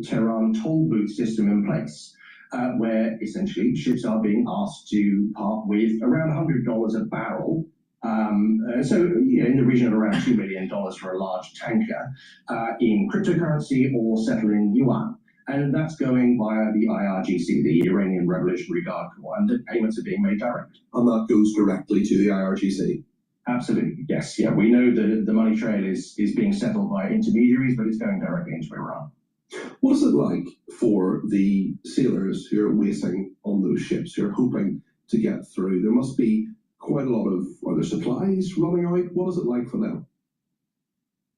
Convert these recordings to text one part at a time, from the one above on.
called Tehran toll booth system in place, where essentially ships are being asked to part with around $100 a barrel. In the region of around $2 million for a large tanker in cryptocurrency or settling yuan. And that's going via the IRGC, the Iranian Revolutionary Guard Corps, and the payments are being made direct. And that goes directly to the IRGC? Absolutely, yes. Yeah, we know the money trail is being settled by intermediaries, but it's going directly into Iran. What is it like for the sailors who are waiting on those ships, who are hoping to get through? There must be quite a lot of other supplies running out. What is it like for them?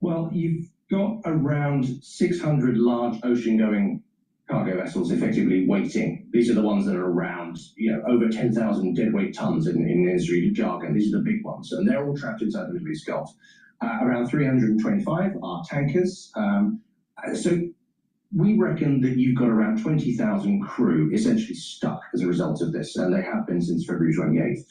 Well, you've got around 600 large ocean-going cargo vessels effectively waiting. These are the ones that are around, over 10,000 deadweight tons in industry jargon. These are the big ones, and they're all trapped inside the Middle East Gulf. Around 325 are tankers. So we reckon that you've got around 20,000 crew essentially stuck as a result of this, and they have been since February 28th.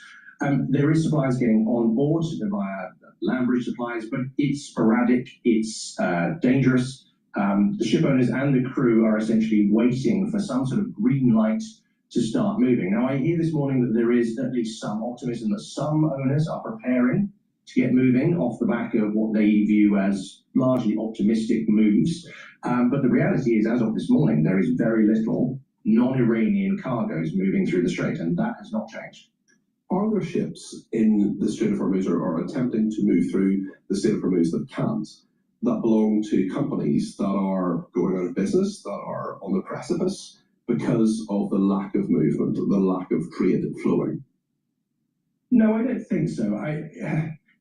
There is supplies getting on board via land bridge supplies, but it's sporadic, it's dangerous. The ship owners and the crew are essentially waiting for some sort of green light to start moving. Now, I hear this morning that there is at least some optimism that some owners are preparing to get moving off the back of what they view as largely optimistic moves. But the reality is, as of this morning, there is very little non-Iranian cargoes moving through the Strait, and that has not changed. Are there ships in the Strait of Hormuz or attempting to move through the Strait of Hormuz that can't, that belong to companies that are going out of business, that are on the precipice because of the lack of movement, the lack of trade flowing? No, I don't think so.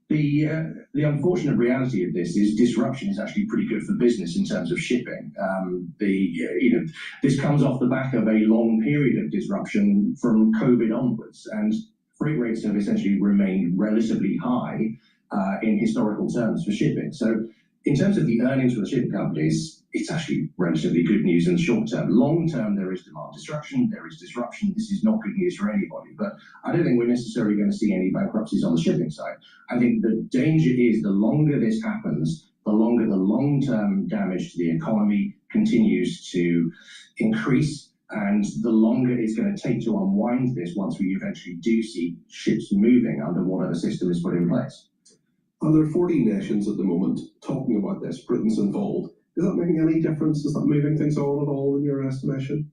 The unfortunate reality of this is disruption is actually pretty good for business in terms of shipping. This comes off the back of a long period of disruption from COVID onwards, and freight rates have essentially remained relatively high in historical terms for shipping. So in terms of the earnings for the shipping companies, it's actually relatively good news in the short term. Long term, there is demand destruction, there is disruption. This is not good news for anybody, but I don't think we're necessarily going to see any bankruptcies on the shipping side. I think the danger is the longer this happens, the longer the long-term damage to the economy continues to increase, and the longer it's going to take to unwind this once we eventually do see ships moving under whatever system is put in place. And there are 40 nations at the moment talking about this. Britain's involved. Is that making any difference? Is that moving things on at all in your estimation?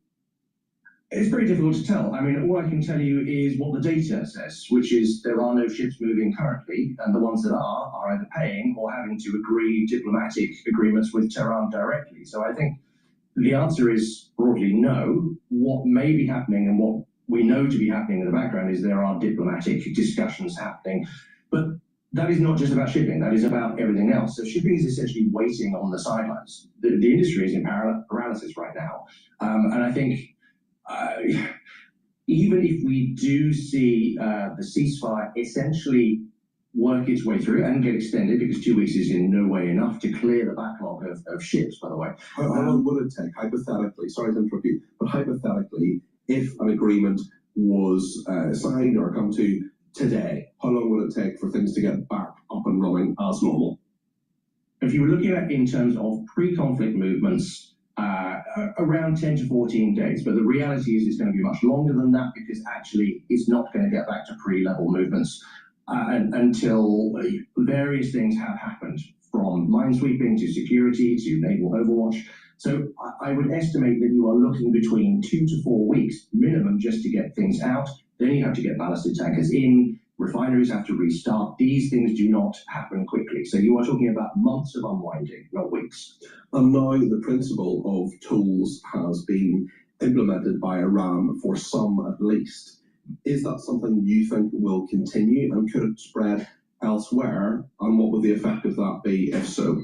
It's very difficult to tell. I mean, all I can tell you is what the data says, which is there are no ships moving currently, and the ones that are either paying or having to agree diplomatic agreements with Tehran directly. So I think the answer is broadly no. What may be happening and what we know to be happening in the background is there are diplomatic discussions happening. But that is not just about shipping, that is about everything else. So shipping is essentially waiting on the sidelines. The industry is in paralysis right now. And I think even if we do see the ceasefire essentially work its way through and get extended, because 2 weeks is in no way enough to clear the backlog of ships, by the way. How long would it take, hypothetically, sorry to interrupt you, but hypothetically, if an agreement was signed or come to today, how long will it take for things to get back up and running as normal? If you were looking at in terms of pre-conflict movements, around 10 to 14 days, but the reality is it's going to be much longer than that, because actually it's not going to get back to pre-level movements until various things have happened, from minesweeping to security to naval overwatch. So I would estimate that you are looking between 2 to 4 weeks minimum just to get things out. Then you have to get ballasted tankers in, refineries have to restart. These things do not happen quickly. So you are talking about months of unwinding, not weeks. And now the principle of tolls has been implemented by Iran for some at least. Is that something you think will continue, and could it spread elsewhere? And what would the effect of that be if so?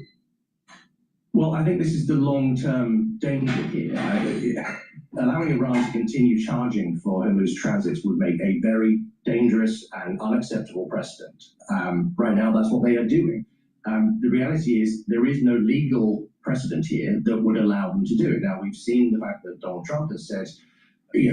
Well, I think this is the long-term danger here. Allowing Iran to continue charging for Hormuz transits would make a very dangerous and unacceptable precedent. Right now, that's what they are doing. The reality is there is no legal precedent here that would allow them to do it. Now, we've seen the fact that Donald Trump has said,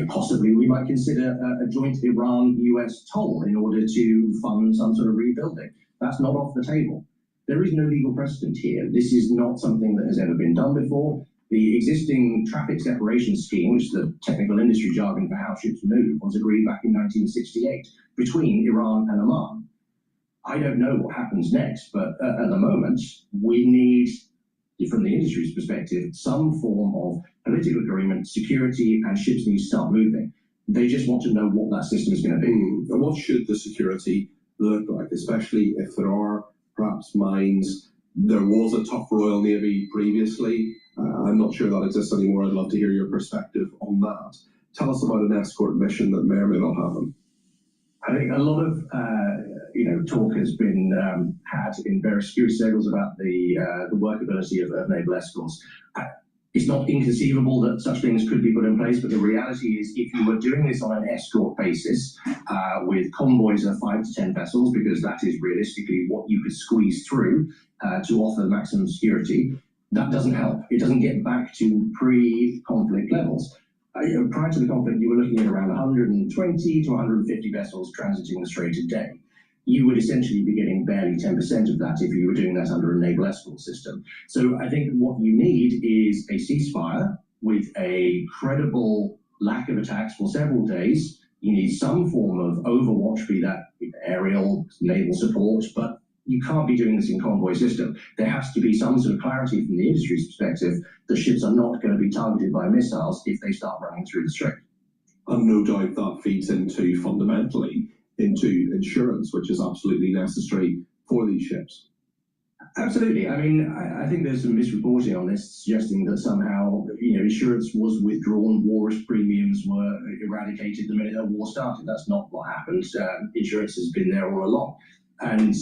possibly we might consider a joint Iran-US toll in order to fund some sort of rebuilding. That's not off the table. There is no legal precedent here. This is not something that has ever been done before. The existing traffic separation scheme, which is the technical industry jargon for how ships move, was agreed back in 1968 between Iran and Oman. I don't know what happens next, but at the moment, we need, from the industry's perspective, some form of political agreement, security, and ships need to start moving. They just want to know what that system is going to be. And what should the security look like, especially if there are perhaps mines? There was a tough Royal Navy previously. I'm not sure that exists anymore. I'd love to hear your perspective on that. Tell us about an escort mission that may or may not happen. I think a lot of talk has been had in various security circles about the workability of naval escorts. It's not inconceivable that such things could be put in place, but the reality is if you were doing this on an escort basis with convoys of 5 to 10 vessels, because that is realistically what you could squeeze through to offer maximum security, that doesn't help. It doesn't get back to pre-conflict levels. Prior to the conflict, you were looking at around 120 to 150 vessels transiting the strait a day. You would essentially be getting barely 10% of that if you were doing that under a naval escort system. So I think what you need is a ceasefire with a credible lack of attacks for several days. You need some form of overwatch, be that aerial, naval support, but you can't be doing this in convoy system. There has to be some sort of clarity from the industry's perspective that ships are not going to be targeted by missiles if they start running through the strait. And no doubt that feeds fundamentally into insurance, which is absolutely necessary for these ships. Absolutely. I mean, I think there's some misreporting on this, suggesting that somehow, insurance was withdrawn, war risk premiums were eradicated the minute a war started. That's not what happened. Insurance has been there all along. And,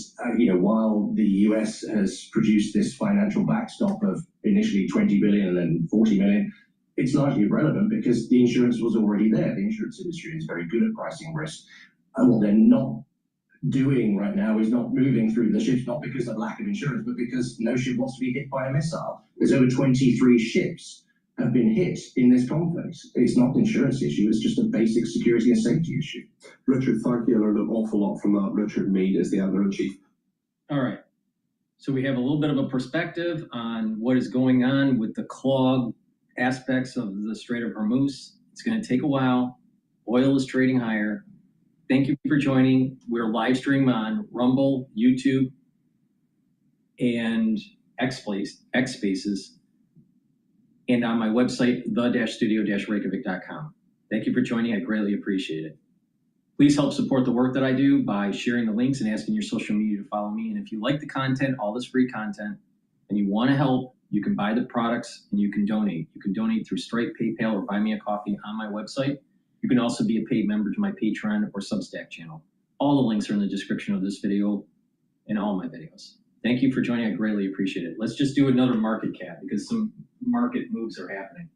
while the US has produced this financial backstop of initially 20 billion and then 40 million, it's largely irrelevant because the insurance was already there. The insurance industry is very good at pricing risk. And what they're not doing right now is not moving through the ships, not because of lack of insurance, but because no ship wants to be hit by a missile. There's over 23 ships have been hit in this conflict. It's not an insurance issue, it's just a basic security and safety issue. Richard, thank you. I learned an awful lot from that. Richard Mead is the Editor-in-Chief. All right. So we have a little bit of a perspective on what is going on with the clog aspects of the Strait of Hormuz. It's going to take a while. Oil is trading higher. Thank you for joining. We're live streaming on Rumble, YouTube, and X Spaces, and on my website, the-studio-reykjavik.com. Thank you for joining. I greatly appreciate it. Please help support the work that I do by sharing the links and asking your social media to follow me. And if you like the content, all this free content, and you want to help, you can buy the products and you can donate. You can donate through Stripe, PayPal, or Buy Me a Coffee on my website. You can also be a paid member to my Patreon or Substack channel. All the links are in the description of this video and all my videos. Thank you for joining. I greatly appreciate it. Let's just do another market cap because some market moves are happening.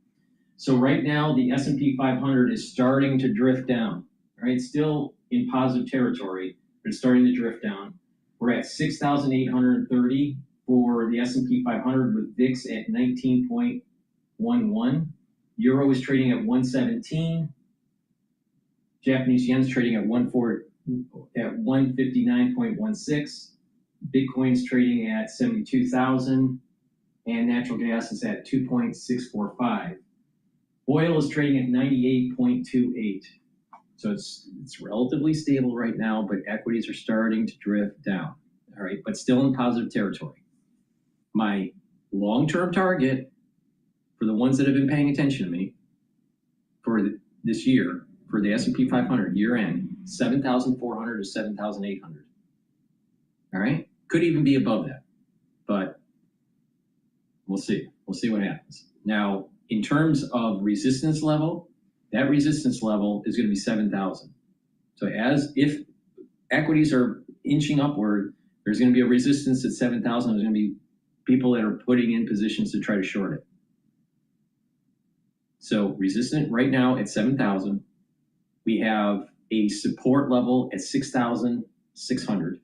So right now, the S&P 500 is starting to drift down. All right, still in positive territory, but it's starting to drift down. We're at 6,830 for the S&P 500 with VIX at 19.11. Euro is trading at 117. Japanese yen's trading at 159.16. Bitcoin's trading at 72,000, and natural gas is at 2.645. Oil is trading at 98.28. So it's relatively stable right now, but equities are starting to drift down. All right, but still in positive territory. My long-term target for the ones that have been paying attention to me for this year, for the S&P 500 year end, 7,400 to 7,800. All right, could even be above that, but we'll see. We'll see what happens. Now, in terms of resistance level, that resistance level is going to be 7,000. So if equities are inching upward, there's going to be a resistance at 7,000. There's going to be people that are putting in positions to try to short it. So resistant right now at 7,000. We have a support level at 6,600.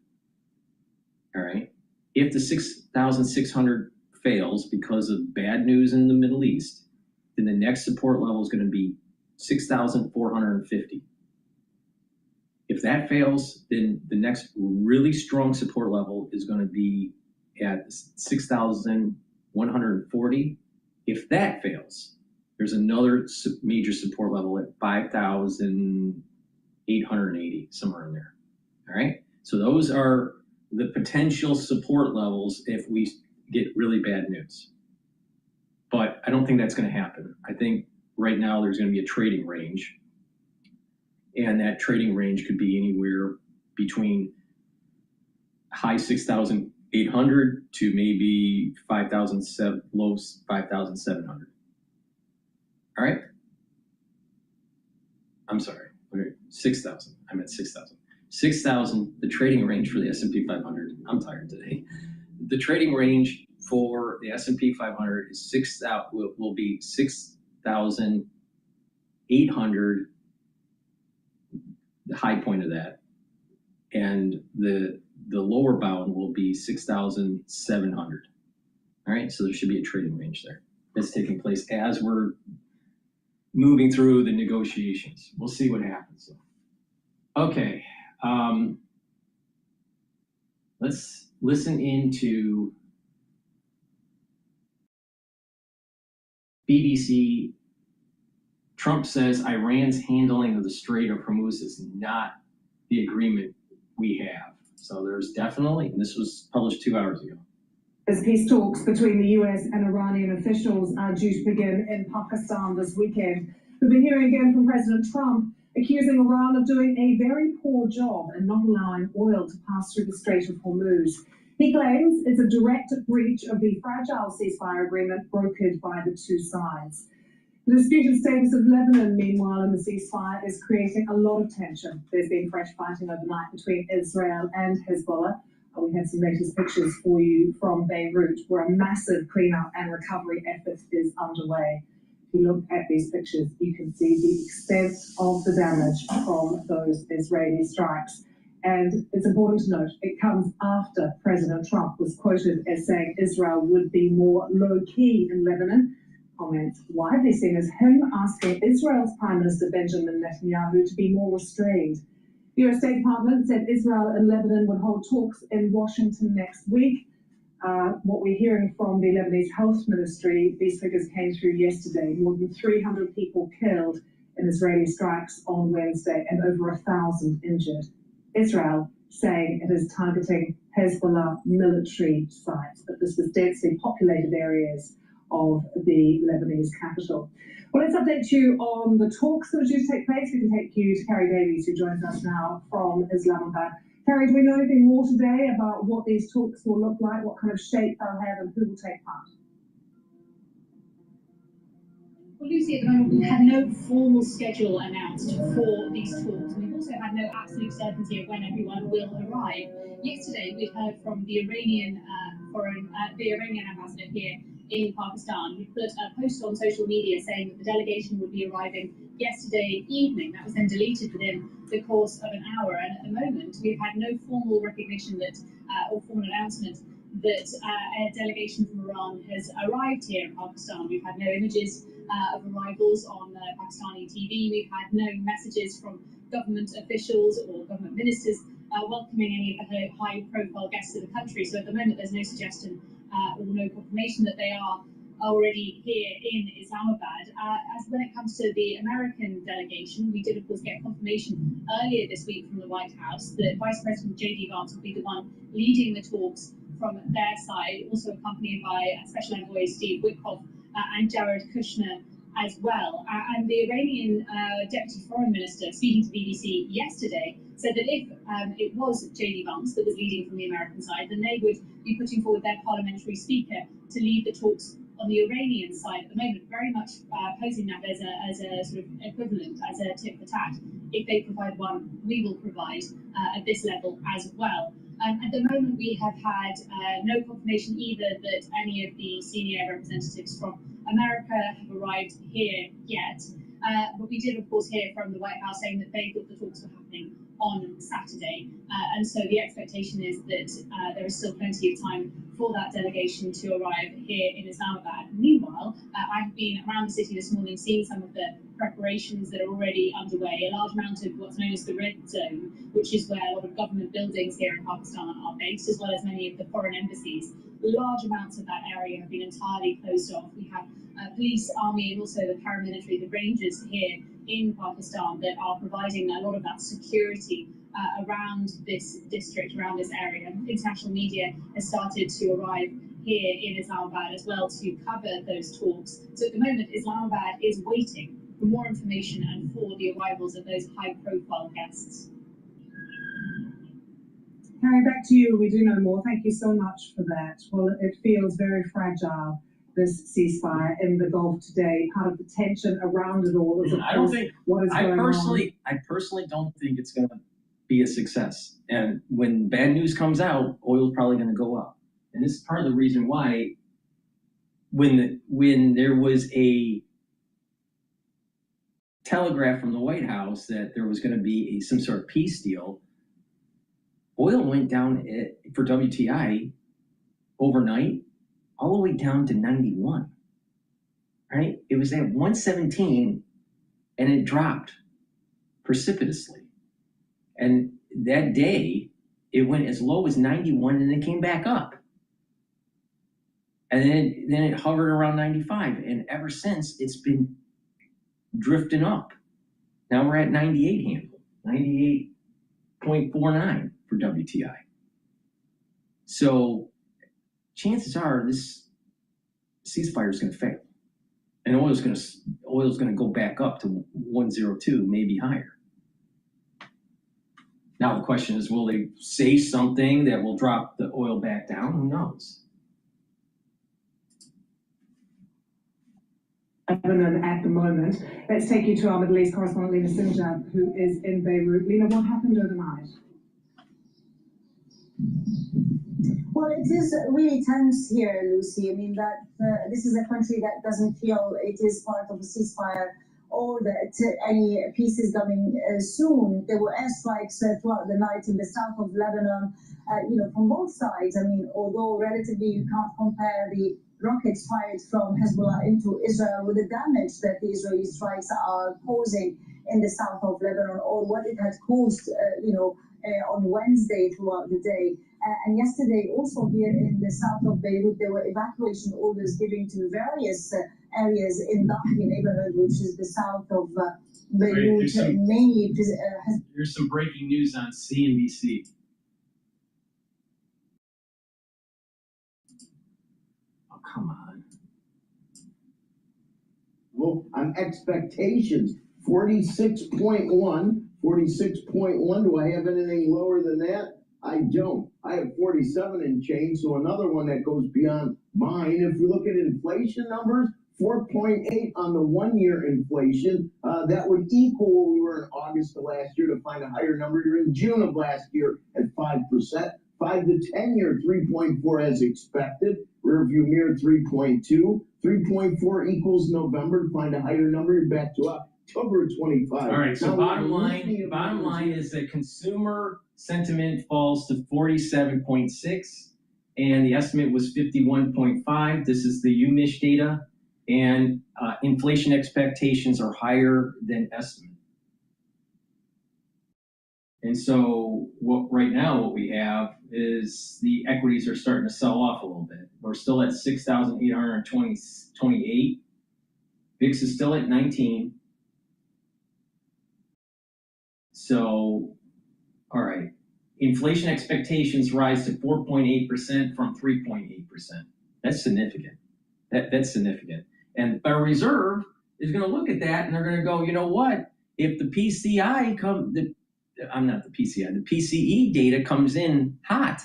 All right. If the 6,600 fails because of bad news in the Middle East, then the next support level is going to be 6,450. If that fails, then the next really strong support level is going to be at 6,140. If that fails, there's another major support level at 5,880, somewhere in there. All right. So those are the potential support levels if we get really bad news. But I don't think that's going to happen. I think right now there's going to be a trading range. And that trading range could be anywhere between high 6,800 to maybe 5,007, low 5,700. All right. I'm sorry, 6,000. I meant 6,000. 6,000, the trading range for the S&P 500. I'm tired today. The trading range for the S&P 500 is will be 6,800, the high point of that, and the lower bound will be 6,700. All right, so there should be a trading range there that's taking place as we're moving through the negotiations. We'll see what happens. Okay, let's listen into BBC. Trump says Iran's handling of the Strait of Hormuz is not the agreement we have. So there's definitely, and this was published 2 hours ago. As peace talks between the US and Iranian officials are due to begin in Pakistan this weekend, we've been hearing again from President Trump accusing Iran of doing a very poor job and not allowing oil to pass through the Strait of Hormuz. He claims it's a direct breach of the fragile ceasefire agreement brokered by the two sides. The disputed status of Lebanon, meanwhile, in the ceasefire is creating a lot of tension. There's been fresh fighting overnight between Israel and Hezbollah. We had some latest pictures for you from Beirut, where a massive cleanup and recovery effort is underway. If you look at these pictures, you can see the extent of the damage from those Israeli strikes. And it's important to note, it comes after President Trump was quoted as saying Israel would be more low-key in Lebanon. Comments widely seen as him asking Israel's Prime Minister Benjamin Netanyahu to be more restrained. The US State Department said Israel and Lebanon would hold talks in Washington next week. What we're hearing from the Lebanese Health Ministry, these figures came through yesterday. More than 300 people killed in Israeli strikes on Wednesday and over 1,000 injured. Israel saying it is targeting Hezbollah military sites, but this was densely populated areas of the Lebanese capital. Well, let's update you on the talks that are due to take place. We can take you to Carrie Davies, who joins us now from Islamabad. Carrie, do we know anything more today about what these talks will look like, what kind of shape they'll have, and who will take part? Well, Lucy, at the moment, we've had no formal schedule announced for these talks. We've also had no absolute certainty of when everyone will arrive. Yesterday, we heard from the Iranian ambassador here in Pakistan, who put a post on social media saying that the delegation would be arriving yesterday evening. That was then deleted within the course of an hour. And at the moment, we've had no formal recognition that, or formal announcement that a delegation from Iran has arrived here in Pakistan. We've had no images of arrivals on Pakistani TV. We've had no messages from government officials or government ministers welcoming any of the high-profile guests of the country. So at the moment, there's no suggestion or no confirmation that they are already here in Islamabad. As when it comes to the American delegation, we did of course get confirmation earlier this week from the White House that Vice President J.D. Vance will be the one leading the talks from their side, also accompanied by Special Envoy Steve Witkoff and Jared Kushner as well. And the Iranian Deputy Foreign Minister, speaking to BBC yesterday, said that if it was J.D. Vance that was leading from the American side, then they would be putting forward their parliamentary speaker to lead the talks on the Iranian side at the moment, very much posing that as a sort of equivalent, as a tit for tat. If they provide one, we will provide at this level as well. At the moment, we have had no confirmation either that any of the senior representatives from America have arrived here yet. But we did, of course, hear from the White House saying that they thought the talks were happening on Saturday. And so the expectation is that there is still plenty of time for that delegation to arrive here in Islamabad. Meanwhile, I've been around the city this morning seeing some of the preparations that are already underway. A large amount of what's known as the Red Zone, which is where a lot of government buildings here in Pakistan are based, as well as many of the foreign embassies. Large amounts of that area have been entirely closed off. We have police, army, and also the paramilitary, the rangers here in Pakistan that are providing a lot of that security around this district, around this area. International media has started to arrive here in Islamabad as well to cover those talks. So at the moment, Islamabad is waiting for more information and for the arrivals of those high-profile guests. Harry, back to you. We do know more. Thank you so much for that. Well, it feels very fragile, this ceasefire in the Gulf today. Part of the tension around it all is, of I don't course, think, what is going on. I personally don't think it's going to be a success. And when bad news comes out, oil's probably going to go up. And this is part of the reason why when there was a telegraph from the White House that there was going to be some sort of peace deal, oil went down for WTI overnight all the way down to 91, right? It was at 117 and it dropped precipitously. And that day, it went as low as 91 and it came back up. And then it hovered around 95. And ever since, it's been drifting up. Now we're at 98 handle, 98.49 for WTI. So chances are this ceasefire is going to fail. And oil's going to go back up to 102, maybe higher. Now the question is, will they say something that will drop the oil back down? Who knows? I don't know at the moment. Let's take you to our Middle East correspondent, Lena Sinjab, who is in Beirut. Lena, what happened overnight? Well, it is really tense here, Lucy. I mean, that this is a country that doesn't feel it is part of a ceasefire or that any peace is coming soon. There were airstrikes throughout the night in the south of Lebanon, from both sides. I mean, although relatively you can't compare the rockets fired from Hezbollah into Israel with the damage that the Israeli strikes are causing in the south of Lebanon, or what it had caused, on Wednesday throughout the day. And yesterday, also here in the south of Beirut, there were evacuation orders given to various areas in Dahi neighborhood, which is the south of Beirut. Here's some breaking news on CNBC. Oh, come on. Well, on expectations, 46.1. 46.1. Do I have anything lower than that? I don't. I have 47 and change, so another one that goes beyond mine. If we look at inflation numbers, 4.8 on the 1-year inflation. That would equal where we were in August of last year. To find a higher number, you're in June of last year at 5%. 5 to 10 year, 3.4 as expected. Rear view mirror, 3.2. 3.4 equals November. To find a higher number, you're back to October 25. All right, so Now, bottom line is that consumer sentiment falls to 47.6, and the estimate was 51.5. This is the UMISH data, and inflation expectations are higher than estimate. And so right now what we have is the equities are starting to sell off a little bit. We're still at 6,828. VIX is still at 19. So, all right. Inflation expectations rise to 4.8% from 3.8%. That's significant. That's significant. And the Federal Reserve is going to look at that and they're going to go, you know what? If the PCI the PCE data comes in hot,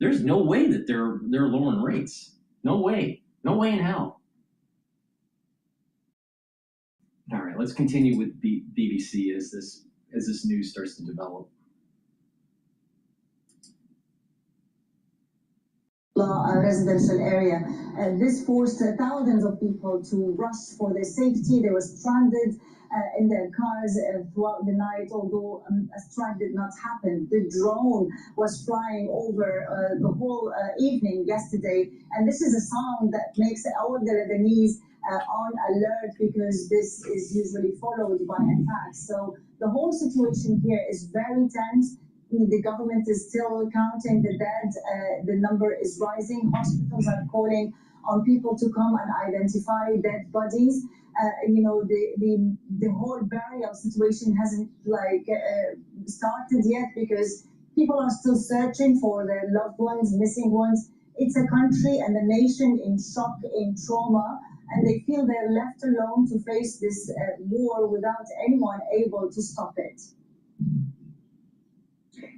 there's no way that they're lowering rates. No way. No way in hell. All right, let's continue with BBC as this news starts to develop. Residential area. This forced thousands of people to rush for their safety. They were stranded in their cars throughout the night, although a strike did not happen. The drone was flying over the whole evening yesterday, and this is a sound that makes all the Lebanese on alert, because this is usually followed by attacks. So the whole situation here is very tense. The government is still counting the dead. The number is rising. Hospitals are calling on people to come and identify dead bodies. The whole burial situation hasn't started yet because people are still searching for their loved ones, missing ones. It's a country and a nation in shock, in trauma, and they feel they're left alone to face this war without anyone able to stop it.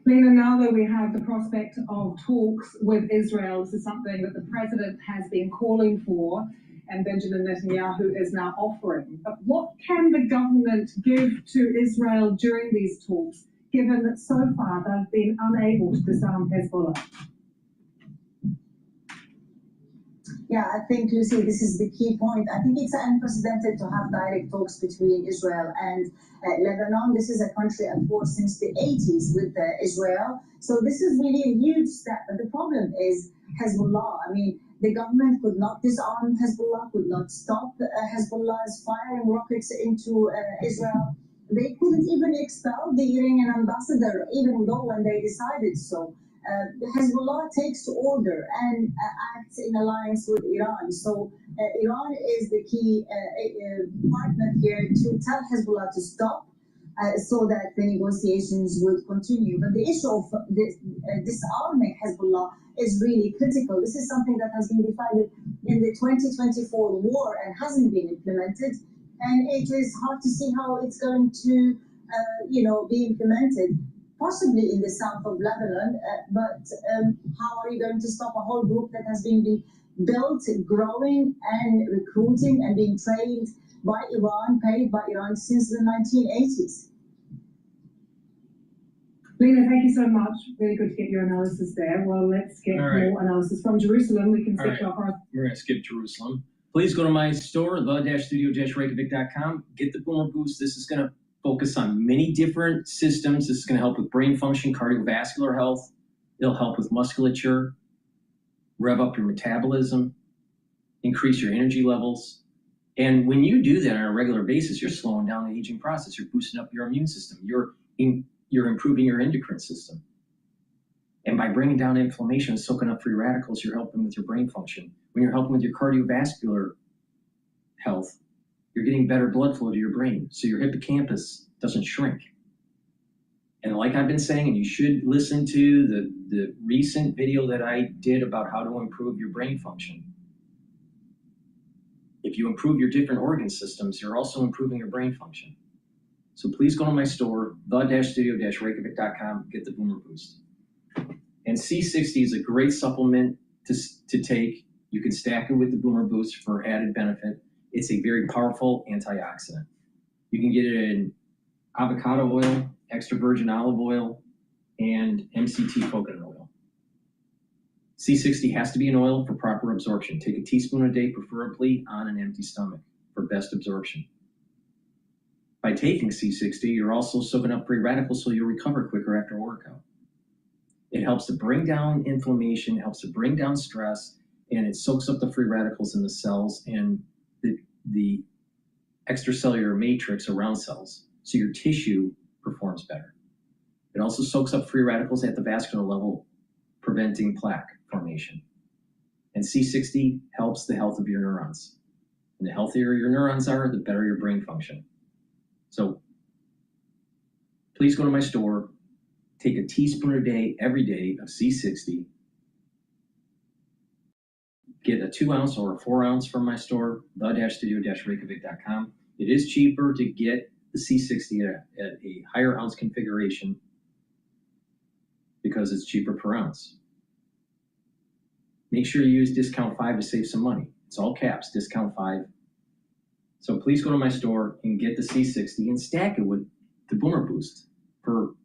Lena, now that we have the prospect of talks with Israel, this is something that the president has been calling for and Benjamin Netanyahu is now offering. But what can the government give to Israel during these talks, given that so far they've been unable to disarm Hezbollah? Yeah, I think, Lucy, this is the key point. I think it's unprecedented to have direct talks between Israel and Lebanon. This is a country at war since the 80s with Israel. So this is really a huge step. But the problem is Hezbollah. I mean, the government could not disarm Hezbollah, could not stop Hezbollah's firing rockets into Israel. They couldn't even expel the Iranian ambassador, even though when they decided so. Hezbollah takes to order and acts in alliance with Iran. So Iran is the key partner here to tell Hezbollah to stop so that the negotiations would continue. But the issue of disarming Hezbollah is really critical. This is something that has been decided in the 2024 war and hasn't been implemented. And it is hard to see how it's going to, be implemented. Possibly in the south of Lebanon, but how are you going to stop a whole group that has been built, growing, and recruiting and being trained by Iran, paid by Iran since the 1980s? Lena, thank you so much. Really good to get your analysis there. Well, let's get more analysis from Jerusalem. We can skip our... We're going to skip Jerusalem. Please go to my store, the-studio-reykjavik.com. Get the Boomer Boost. This is going to focus on many different systems. This is going to help with brain function, cardiovascular health. It'll help with musculature, rev up your metabolism, increase your energy levels. And when you do that on a regular basis, you're slowing down the aging process. You're boosting up your immune system. You're improving your endocrine system. And by bringing down inflammation and soaking up free radicals, you're helping with your brain function. When you're helping with your cardiovascular health, you're getting better blood flow to your brain, so your hippocampus doesn't shrink. And like I've been saying, and you should listen to the recent video that I did about how to improve your brain function. If you improve your different organ systems, you're also improving your brain function. So please go to my store, the-studio-reykjavik.com, get the Boomer Boost. And C60 is a great supplement to take. You can stack it with the Boomer Boost for added benefit. It's a very powerful antioxidant. You can get it in avocado oil, extra virgin olive oil, and MCT coconut oil. C60 has to be an oil for proper absorption. Take a teaspoon a day, preferably on an empty stomach, for best absorption. By taking C60, you're also soaking up free radicals so you'll recover quicker after a workout. It helps to bring down inflammation, helps to bring down stress, and it soaks up the free radicals in the cells and the extracellular matrix around cells, so your tissue performs better. It also soaks up free radicals at the vascular level, preventing plaque formation. And C60 helps the health of your neurons. And the healthier your neurons are, the better your brain function. So please go to my store, take a teaspoon a day, every day, of C60. Get a 2 ounce or a 4 ounce from my store, the-studio-reykjavik.com. It is cheaper to get the C60 at a higher ounce configuration because it's cheaper per ounce. Make sure you use discount 5 to save some money. It's all caps, discount 5. So please go to my store and get the C60 and stack it with the Boomer Boost for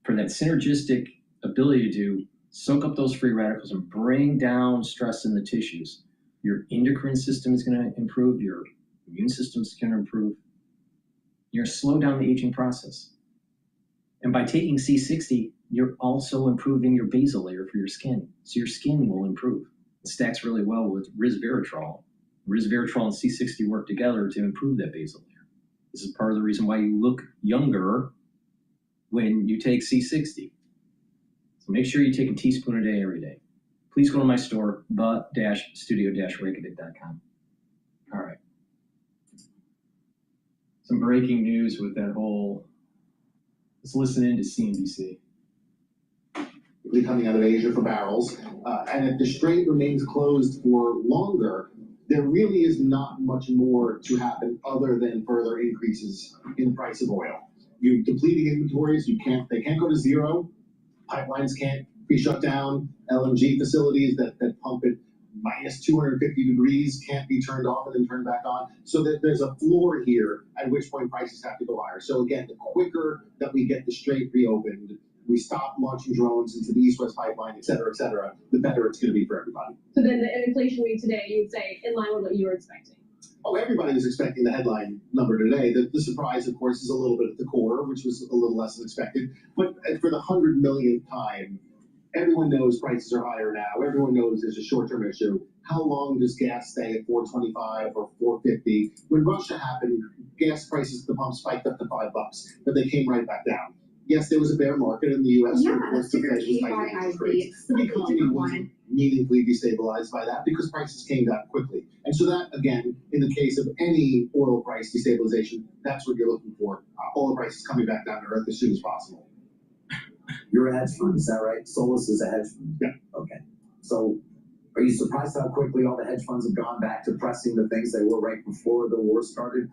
that synergistic ability to soak up those free radicals and bring down stress in the tissues. Your endocrine system is going to improve. Your immune system is going to improve. You're going to slow down the aging process. And by taking C60, you're also improving your basal layer for your skin. So your skin will improve. It stacks really well with resveratrol. Resveratrol and C60 work together to improve that basal layer. This is part of the reason why you look younger when you take C60. So make sure you take a teaspoon a day every day. please go to my store, the-studio-reykjavik.com. All right. Some breaking news with that whole, let's listen in to CNBC. Coming out of Asia for barrels, and if the strait remains closed for longer, there really is not much more to happen other than further increases in the price of oil. You're depleting inventories, they can't go to zero, pipelines can't be shut down, LNG facilities that pump at minus 250 degrees can't be turned off and then turned back on. So that there's a floor here at which point prices have to go higher. So again, the quicker that we get the strait reopened, we stop launching drones into the East-West pipeline, et cetera, the better it's going to be for everybody. So then the inflation rate today, you would say, in line with what you were expecting? Oh, everybody was expecting the headline number today. The surprise, of course, is a little bit at the core, which was a little less than expected. But for the 100 millionth time, everyone knows prices are higher now. Everyone knows there's a short-term issue. How long does gas stay at $4.25 or $4.50? When Russia happened, gas prices at the pump spiked up to $5, but they came right back down. Yes, there was a bear market in the U.S. Yeah, once the Fed was hiking interest rates. The economy wasn't meaningfully destabilized by that because prices came down quickly. And so that, again, in the case of any oil price destabilization, that's what you're looking for. Oil prices coming back down to earth as soon as possible. You're a hedge fund, is that right? Solus is a hedge fund? Yeah. Okay. So are you surprised how quickly all the hedge funds have gone back to pressing the things they were right before the war started,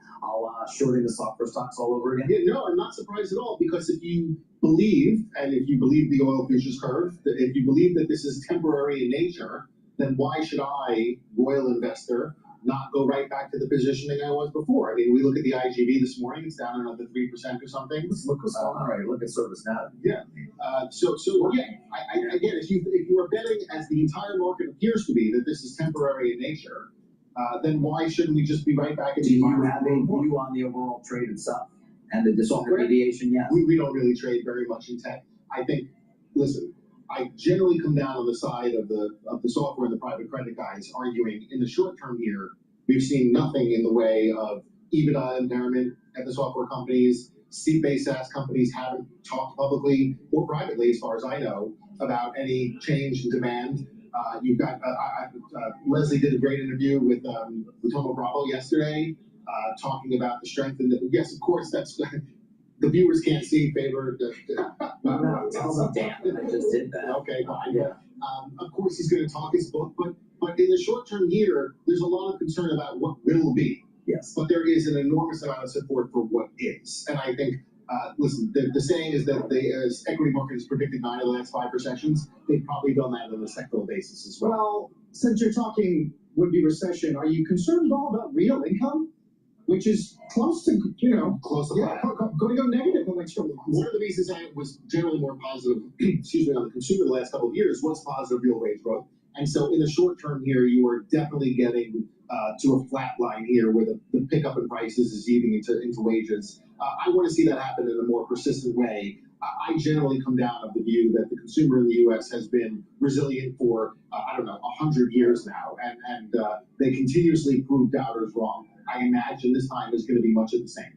shorting the software stocks all over again? Yeah, no, I'm not surprised at all, because if you believe, and if you believe the oil futures curve, if you believe that this is temporary in nature, then why should I, royal investor, not go right back to the positioning I was before? I mean, we look at the IGV this morning; it's down another 3% or something. Look what's going on, right? Look at service now. Yeah. So yeah. Again, if you are betting, as the entire market appears to be, that this is temporary in nature, then why shouldn't we just be right back in Do the you environment? have a view on the overall trade itself and the disintermediation? Yes. We don't really trade very much in tech. I think. Listen. I generally come down on the side of the software and the private credit guys, arguing in the short term here, we've seen nothing in the way of EBITDA impairment at the software companies. Seat-based SaaS companies haven't talked publicly or privately, as far as I know, about any change in demand. You've got Leslie did a great interview with Tomo Bravo yesterday, talking about the strength and yes, of course, that's. The viewers can't see favor. No, tell them, damn, I just did that. Okay, fine. Yeah. Of course, he's going to talk his book, but in the short term here, there's a lot of concern about what will be. Yes. But there is an enormous amount of support for what is, and I think. Listen, the saying is that the equity market has predicted 9 of the last 5 recessions. They've probably done that on a sectoral basis as well. Well, since you're talking would-be recession, are you concerned at all about real income? Which is close to, close to going to go negative in the next couple of months. One of the reasons I was generally more positive, on the consumer the last couple of years was positive real wage growth. And so in the short term here, you are definitely getting to a flat line here where the pickup in prices is eating into wages. I want to see that happen in a more persistent way. I generally come down of the view that the consumer in the U.S. has been resilient for, 100 years now, and they continuously prove doubters wrong. I imagine this time is going to be much of the same.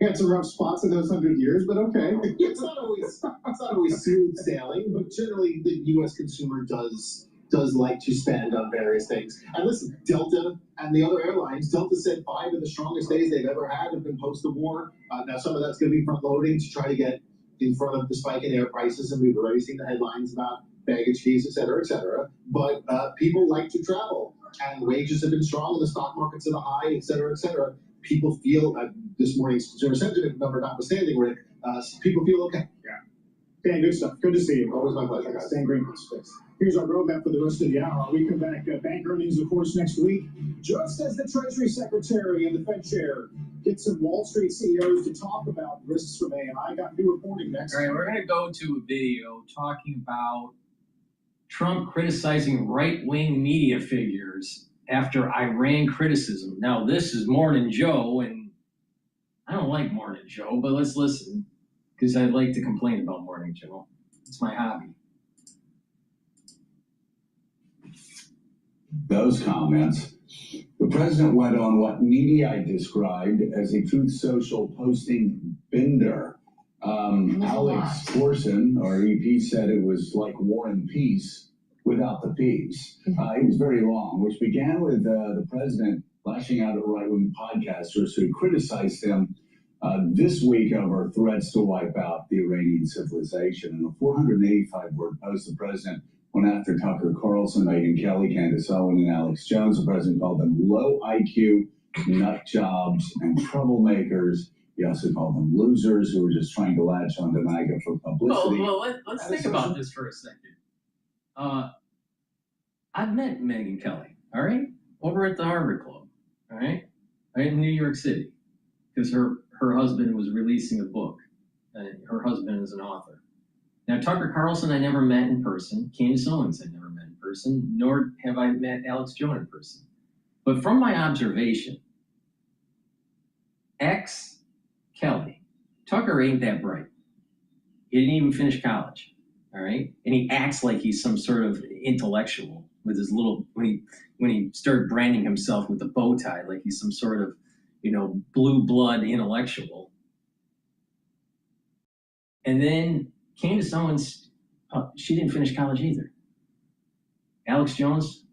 Had some rough spots in those 100 years, but okay. It's not always smooth sailing, but generally the U.S. consumer does like to spend on various things. And listen, Delta and the other airlines, Delta said 5 of the strongest days they've ever had have been post the war. Now some of that's going to be front loading to try to get in front of the spike in air prices, and we've already seen the headlines about baggage fees, et cetera, et cetera. But people like to travel, and wages have been strong, and the stock market's at a high, et cetera, et cetera. People feel, this morning's consumer sentiment number notwithstanding, Rick, people feel okay. Yeah. Dan, good stuff. Good to see you. Always my pleasure, guys. Dan Green. Here's our roadmap for the rest of the hour. We come back, bank earnings, of course, next week. Just as the Treasury Secretary and the Fed Chair get some Wall Street CEOs to talk about risks from AI. Got new reporting next. All right, we're going to go to a video talking about Trump criticizing right-wing media figures after Iran criticism. Now, this is Morning Joe, and I don't like Morning Joe, but let's listen, because I'd like to complain about Morning Joe. It's my hobby. Those comments. The president went on what media described as a Truth Social posting bender. Alex Corson, our EP, said it was like War and Peace. without the P's. It was very long, which began with the president lashing out at right-wing podcasters who criticized him this week over threats to wipe out the Iranian civilization. In a 485-word post, the president went after Tucker Carlson, Megyn Kelly, Candace Owen, and Alex Jones. The president called them low IQ, nut jobs, and troublemakers. He also called them losers who were just trying to latch onto MAGA for publicity. Well, let's think about this for a second. I've met Megyn Kelly, all right, over at the Harvard Club, all right in New York City, because her husband was releasing a book, and her husband is an author. Now, Tucker Carlson I never met in person. Candace Owens I never met in person, nor have I met Alex Jones in person. But from my observation, Kelly, Tucker ain't that bright. He didn't even finish college, all right? And he acts like he's some sort of intellectual with his little, when he started branding himself with a bow tie, like he's some sort of, blue blood intellectual. And then Candace Owens, she didn't finish college either. Alex Jones,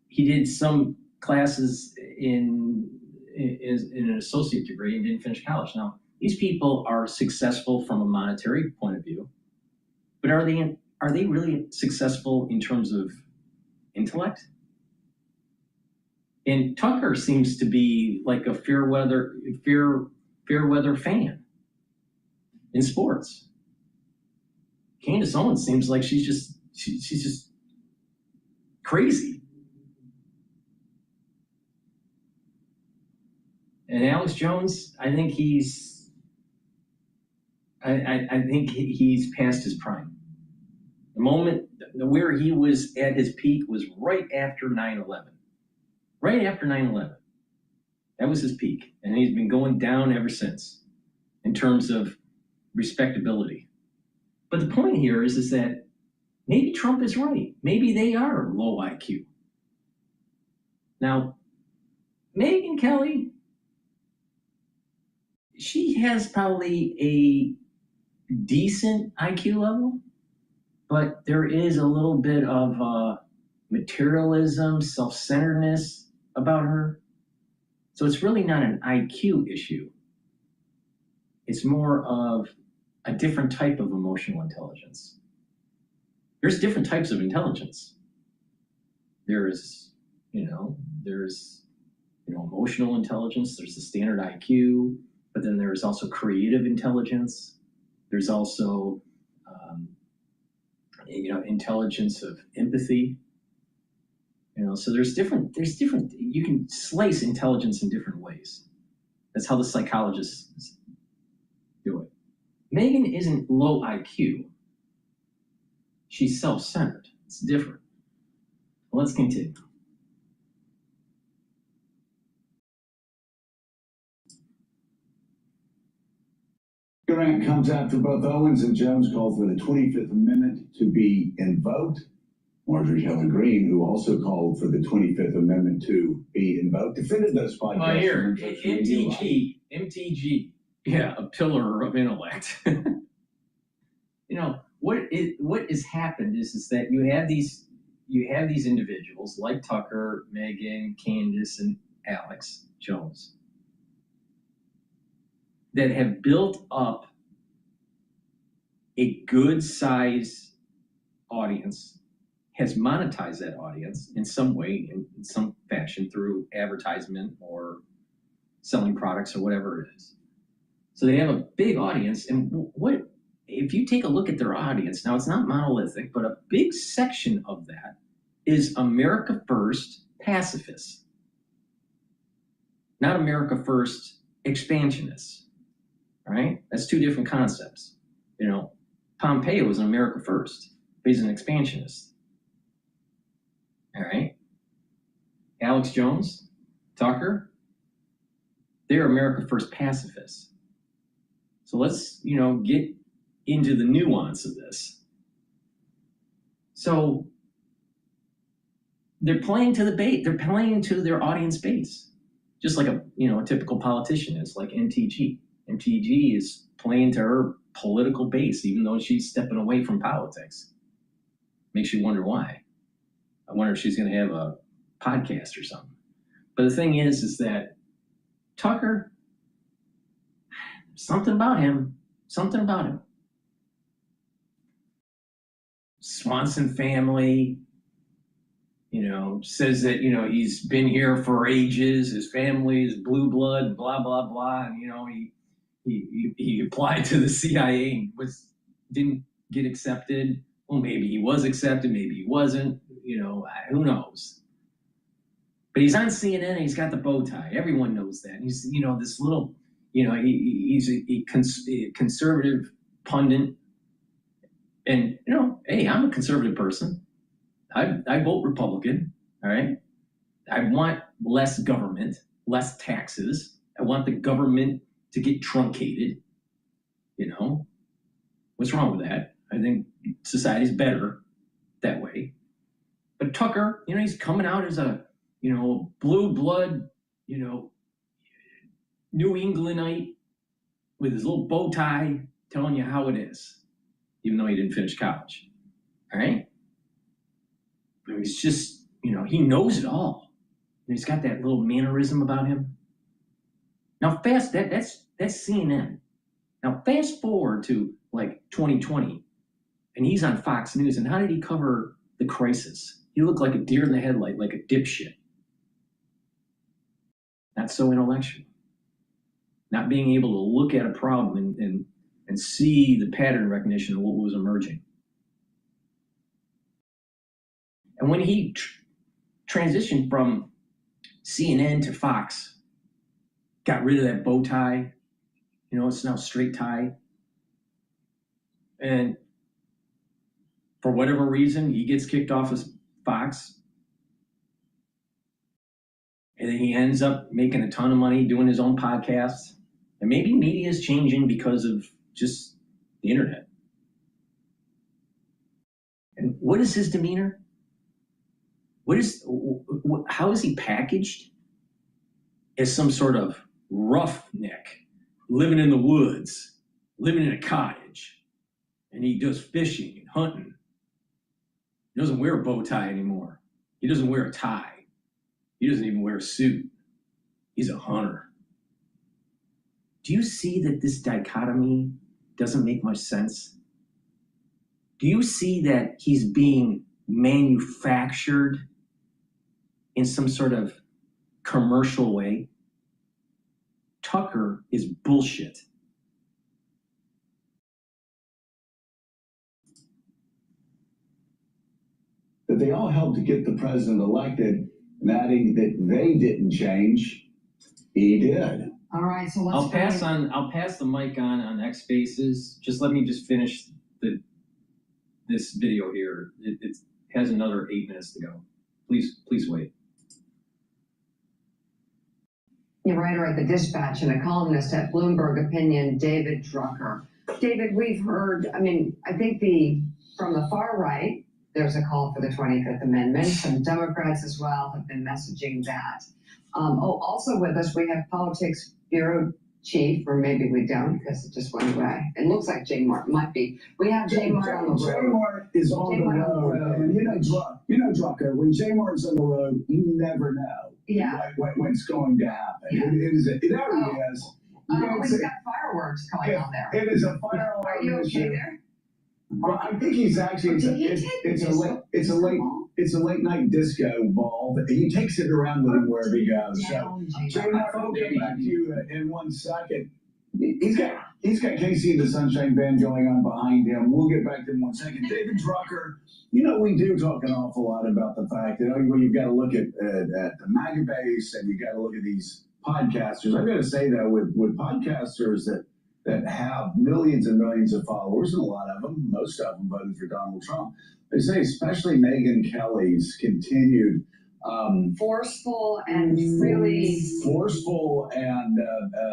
he did some classes in an associate degree and didn't finish college. Now, these people are successful from a monetary point of view, but are they really successful in terms of intellect? And Tucker seems to be like a fair weather fan in sports. Candace Owens seems like she's just crazy. And Alex Jones, I think he's past his prime. The moment where he was at his peak was right after 9/11. Right after 9/11. That was his peak. And he's been going down ever since in terms of respectability. But the point here is that maybe Trump is right. Maybe they are low IQ. Now, Megyn Kelly, she has probably a decent IQ level, but there is a little bit of materialism, self-centeredness about her. So it's really not an IQ issue. It's more of a different type of emotional intelligence. There's different types of intelligence. There's emotional intelligence, there's the standard IQ, but then there's also creative intelligence. There's also, intelligence of empathy. So there's different, you can slice intelligence in different ways. That's how the psychologists do it. Megyn isn't low IQ. She's self-centered. It's different. Let's continue. Grant comes after both Owens and Jones called for the 25th Amendment to be invoked. Marjorie Taylor Greene, who also called for the 25th Amendment to be invoked, defended those podcasts. Oh, here, MTG, yeah, a pillar of intellect. What has happened is that you have these individuals like Tucker, Megyn, Candace, and Alex Jones that have built up a good size audience, has monetized that audience in some way, in some fashion, through advertisement or selling products or whatever it is. So they have a big audience, and what if you take a look at their audience, now it's not monolithic, but a big section of that is America First pacifists, not America First expansionists, right? That's two different concepts. Pompeo was an America First, but he's an expansionist. All right. Alex Jones, Tucker, they're America First pacifists. So let's, get into the nuance of this. So they're playing to the bait. They're playing to their audience base, just like a typical politician is, like MTG. MTG is playing to her political base, even though she's stepping away from politics. Makes you wonder why. I wonder if she's going to have a podcast or something. But the thing is that Tucker, something about him. Swanson family, says that, he's been here for ages. His family is blue blood, blah, blah, blah. And, he applied to the CIA and didn't get accepted. Well, maybe he was accepted, maybe he wasn't, who knows? But he's on CNN and he's got the bow tie. Everyone knows that. And he's, this little, he's a conservative pundit. And, hey, I'm a conservative person. I vote Republican, all right? I want less government, less taxes. I want the government to get truncated, What's wrong with that? I think society's better that way. But Tucker, he's coming out as a, blue blood, New Englandite with his little bow tie telling you how it is, even though he didn't finish college, all right? But he's just, he knows it all. And he's got that little mannerism about him. Now that's CNN. Now fast forward to like 2020, and he's on Fox News. And how did he cover the crisis? He looked like a deer in the headlight, like a dipshit. Not so intellectual. Not being able to look at a problem and see the pattern recognition of what was emerging. And when he transitioned from CNN to Fox, got rid of that bow tie, it's now straight tie. And for whatever reason, he gets kicked off of Fox. And then he ends up making a ton of money doing his own podcasts. And maybe media is changing because of just the internet. And what is his demeanor? How is he packaged? As some sort of roughneck, living in the woods, living in a cottage. And he does fishing and hunting. He doesn't wear a bow tie anymore. He doesn't wear a tie. He doesn't even wear a suit. He's a hunter. Do you see that this dichotomy doesn't make much sense? Do you see that he's being manufactured in some sort of commercial way? Tucker is bullshit. That they all helped to get the president elected, and adding that they didn't change, he did. All right, so let's. I'll pass the mic on X Spaces. Just let me finish this video here. It has another 8 minutes to go. Please wait. A writer at the Dispatch and a columnist at Bloomberg Opinion, David Drucker. David, we've heard, I think from the far right, there's a call for the 25th Amendment. Some Democrats as well have been messaging that. Also with us, we have Politics Bureau Chief, or maybe we don't because it just went away. It looks like Jay Mart might be. We have Jay Mart on the road. Jay Mart is on the road. And Drucker, when Jay Mart's on the road, you never know what's going to happen. Yeah. It already is. We've got fireworks going on there. It is a firework. Are you okay there? Well, I think he's actually it's a late night disco ball, but he takes it around with him wherever he goes. So Jay Mart, I'll get back to you in 1 second. He's got Casey and the Sunshine Band going on behind him. We'll get back to him in 1 second. David Drucker, we do talk an awful lot about the fact that you've got to look at the MAGA base and you've got to look at these podcasters. I've got to say though, with podcasters that have millions and millions of followers, and a lot of them, most of them voted for Donald Trump. They say especially Megyn Kelly's continued forceful and really forceful and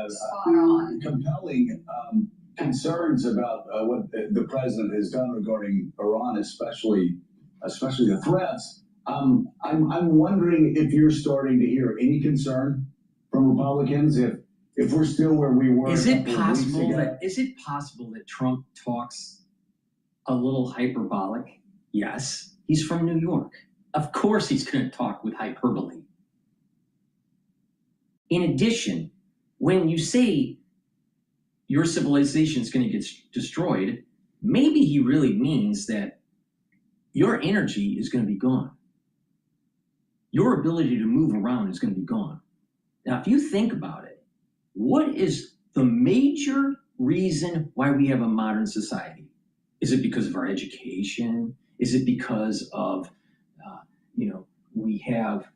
spot on, compelling concerns about what the president has done regarding Iran, especially the threats. I'm wondering if you're starting to hear any concern from Republicans if we're still where we were. Is it possible that Trump talks a little hyperbolic? Yes. He's from New York. Of course he's going to talk with hyperbole. In addition, when you say your civilization is going to get destroyed, maybe he really means that your energy is going to be gone. Your ability to move around is going to be gone. Now, if you think about it, what is the major reason why we have a modern society? Is it because of our education? Is it because of, we have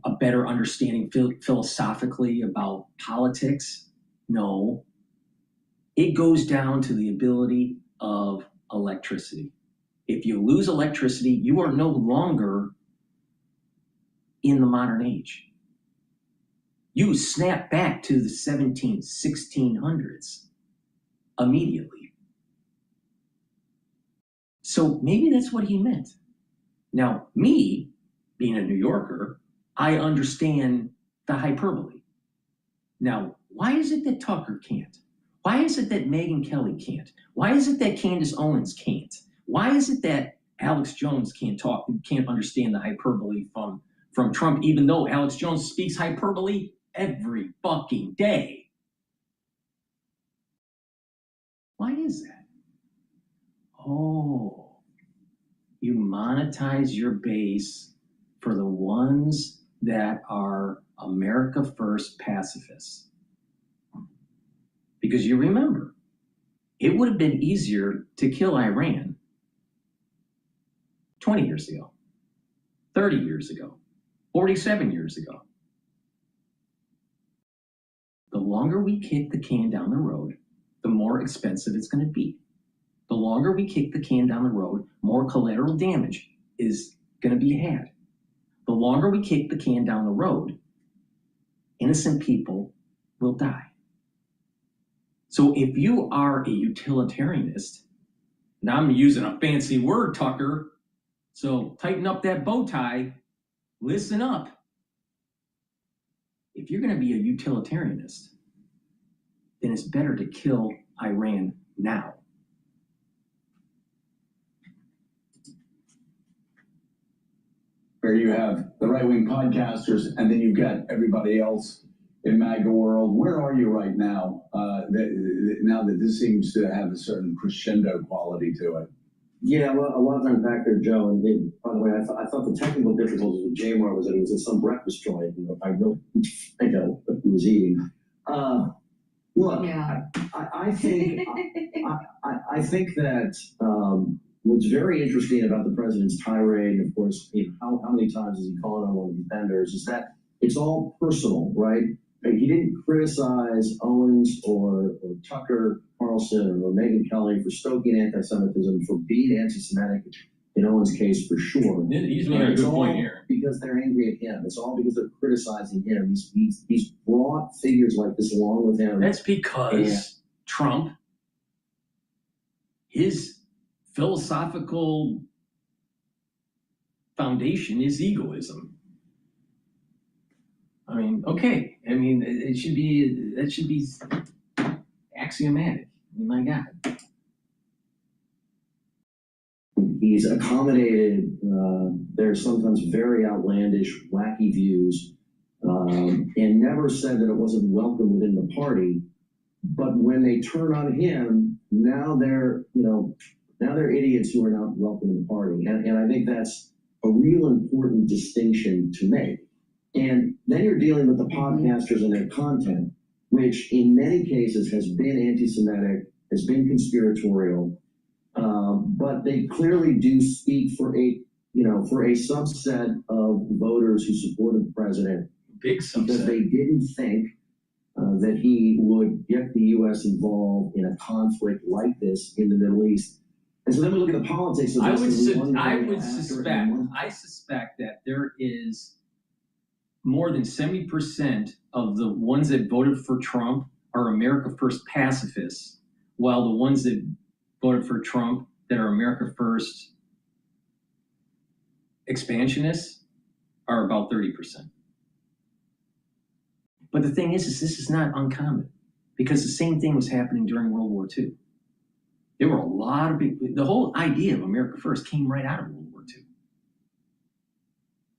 a better understanding philosophically about politics? No. It goes down to the ability of electricity. If you lose electricity, you are no longer in the modern age. You snap back to the 1600s immediately. So maybe that's what he meant. Now, me, being a New Yorker, I understand the hyperbole. Now, why is it that Tucker can't? Why is it that Megyn Kelly can't? Why is it that Candace Owens can't? Why is it that Alex Jones can't understand the hyperbole from Trump, even though Alex Jones speaks hyperbole every fucking day? Why is that? Oh, you monetize your base for the ones that are America First pacifists. Because you remember, it would have been easier to kill Iran 20 years ago, 30 years ago, 47 years ago. The longer we kick the can down the road, the more expensive it's going to be. The longer we kick the can down the road, more collateral damage is going to be had. The longer we kick the can down the road, innocent people will die. So if you are a utilitarianist, now I'm using a fancy word, Tucker, so tighten up that bow tie, listen up. If you're going to be a utilitarianist, then it's better to kill Iran now. Where you have the right-wing podcasters, and then you've got everybody else in MAGA world. Where are you right now? Now that this seems to have a certain crescendo quality to it. Yeah, well, a lot to unpack there, Joe. And by the way, I thought the technical difficulties with Jamar was that he was at some breakfast joint. I really think what he was eating. Look, yeah. I think I think that what's very interesting about the president's tirade, of course, how many times is he calling on one of these vendors, is that it's all personal, right? He didn't criticize Owens or Tucker Carlson or Megyn Kelly for stoking anti-Semitism, for being anti-Semitic in Owens' case for sure. He's making a good point here. Because they're angry at him. It's all because they're criticizing him. He's brought figures like this along with him. That's because Trump, his philosophical foundation is egoism. I mean, okay. I mean, that should be axiomatic. I mean, my God. He's accommodated their sometimes very outlandish, wacky views, and never said that it wasn't welcome within the party. But when they turn on him, now they're idiots who are not welcome in the party. And I think that's a real important distinction to make. And then you're dealing with the podcasters and their content, which in many cases has been anti-Semitic, has been conspiratorial, but they clearly do speak for a subset of voters who supported the president. Big subset. Because they didn't think that he would get the U.S. involved in a conflict like this in the Middle East. And so then we look at the politics of this. I suspect that there is more than 70% of the ones that voted for Trump are America First pacifists, while the ones that voted for Trump that are America First expansionists are about 30%. But the thing is this is not uncommon, because the same thing was happening during World War II. There were a lot of the whole idea of America First came right out of World War II.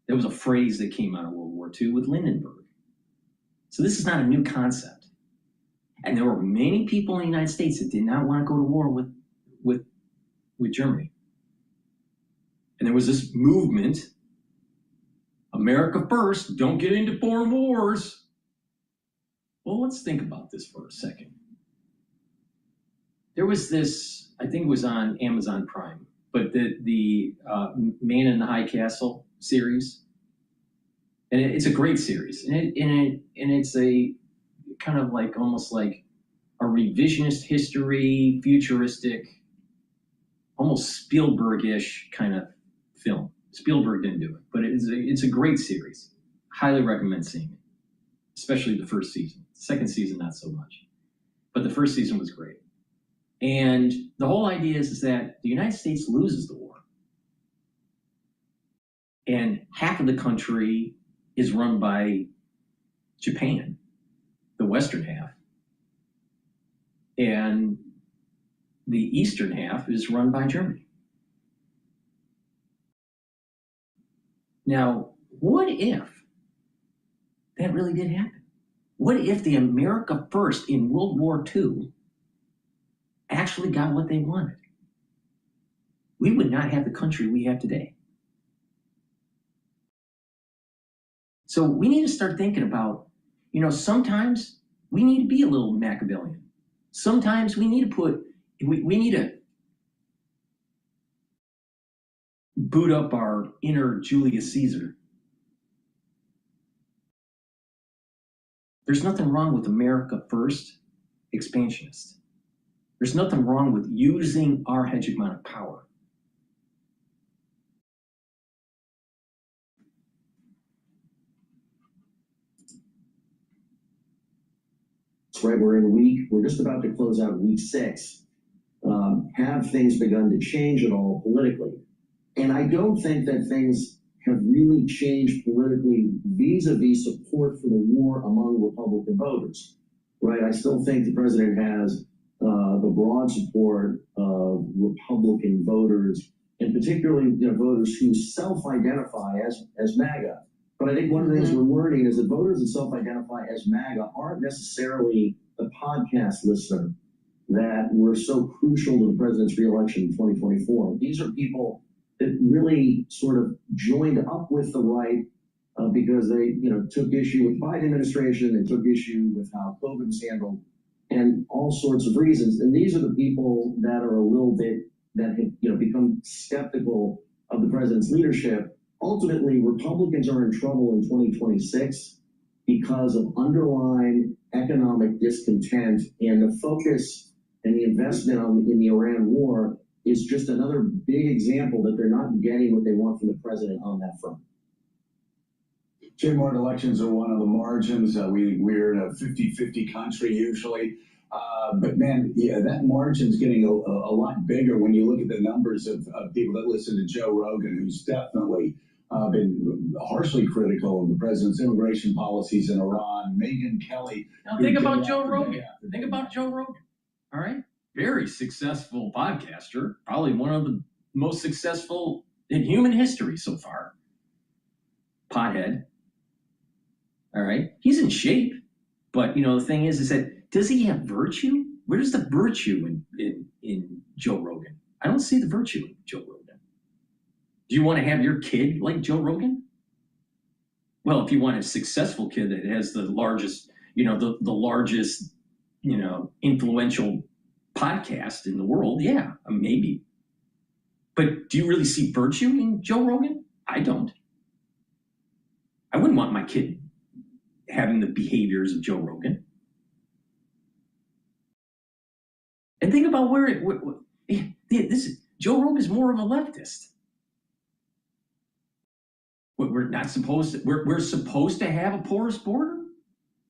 That was a phrase that came out of World War II with Hindenburg. So this is not a new concept. And there were many people in the United States that did not want to go to war with Germany. And there was this movement, America first, don't get into foreign wars. Well, let's think about this for a second. There was this, I think it was on Amazon Prime, but the Man in the High Castle series, and it's a great series, and it's a kind of like almost like a revisionist history, futuristic, almost Spielberg-ish kind of film. Spielberg didn't do it, but it's a great series. Highly recommend seeing it, especially the first season. The second season, not so much, but the first season was great. And the whole idea is that the United States loses the war. And half of the country is run by Japan, the western half. And the eastern half is run by Germany. Now, what if that really did happen? What if the America first in World War II actually got what they wanted? We would not have the country we have today. So we need to start thinking about, sometimes we need to be a little Machiavellian. Sometimes we need to we need to boot up our inner Julius Caesar. There's nothing wrong with America first expansionist. There's nothing wrong with using our hegemonic power. Right, we're just about to close out week 6. Have things begun to change at all politically? And I don't think that things have really changed politically vis-a-vis support for the war among Republican voters, right? I still think the president has the broad support of Republican voters, and particularly voters who self-identify as MAGA. But I think one of the things we're learning is that voters that self-identify as MAGA aren't necessarily the podcast listener that were so crucial to the president's reelection in 2024. These are people that really sort of joined up with the right because they took issue with the Biden administration, they took issue with how COVID was handled, and all sorts of reasons. And these are the people that are a little bit, that have become skeptical of the president's leadership. Ultimately, Republicans are in trouble in 2026 because of underlying economic discontent, and the focus and the investment in the Iran war is just another big example that they're not getting what they want from the president on that front. Jay Martin, elections are one of the margins. We're in a 50-50 country usually. But man, yeah, that margin's getting a lot bigger when you look at the numbers of people that listen to Joe Rogan, who's definitely been harshly critical of the president's immigration policies in Iran. Megyn Kelly. Now think about Joe Rogan. Think about Joe Rogan. All right. Very successful podcaster. Probably one of the most successful in human history so far. Pothead. All right. He's in shape. But, the thing is that, does he have virtue? Where's the virtue in Joe Rogan? I don't see the virtue in Joe Rogan. Do you want to have your kid like Joe Rogan? Well, if you want a successful kid that has the largest, the largest, influential podcast in the world, yeah, maybe. But do you really see virtue in Joe Rogan? I don't. I wouldn't want my kid having the behaviors of Joe Rogan. And think about Joe Rogan is more of a leftist. We're not supposed to. We're supposed to have a porous border.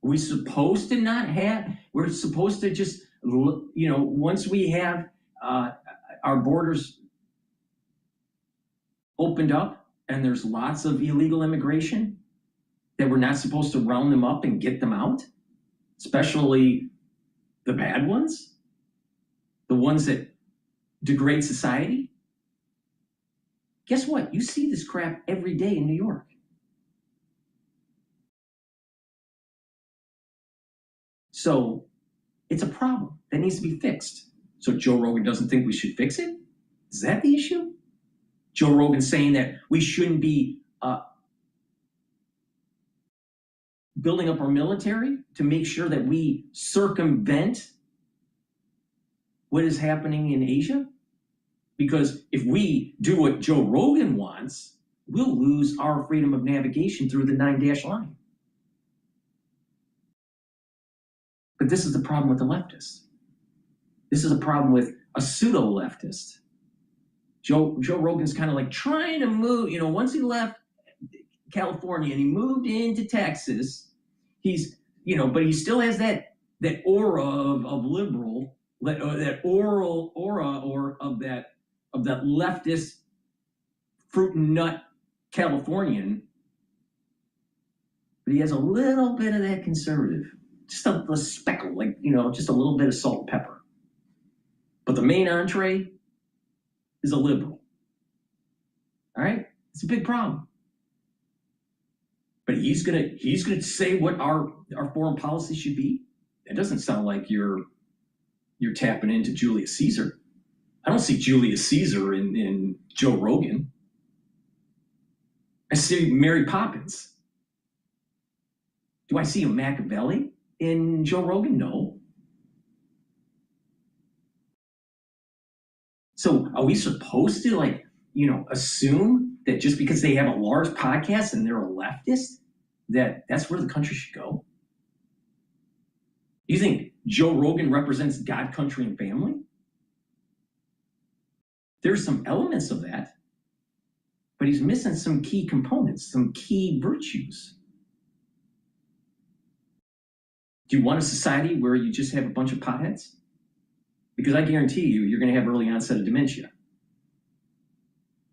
We're supposed to not have. We're supposed to just, once we have our borders opened up and there's lots of illegal immigration, that we're not supposed to round them up and get them out, especially the bad ones, the ones that degrade society. Guess what? You see this crap every day in New York. So it's a problem that needs to be fixed. So Joe Rogan doesn't think we should fix it? Is that the issue? Joe Rogan saying that we shouldn't be building up our military to make sure that we circumvent what is happening in Asia? Because if we do what Joe Rogan wants, we'll lose our freedom of navigation through the 9-dash line. But this is the problem with the leftists. This is a problem with a pseudo-leftist. Joe Rogan's kind of like trying to move, once he left California and he moved into Texas, he's, but he still has that aura of liberal, that aura of that leftist fruit and nut Californian, but he has a little bit of that conservative, just a speckle, just a little bit of salt and pepper. But the main entree is a liberal. All right? It's a big problem. But he's gonna say what our foreign policy should be. It doesn't sound like you're tapping into Julius Caesar. I don't see Julius Caesar in Joe Rogan. I see Mary Poppins. Do I see a Machiavelli in Joe Rogan? No. So are we supposed to assume that just because they have a large podcast and they're a leftist, that's where the country should go? You think Joe Rogan represents God, country, and family? There's some elements of that, but he's missing some key components, some key virtues. Do you want a society where you just have a bunch of potheads? Because I guarantee you're going to have early onset of dementia.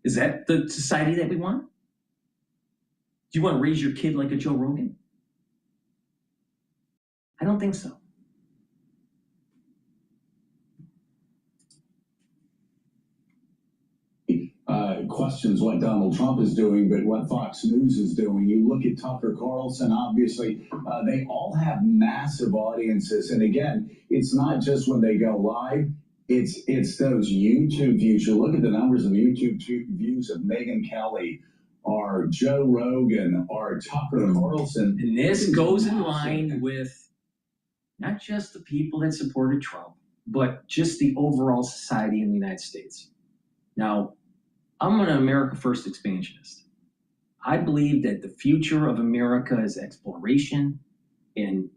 Is that the society that we want? Do you want to raise your kid like a Joe Rogan? I don't think so. Questions what Donald Trump is doing, but what Fox News is doing. You look at Tucker Carlson, obviously, they all have massive audiences. And again, it's not just when they go live, it's those YouTube views. You look at the numbers of YouTube views of Megyn Kelly or Joe Rogan or Tucker Carlson. And this goes in line with not just the people that supported Trump, but just the overall society in the United States. Now, I'm an America First expansionist. I believe that the future of America is exploration and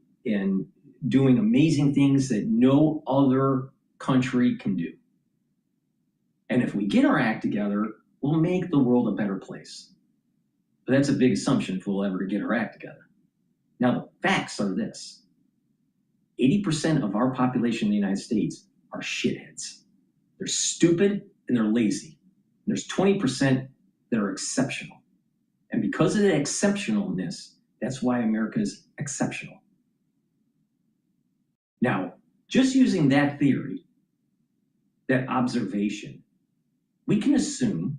doing amazing things that no other country can do. And if we get our act together, we'll make the world a better place. But that's a big assumption if we'll ever get our act together. Now, the facts are this. 80% of our population in the United States are shitheads. They're stupid and they're lazy. There's 20% that are exceptional. And because of the exceptionalness, that's why America is exceptional. Now, just using that theory, that observation, we can assume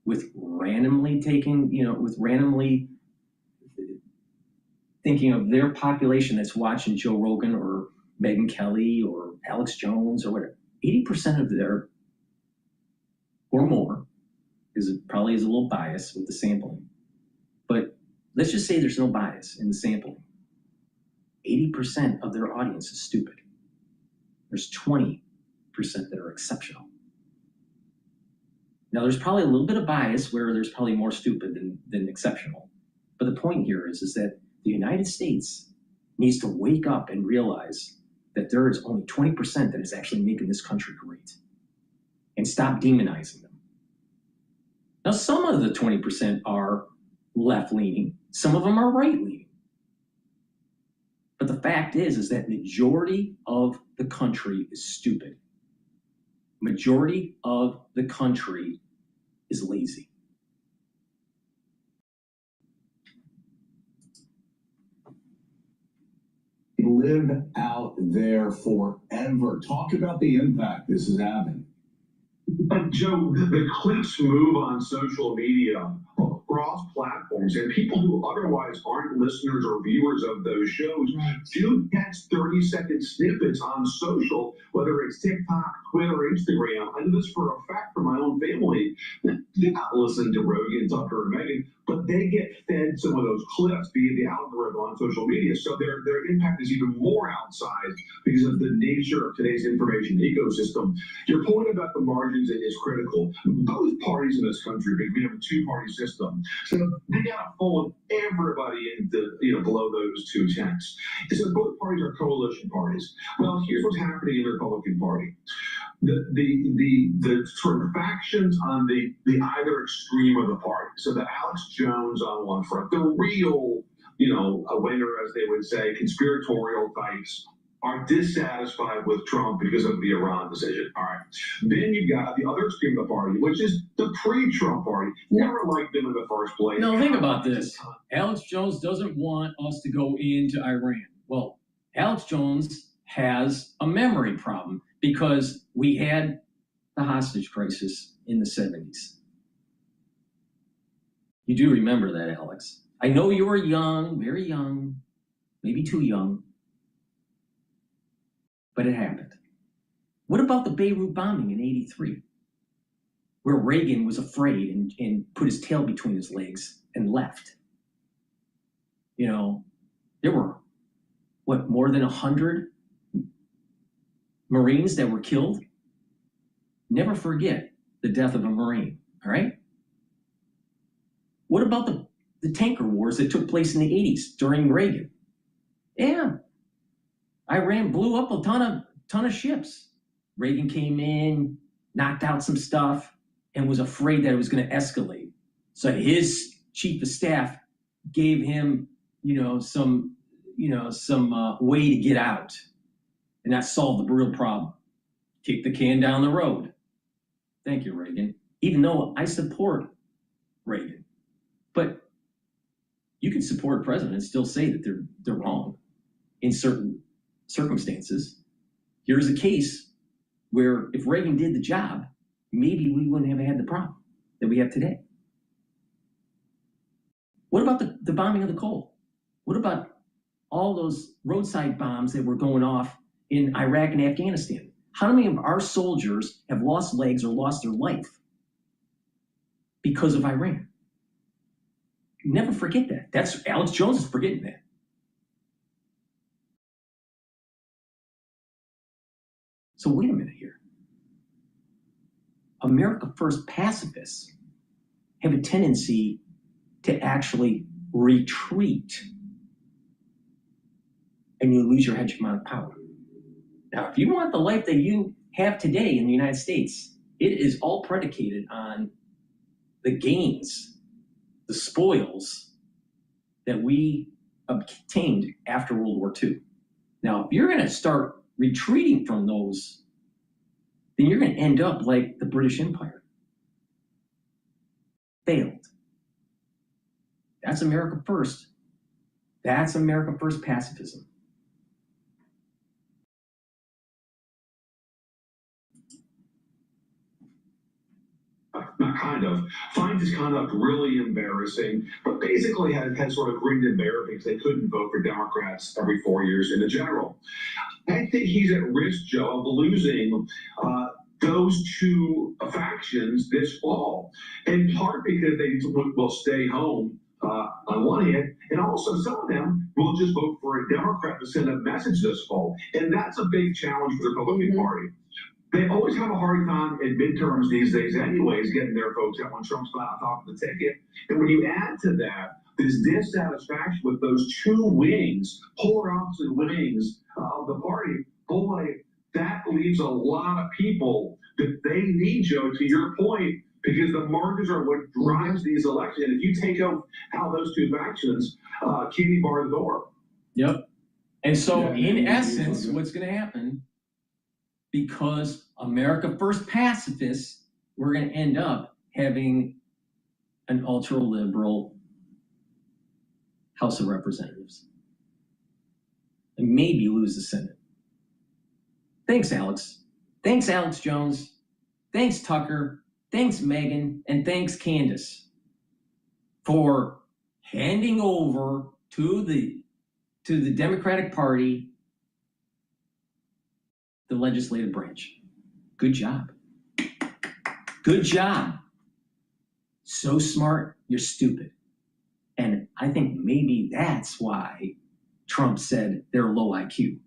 with randomly thinking of their population that's watching Joe Rogan or Megyn Kelly or Alex Jones or whatever, 80% of their or more, because it probably is a little bias with the sampling. But let's just say there's no bias in the sampling. 80% of their audience is stupid. There's 20% that are exceptional. Now, there's probably a little bit of bias where there's probably more stupid than exceptional. But the point here is that the United States needs to wake up and realize that there is only 20% that is actually making this country great. And stop demonizing them. Now, some of the 20% are left-leaning. Some of them are right-leaning. But the fact is that majority of the country is stupid. Majority of the country is lazy. Live out there forever. Talk about the impact this is having. Joe, the clicks move on social media across platforms, and people who otherwise aren't listeners or viewers of those shows do catch 30-second snippets on social, whether it's TikTok, Twitter, Instagram. I know this for a fact from my own family. They not listen to Rogan, Tucker, or Megan, but they get fed some of those clips via the algorithm on social media. So their impact is even more outsized because of the nature of today's information ecosystem. Your point about the margins is critical. Both parties in this country, because we have a two-party system, so they got to fold everybody into below those two tents. So both parties are coalition parties. Well, here's what's happening in the Republican Party. The sort of factions on the either extreme of the party. So the Alex Jones on one front, the real, a winner, as they would say, conspiratorial types, are dissatisfied with Trump because of the Iran decision. All right. Then you've got the other extreme of the party, which is the pre-Trump party. Never liked them in the first place. No, think about this. Alex Jones doesn't want us to go into Iran. Well, Alex Jones has a memory problem because we had the hostage crisis in the 70s. You do remember that, Alex. I know you were young, very young, maybe too young, but it happened. What about the Beirut bombing in '83, where Reagan was afraid and put his tail between his legs and left? There were, more than 100 Marines that were killed? Never forget the death of a Marine, all right? What about the tanker wars that took place in the 80s during Reagan? Yeah. Iran blew up a ton of ships. Reagan came in, knocked out some stuff, and was afraid that it was going to escalate. So his chief of staff gave him, some way to get out, and that solved the real problem. Kick the can down the road. Thank you, Reagan. Even though I support Reagan, but you can support a president and still say that they're wrong in certain circumstances. Here's a case where if Reagan did the job, maybe we wouldn't have had the problem that we have today. What about the bombing of the Cole? What about all those roadside bombs that were going off in Iraq and Afghanistan? How many of our soldiers have lost legs or lost their life because of Iran? Never forget that. That's Alex Jones is forgetting that. So wait a minute here. America First pacifists have a tendency to actually retreat, and you lose your hegemonic power. Now, if you want the life that you have today in the United States, it is all predicated on the gains, the spoils that we obtained after World War II. Now, if you're going to start retreating from those, then you're going to end up like the British Empire. Failed. That's America First. That's America First pacifism. Not kind of, finds his conduct really embarrassing, but basically had sort of grinned and bear because they couldn't vote for Democrats every 4 years in the general. I think he's at risk, Joe, of losing those two factions this fall, in part because they will stay home on one hand, and also some of them will just vote for a Democrat to send a message this fall, and that's a big challenge for the Republican Party. They always have a hard time in midterms these days anyways, getting their folks out when Trump's not on top of the ticket. And when you add to that this dissatisfaction with those two wings, polar opposite wings of the party, boy, that leaves a lot of people that they need, Joe, to your point, because the margins are what drives these elections. And if you take out how those two factions, candy bar the door. Yep. And so in essence, what's going to happen, because America First pacifists, we're going to end up having an ultra-liberal House of Representatives and maybe lose the Senate. Thanks, Alex. Thanks, Alex Jones. Thanks, Tucker. Thanks, Megan. And thanks, Candace, for handing over to the Democratic Party the legislative branch. Good job. Good job. So smart, you're stupid. And I think maybe that's why Trump said they're low IQ.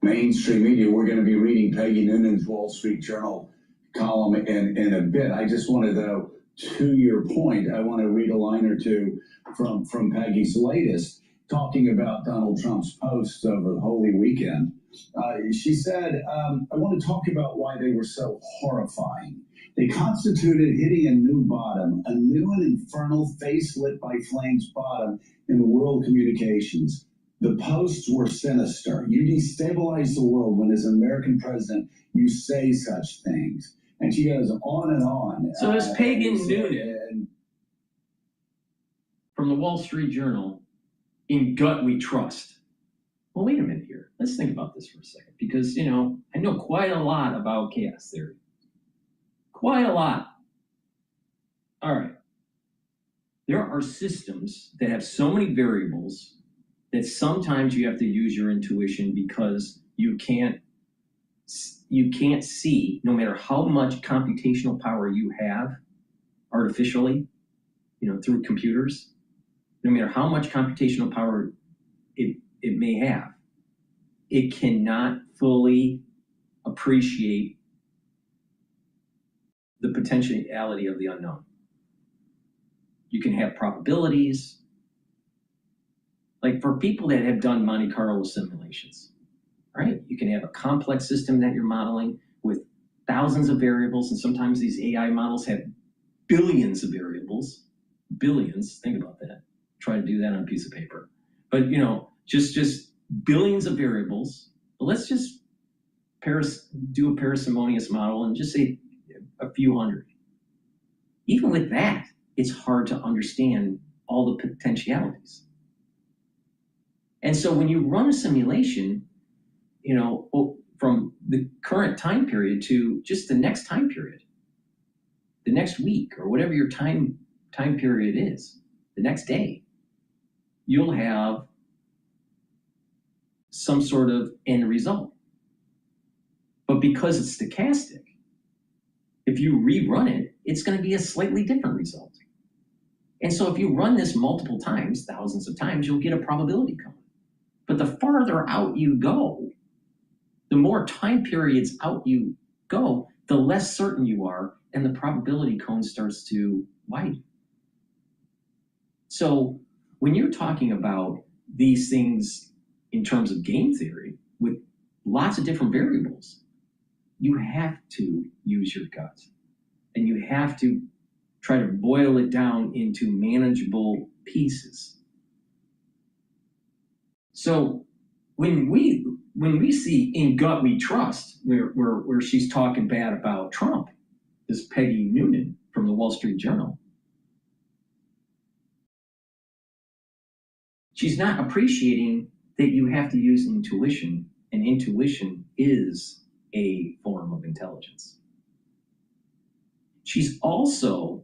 Mainstream media, we're going to be reading Peggy Noonan's Wall Street Journal column in a bit. I just wanted, though, to your point, I want to read a line or two from Peggy's latest, talking about Donald Trump's posts over the Holy Weekend. She said, I want to talk about why they were so horrifying. They constituted hitting a new bottom, a new and infernal face lit by flames bottom in world communications. The posts were sinister. You destabilize the world when, as an American president, you say such things. And she goes on and on. So this pagan Noonan from the Wall Street Journal, in gut we trust. Well, wait a minute here. Let's think about this for a second, because, you know, I know quite a lot about chaos theory. Quite a lot. All right. There are systems that have so many variables that sometimes you have to use your intuition because you can't see, no matter how much computational power you have artificially, you know, through computers, no matter how much computational power it may have, it cannot fully appreciate the potentiality of the unknown. You can have probabilities. Like for people that have done Monte Carlo simulations, right? You can have a complex system that you're modeling with thousands of variables, and sometimes these AI models have billions of variables. Billions, think about that. Try to do that on a piece of paper. But, you know, just billions of variables. But let's just do a parsimonious model and just say a few hundred. Even with that, it's hard to understand all the potentialities. And so when you run a simulation, you know, from the current time period to just the next time period, the next week, or whatever your time period is, the next day, you'll have some sort of end result. But because it's stochastic, if you rerun it, it's going to be a slightly different result. And so if you run this multiple times, thousands of times, you'll get a probability cone. But the farther out you go, the more time periods out you go, the less certain you are, and the probability cone starts to widen. So when you're talking about these things in terms of game theory with lots of different variables, you have to use your gut, and you have to try to boil it down into manageable pieces. So when we see in gut we trust, where she's talking bad about Trump, this Peggy Noonan from the Wall Street Journal, she's not appreciating that you have to use intuition, and intuition is a form of intelligence. She's also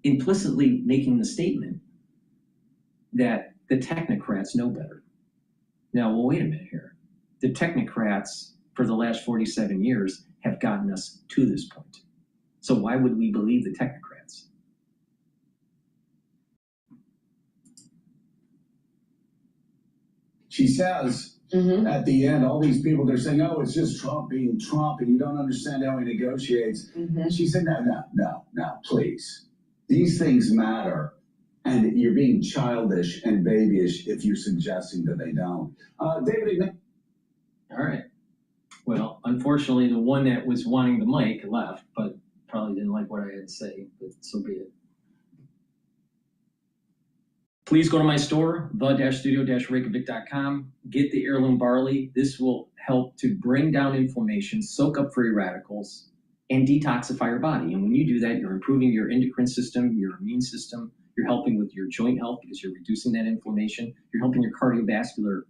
implicitly making the statement that the technocrats know better. Now, well, wait a minute here. The technocrats for the last 47 years have gotten us to this point. So why would we believe the technocrats? She says at the end, all these people, they're saying, oh, it's just Trump being Trump and you don't understand how he negotiates. She said, no, please. These things matter. And you're being childish and babyish if you're suggesting that they don't. David. All right. Well, unfortunately, the one that was wanting the mic left, but probably didn't like what I had to say, but so be it. Please go to my store, the-studio-reykjavik.com. Get the heirloom barley. This will help to bring down inflammation, soak up free radicals, and detoxify your body. And when you do that, you're improving your endocrine system, your immune system. You're helping with your joint health because you're reducing that inflammation. You're helping your cardiovascular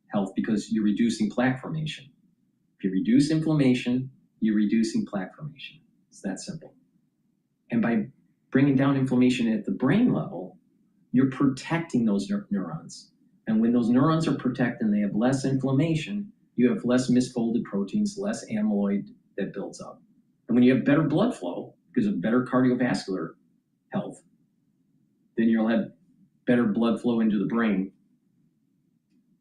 health because you're reducing plaque formation. If If you reduce inflammation, you're reducing plaque formation. It's that simple. And by bringing down inflammation at the brain level, you're protecting those neurons. And when those neurons are protected and they have less inflammation, you have less misfolded proteins, less amyloid that builds up. And when you have better blood flow, because of better cardiovascular health, then you'll have better blood flow into the brain,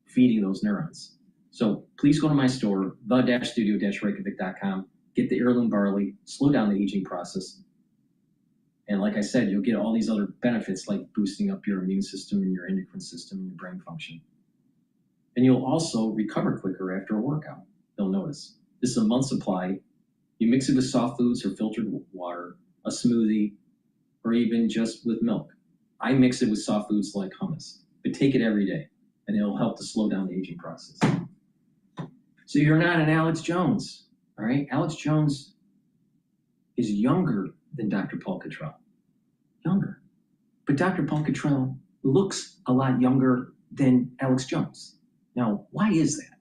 feeding those neurons. So please go to my store, the-studio-reykjavik.com, get the heirloom barley, slow down the aging process. And like I said, you'll get all these other benefits like boosting up your immune system and your endocrine system and your brain function. And you'll also recover quicker after a workout. You'll notice. This is a month supply. You mix it with soft foods or filtered water, a smoothie, or even just with milk. I mix it with soft foods like hummus, but take it every day and it'll help to slow down the aging process. So you're not an Alex Jones, all right? Alex Jones is younger than Dr. Paul Cottrell, younger. But Dr. Paul Cottrell looks a lot younger than Alex Jones. Now, why is that?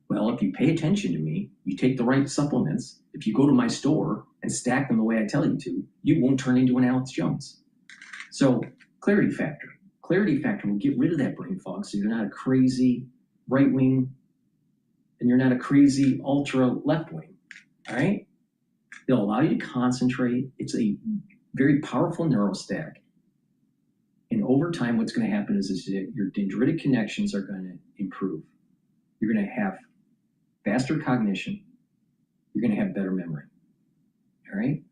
Well, if you pay attention to me, you take the right supplements, if you go to my store and stack them the way I tell you to, you won't turn into an Alex Jones. So clarity factor. Clarity factor will get rid of that brain fog so you're not a crazy right wing and you're not a crazy ultra left wing, all right? It'll allow you to concentrate. It's a very powerful neurostack. And over time, what's going to happen is that your dendritic connections are going to improve. You're going to have faster cognition. You're going to have better memory, all right?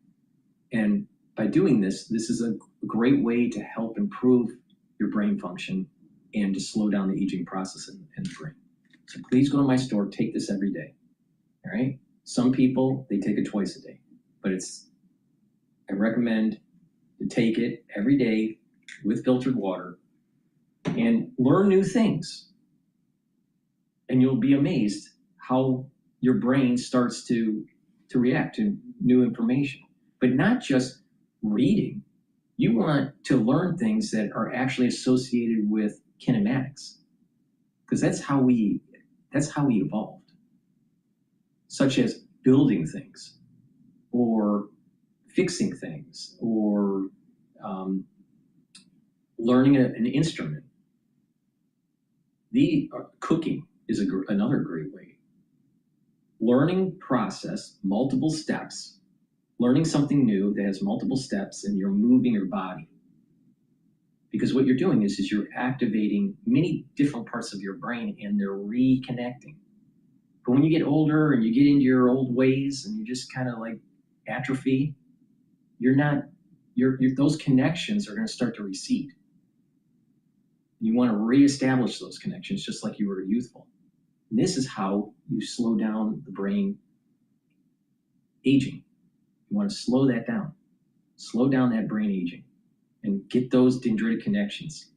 And by doing this, this is a great way to help improve your brain function and to slow down the aging process in the brain. So please go to my store, take this every day, all right? Some people, they take it twice a day, but I recommend to take it every day with filtered water and learn new things. And you'll be amazed how your brain starts to react to new information, but not just reading. You want to learn things that are actually associated with kinematics, because that's how we evolved, such as building things or fixing things or learning an instrument. Cooking is another great way. Learning process, multiple steps, learning something new that has multiple steps, and you're moving your body. Because what you're doing is you're activating many different parts of your brain and they're reconnecting. But when you get older and you get into your old ways and you just kind of like atrophy, those connections are going to start to recede. You want to reestablish those connections just like you were youthful. And this is how you slow down the brain aging. You want to slow that down. Slow down that brain aging and get those dendritic connections.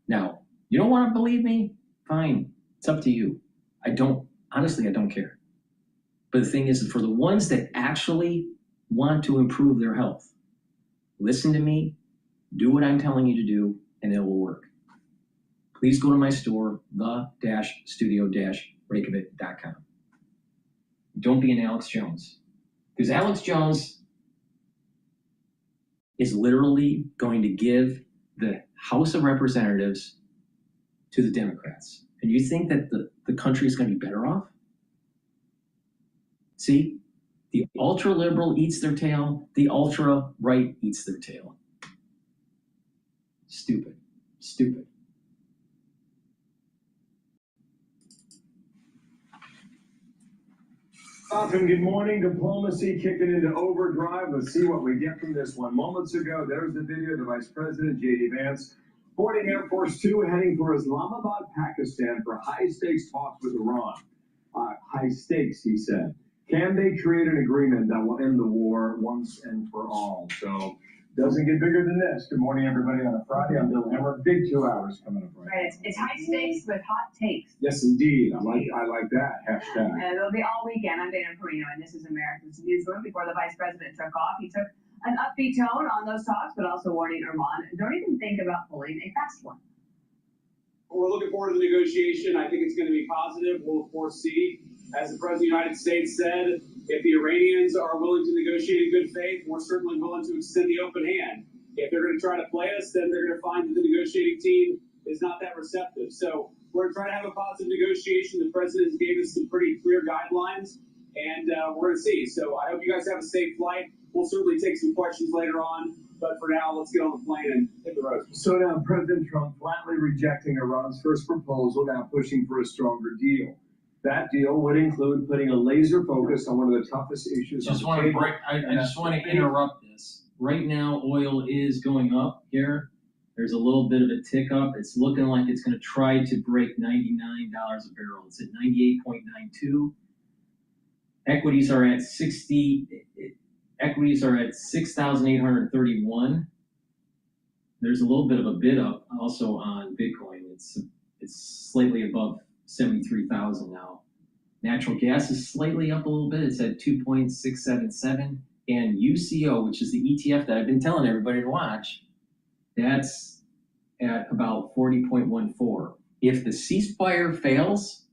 Now, you don't want to believe me? Fine. It's up to you. Honestly, I don't care. But the thing is, for the ones that actually want to improve their health, listen to me, do what I'm telling you to do, and it will work. Please go to my store, the-studio-reykjavik.com. Don't be an Alex Jones. Because Alex Jones is literally going to give the House of Representatives to the Democrats. And you think that the country is going to be better off? See, the ultra-liberal eats their tail, the ultra-right eats their tail. Stupid. Stupid. Welcome, good morning. Diplomacy kicking into overdrive. Let's see what we get from this one. Moments ago, there's the video of the Vice President, J.D. Vance, boarding Air Force Two, heading for Islamabad, Pakistan for high-stakes talks with Iran. High stakes, he said. Can they create an agreement that will end the war once and for all? So, doesn't get bigger than this. Good morning, everybody, on a Friday. I'm Bill Hammer. Big 2 hours coming up right. Right, it's high stakes with hot takes. Yes, indeed. I like that hashtag. It'll be all weekend. I'm Dana Perino, and this is America's Newsroom. Before the Vice President took off, he took an upbeat tone on those talks, but also warning Iran, don't even think about pulling a fast one. We're looking forward to the negotiation. I think it's going to be positive. We'll, of course, see As the President of the United States said, if the Iranians are willing to negotiate in good faith, we're certainly willing to extend the open hand. If they're going to try to play us, then they're going to find that the negotiating team is not that receptive. So we're going to try to have a positive negotiation. The President gave us some pretty clear guidelines, and we're going to see. So I hope you guys have a safe flight. We'll certainly take some questions later on. But for now, let's get on the plane and hit the road. So now President Trump flatly rejecting Iran's first proposal, now pushing for a stronger deal. That deal would include putting a laser focus on one of the toughest issues I just on the table. I just want to interrupt this. Right now, oil is going up here. There's a little bit of a tick up. It's looking like it's going to try to break $99 a barrel. It's at 98.92. Equities are at 6,831. There's a little bit of a bid up also on Bitcoin. It's slightly above 73,000 now. Natural gas is slightly up a little bit. It's at 2.677. And UCO, which is the ETF that I've been telling everybody to watch, that's at about 40.14. If the ceasefire fails,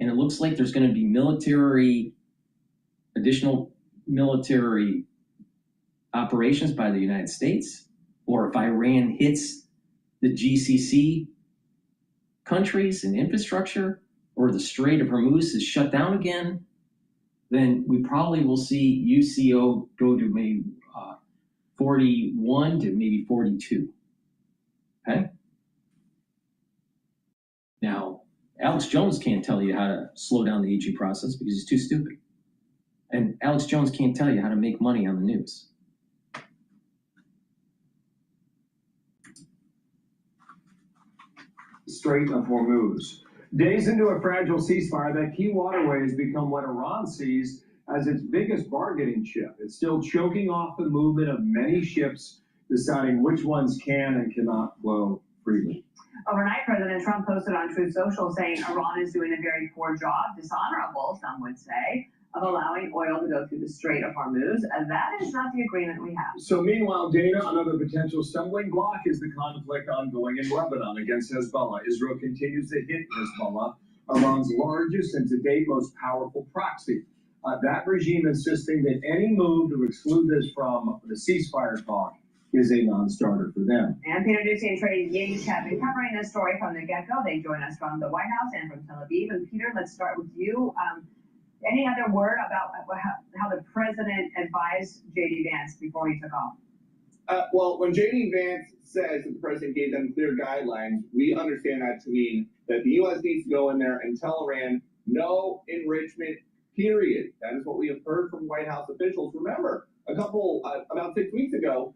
and it looks like there's going to be additional military operations by the United States, or if Iran hits the GCC countries and infrastructure, or the Strait of Hormuz is shut down again, then we probably will see UCO go to maybe 41 to maybe 42. Okay? Now, Alex Jones can't tell you how to slow down the aging process because he's too stupid. And Alex Jones can't tell you how to make money on the news. Strait of Hormuz. Days into a fragile ceasefire, that key waterway has become what Iran sees as its biggest bargaining chip. It's still choking off the movement of many ships, deciding which ones can and cannot flow freely. Overnight, President Trump posted on Truth Social saying Iran is doing a very poor job, dishonorable, some would say, of allowing oil to go through the Strait of Hormuz. And that is not the agreement we have. So meanwhile, Dana, another potential stumbling block is the conflict ongoing in Lebanon against Hezbollah. Israel continues to hit Hezbollah, Iran's largest and to date most powerful proxy. That regime insisting that any move to exclude this from the ceasefire talk is a non-starter for them. And Peter Ducey and Trey Yates have been covering this story from the get-go. They join us from the White House and from Tel Aviv. And Peter, let's start with you. Any other word about how the president advised J.D. Vance before he took off? Well, when J.D. Vance says that the president gave them clear guidelines, we understand that to mean that the U.S. needs to go in there and tell Iran no enrichment, period. That is what we have heard from White House officials. Remember, about 6 weeks ago,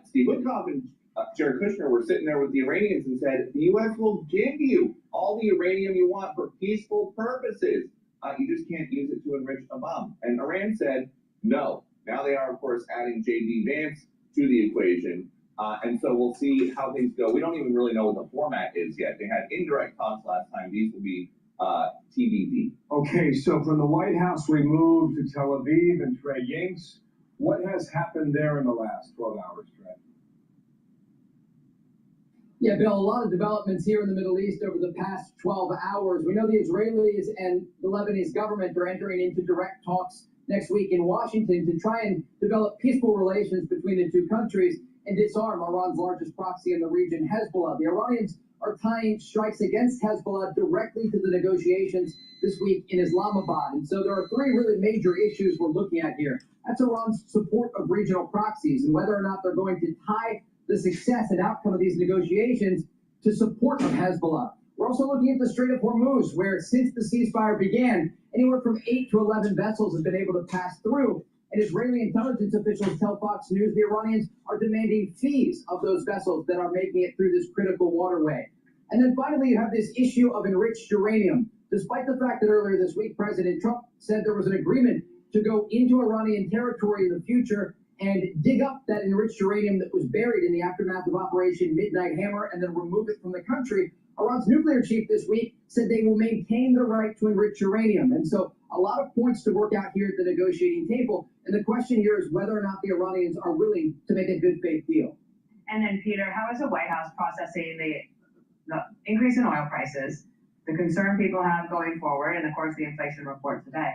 Steve Witkoff and Jared Kushner were sitting there with the Iranians and said, the U.S. will give you all the uranium you want for peaceful purposes. You just can't use it to enrich a bomb. And Iran said, no. Now they are, of course, adding J.D. Vance to the equation. And so we'll see how things go. We don't even really know what the format is yet. They had indirect talks last time. These will be TBD. Okay, so from the White House, we move to Tel Aviv and Trey Yates. What has happened there in the last 12 hours, Trey? Yeah, Bill, a lot of developments here in the Middle East over the past 12 hours. We know the Israelis and the Lebanese government are entering into direct talks next week in Washington to try and develop peaceful relations between the two countries and disarm Iran's largest proxy in the region, Hezbollah. The Iranians are tying strikes against Hezbollah directly to the negotiations this week in Islamabad. And so there are three really major issues we're looking at here. That's Iran's support of regional proxies and whether or not they're going to tie the success and outcome of these negotiations to support of Hezbollah. We're also looking at the Strait of Hormuz, where since the ceasefire began, anywhere from 8 to 11 vessels have been able to pass through. And Israeli intelligence officials tell Fox News the Iranians are demanding fees of those vessels that are making it through this critical waterway. And then finally, you have this issue of enriched uranium. Despite the fact that earlier this week, President Trump said there was an agreement to go into Iranian territory in the future and dig up that enriched uranium that was buried in the aftermath of Operation Midnight Hammer and then remove it from the country. Iran's nuclear chief this week said they will maintain the right to enrich uranium. And so a lot of points to work out here at the negotiating table. And the question here is whether or not the Iranians are willing to make a good faith deal. And then, Peter, how is the White House processing the increase in oil prices, the concern people have going forward, and of course the inflation report today.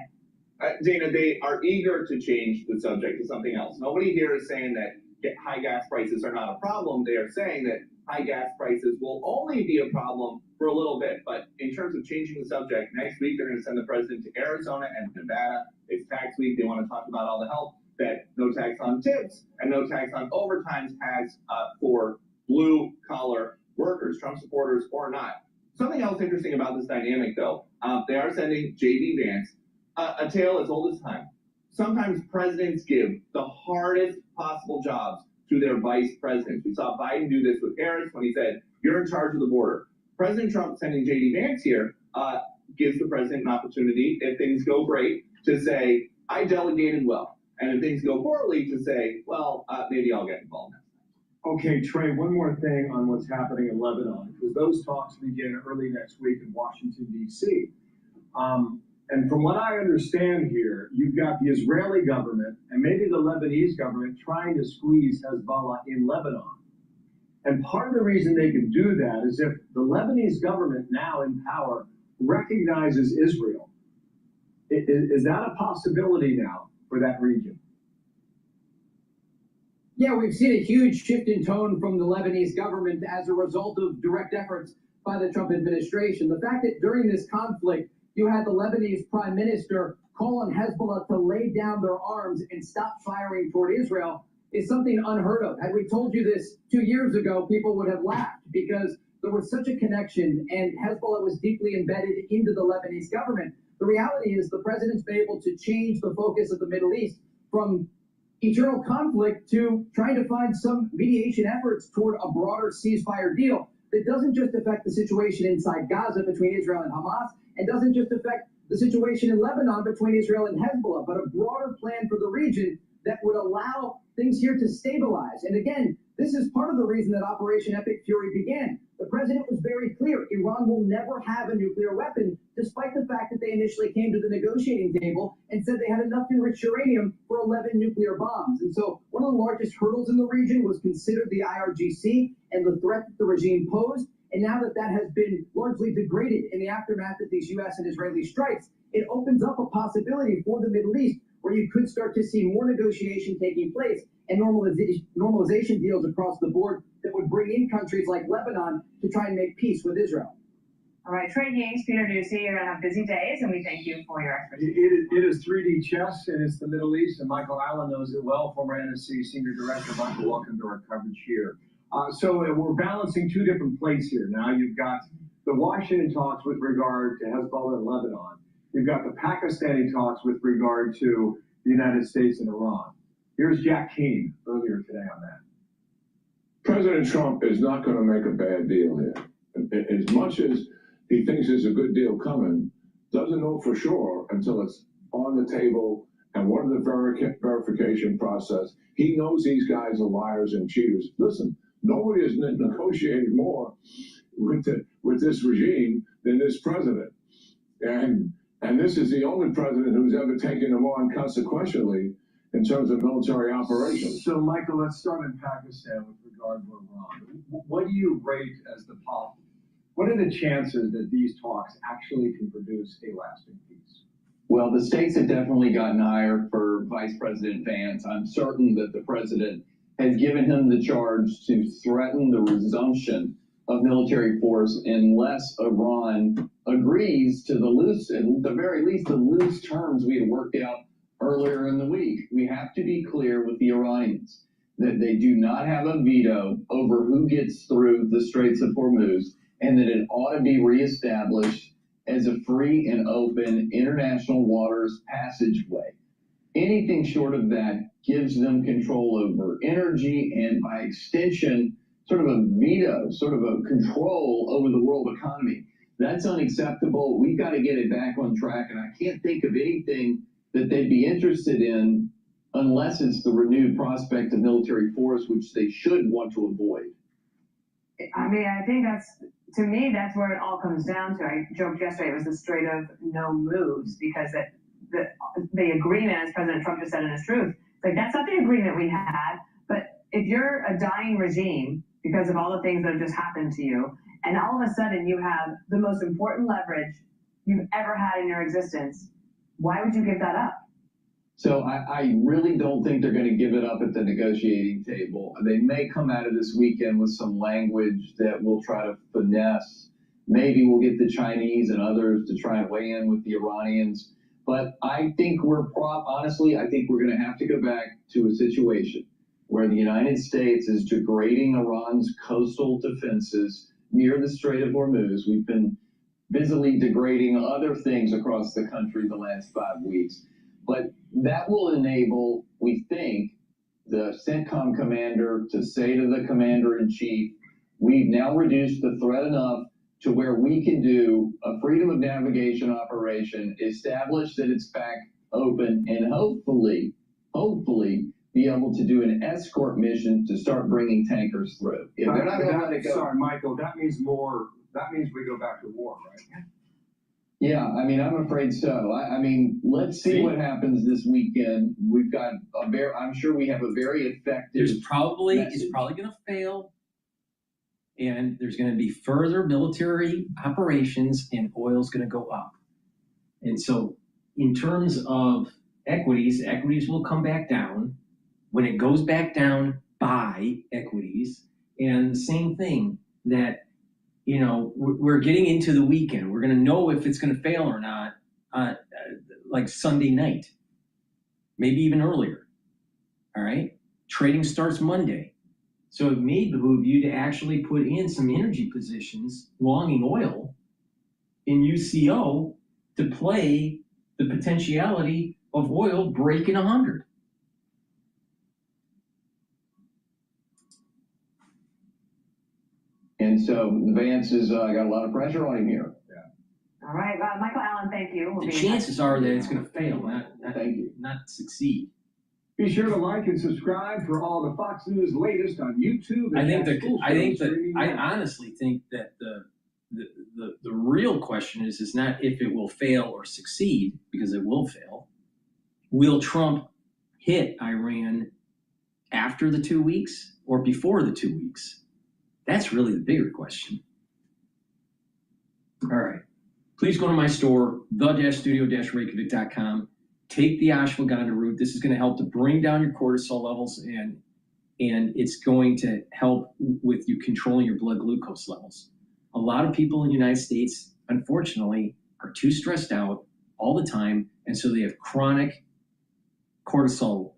Dana, they are eager to change the subject to something else. Nobody here is saying that high gas prices are not a problem. They are saying that high gas prices will only be a problem for a little bit. But in terms of changing the subject, next week they're going to send the president to Arizona and Nevada. It's tax week. They want to talk about all the help that no tax on tips and no tax on overtimes has for blue-collar workers, Trump supporters or not. Something else interesting about this dynamic, though, they are sending J.D. Vance a tale as old as time. Sometimes presidents give the hardest possible jobs to their vice presidents. We saw Biden do this with Harris when he said, "You're in charge of the border." President Trump sending J.D. Vance here gives the president an opportunity, if things go great, to say, "I delegated well." And if things go poorly, to say, "Well, maybe I'll get involved now." Okay, Trey, one more thing on what's happening in Lebanon, because those talks begin early next week in Washington, D.C. And from what I understand here, you've got the Israeli government and maybe the Lebanese government trying to squeeze Hezbollah in Lebanon. And part of the reason they can do that is if the Lebanese government now in power recognizes Israel. Is that a possibility now for that region? Yeah, we've seen a huge shift in tone from the Lebanese government as a result of direct efforts by the Trump administration. The fact that during this conflict, you had the Lebanese prime minister call on Hezbollah to lay down their arms and stop firing toward Israel is something unheard of. Had we told you this 2 years ago, people would have laughed because there was such a connection and Hezbollah was deeply embedded into the Lebanese government. The reality is the president's been able to change the focus of the Middle East from eternal conflict to trying to find some mediation efforts toward a broader ceasefire deal that doesn't just affect the situation inside Gaza between Israel and Hamas, and doesn't just affect the situation in Lebanon between Israel and Hezbollah, but a broader plan for the region that would allow things here to stabilize. And again, this is part of the reason that Operation Epic Fury began. The president was very clear. Iran will never have a nuclear weapon, despite the fact that they initially came to the negotiating table and said they had enough enriched uranium for 11 nuclear bombs. And so one of the largest hurdles in the region was considered the IRGC and the threat that the regime posed. And now that that has been largely degraded in the aftermath of these U.S. and Israeli strikes, it opens up a possibility for the Middle East where you could start to see more negotiation taking place and normalization deals across the board that would bring in countries like Lebanon to try and make peace with Israel. All right, Trey Yates, Peter Ducey, you're going to have busy days, and we thank you for your expertise. It is 3D chess, and it's the Middle East, and Michael Allen knows it well, former NSC Senior Director. Michael, welcome to our coverage here. So we're balancing two different plates here. Now you've got the Washington talks with regard to Hezbollah and Lebanon. You've got the Pakistani talks with regard to the United States and Iran. Here's Jack Keane earlier today on that. President Trump is not going to make a bad deal here. As much as he thinks there's a good deal coming, doesn't know for sure until it's on the table and one of the verification process. He knows these guys are liars and cheaters. Listen, nobody has negotiated more with this regime than this president. And this is the only president who's ever taken them on consequentially in terms of military operations. So, Michael, let's start in Pakistan with regard to Iran. What do you rate as the what are the chances that these talks actually can produce a lasting peace? Well, the stakes have definitely gotten higher for Vice President Vance. I'm certain that the president has given him the charge to threaten the resumption of military force unless Iran agrees to at the very least, the loose terms we had worked out earlier in the week. We have to be clear with the Iranians that they do not have a veto over who gets through the Straits of Hormuz, and that it ought to be reestablished as a free and open international waters passageway. Anything short of that gives them control over energy and, by extension, sort of a veto, sort of a control over the world economy. That's unacceptable. We've got to get it back on track, and I can't think of anything that they'd be interested in unless it's the renewed prospect of military force, which they should want to avoid. I mean, I think to me, that's where it all comes down to. I joked yesterday it was the Strait of no moves, because the agreement, as President Trump just said in his truth, like, that's not the agreement we had. But if you're a dying regime because of all the things that have just happened to you, and all of a sudden you have the most important leverage you've ever had in your existence. Why would you give that up? So I really don't think they're going to give it up at the negotiating table. They may come out of this weekend with some language that will try to finesse. Maybe we'll get the Chinese and others to try and weigh in with the Iranians. But I think honestly, I think we're going to have to go back to a situation where the United States is degrading Iran's coastal defenses near the Strait of Hormuz. We've been busily degrading other things across the country the last 5 weeks. But that will enable, we think, the CENTCOM commander to say to the commander-in-chief, we've now reduced the threat enough to where we can do a freedom of navigation operation, establish that it's back open, and hopefully be able to do an escort mission to start bringing tankers through. If they're not going to let it go. Sorry, Michael, that means we go back to war, right? Yeah, I mean, I'm afraid so. I mean, let's see what happens this weekend. We've got I'm sure we have a very effective. It's probably going to fail, and there's going to be further military operations, and oil's going to go up. And so, in terms of equities will come back down. When it goes back down, buy equities, and the same thing that. You know, we're getting into the weekend. We're going to know if it's going to fail or not, like Sunday night, maybe even earlier. All right. Trading starts Monday. So it may behoove you to actually put in some energy positions longing oil in UCO to play the potentiality of oil breaking 100. And so Vance has got a lot of pressure on him here. All right, Michael Allen, thank you. The chances are that it's going to fail, not succeed. Be sure to like and subscribe for all the Fox News latest on YouTube. I honestly think that the real question is not if it will fail or succeed, because it will fail. Will Trump hit Iran after the 2 weeks or before the 2 weeks? That's really the bigger question. All right. Please go to my store, the-studio-reykjavik.com. Take the ashwagandha root. This is going to help to bring down your cortisol levels, and it's going to help with you controlling your blood glucose levels. A lot of people in the United States, unfortunately, are too stressed out all the time, and so they have chronic cortisol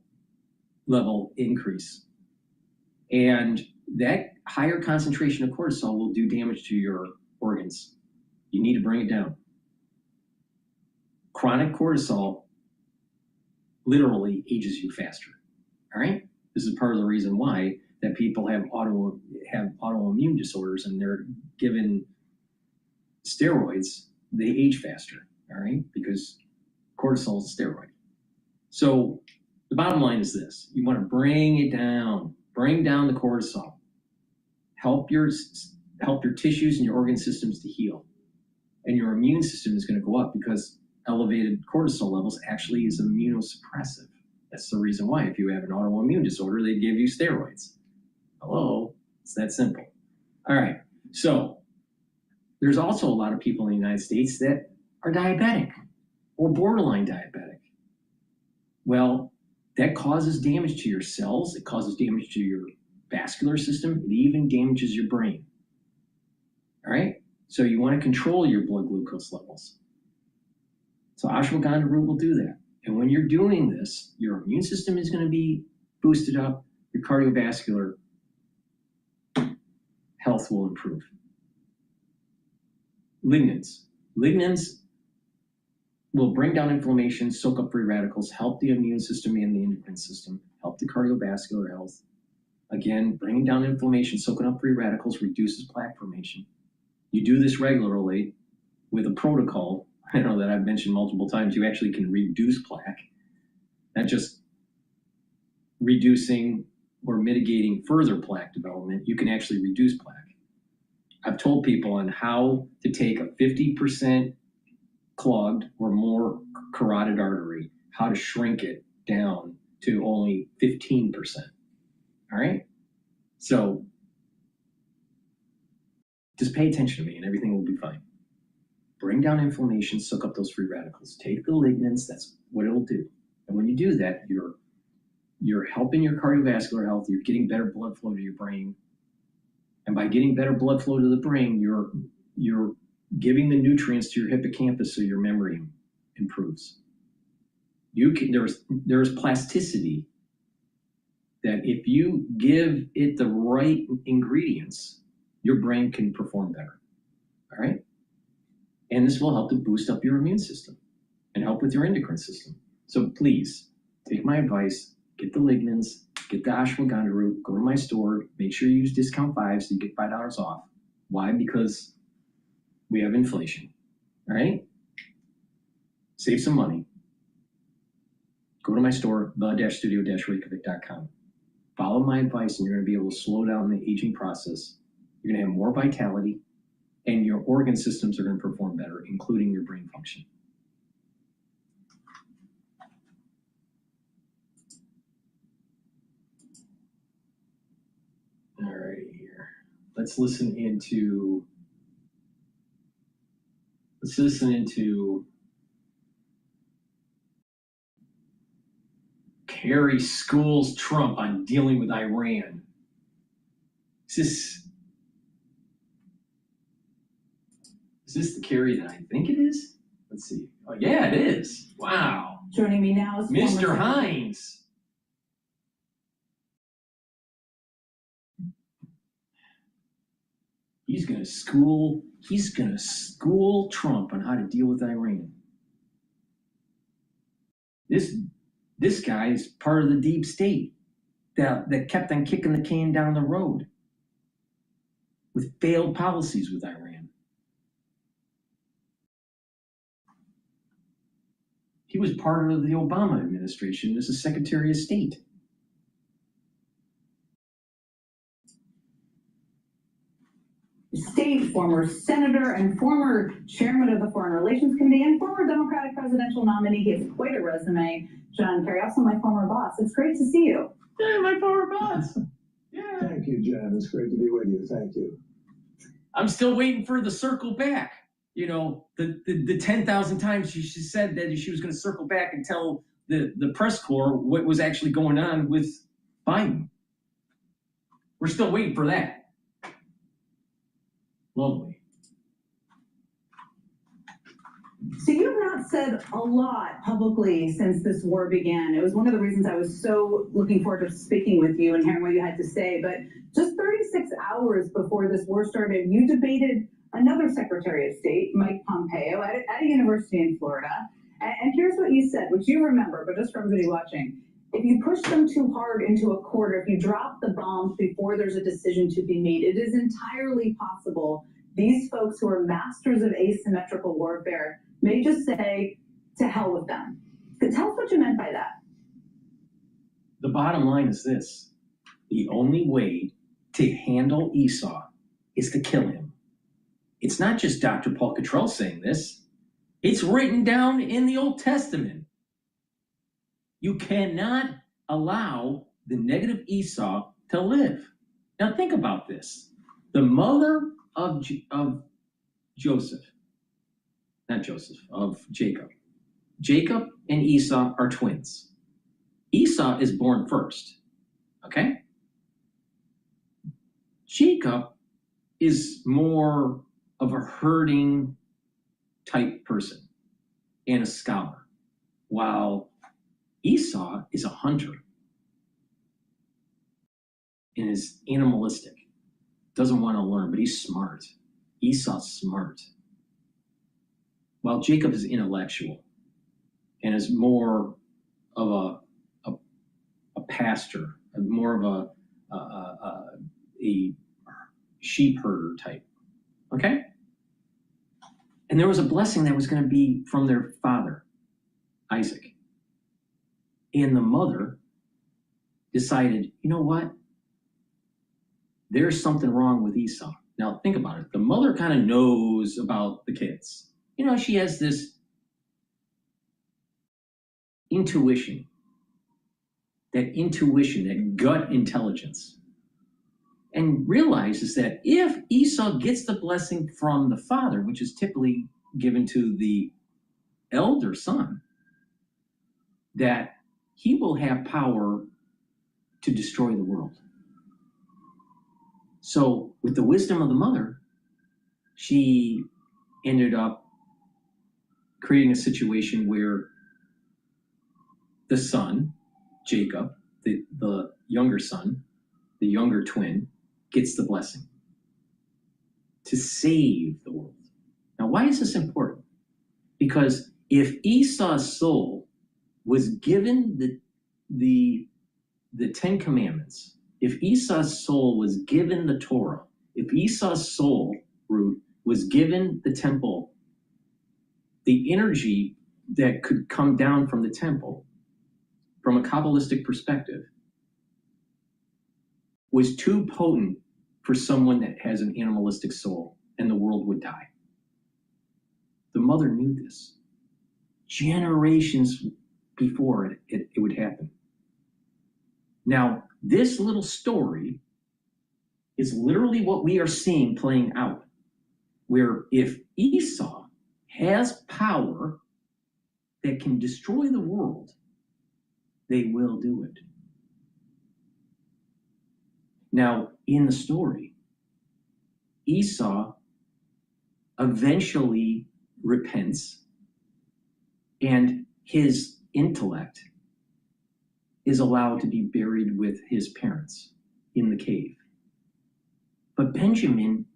level increase. And that higher concentration of cortisol will do damage to your organs. You need to bring it down. Chronic cortisol literally ages you faster. All right? This is part of the reason why that people have autoimmune disorders and they're given steroids, they age faster. All right? Because cortisol is a steroid. So the bottom line is this. You want to bring it down. Bring down the cortisol. Help your tissues and your organ systems to heal. And your immune system is going to go up because elevated cortisol levels actually is immunosuppressive. That's the reason why if you have an autoimmune disorder, they give you steroids. Hello, it's that simple. All right, so there's also a lot of people in the United States that are diabetic or borderline diabetic. Well, that causes damage to your cells. It causes damage to your vascular system. It even damages your brain. All right? So you want to control your blood glucose levels. So ashwagandha root will do that. And when you're doing this, your immune system is going to be boosted up. Your cardiovascular health will improve. Lignans. Lignans will bring down inflammation, soak up free radicals, help the immune system and the endocrine system, help the cardiovascular health. Again, bringing down inflammation, soaking up free radicals, reduces plaque formation. You do this regularly with a protocol, I know that I've mentioned multiple times, you actually can reduce plaque, not just reducing or mitigating further plaque development, you can actually reduce plaque. I've told people on how to take a 50% clogged or more carotid artery, how to shrink it down to only 15%. All right? So Just pay attention to me and everything will be fine. Bring down inflammation, soak up those free radicals. Take the lignans, that's what it'll do. And when you do that, you're helping your cardiovascular health, you're getting better blood flow to your brain. And by getting better blood flow to the brain, you're giving the nutrients to your hippocampus so your memory improves. There's plasticity that if you give it the right ingredients, your brain can perform better. All right? And this will help to boost up your immune system and help with your endocrine system. So please, take my advice, get the lignans, get the ashwagandha root, go to my store, make sure you use discount 5 so you get $5 off. Why? Because we have inflation, all right? Save some money. Go to my store, the-studio-reykjavik.com. Follow my advice and you're gonna be able to slow down the aging process. You're gonna have more vitality and your organ systems are gonna perform better, including your brain function. All right, here. Let's listen into Kerry schools Trump on dealing with Iran. Is this the Kerry that I think it is? Let's see. Oh, yeah, it is. Wow. Joining me now is Mr. Hines. He's gonna school Trump on how to deal with Iran. This guy is part of the deep state that kept on kicking the can down the road with failed policies with Iran. He was part of the Obama administration as a Secretary of State. State, former senator, and former chairman of the Foreign Relations Committee, and former Democratic presidential nominee. He has quite a resume. John Kerry, also my former boss. It's great to see you. Yeah, my former boss. Yeah. Thank you, Jen. It's great to be with you. Thank you. I'm still waiting for the circle back. You know, the 10,000 times she said that she was going to circle back and tell the press corps what was actually going on with Biden. We're still waiting for that. Lovely. So you have not said a lot publicly since this war began. It was one of the reasons I was so looking forward to speaking with you and hearing what you had to say. But just 36 hours before this war started, you debated another Secretary of State, Mike Pompeo, at a university in Florida. And here's what you said, which you remember, but just for everybody watching. If you push them too hard into a corner, if you drop the bombs before there's a decision to be made, it is entirely possible these folks who are masters of asymmetrical warfare may just say, to hell with them. Tell us what you meant by that. The bottom line is this. The only way to handle Esau is to kill him. It's not just DrPaulCottrell saying this. It's written down in the Old Testament. You cannot allow the negative Esau to live. Now think about this. The mother of Jacob. Jacob and Esau are twins. Esau is born first, okay? Jacob is more of a herding type person and a scholar, while Esau is a hunter and is animalistic, doesn't want to learn, but he's smart. Esau's smart. While Jacob is intellectual and is more of a pastor, more of a sheep herder type, okay? And there was a blessing that was going to be from their father, Isaac. And the mother decided, you know what? There's something wrong with Esau. Now think about it. The mother kind of knows about the kids. You know, she has this intuition, that gut intelligence. and realizes that if Esau gets the blessing from the father, which is typically given to the elder son, that he will have power to destroy the world. So with the wisdom of the mother, she ended up creating a situation where the son, Jacob, the younger son, the younger twin, gets the blessing to save the world. Now, why is this important? Because if Esau's soul was given the Ten Commandments, if Esau's soul was given the Torah, if Esau's soul root was given the temple, the energy that could come down from the temple, from a Kabbalistic perspective, was too potent for someone that has an animalistic soul, and the world would die. The mother knew this. Generations before it would happen. Now, this little story is literally what we are seeing playing out, where if Esau has power that can destroy the world, they will do it. Now, in the story, Esau eventually repents, and his intellect is allowed to be buried with his parents in the cave. But Benjamin,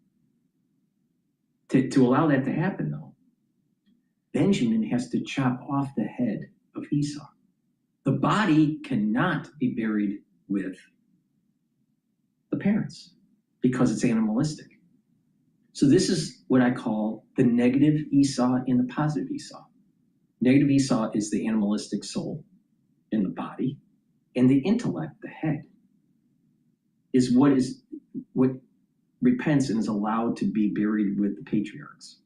to allow that to happen though, Benjamin has to chop off the head of Esau. The body cannot be buried with the parents because it's animalistic. So this is what I call the negative Esau and the positive Esau. Negative Esau is the animalistic soul in the body, and the intellect, the head, is what repents and is allowed to be buried with the patriarchs.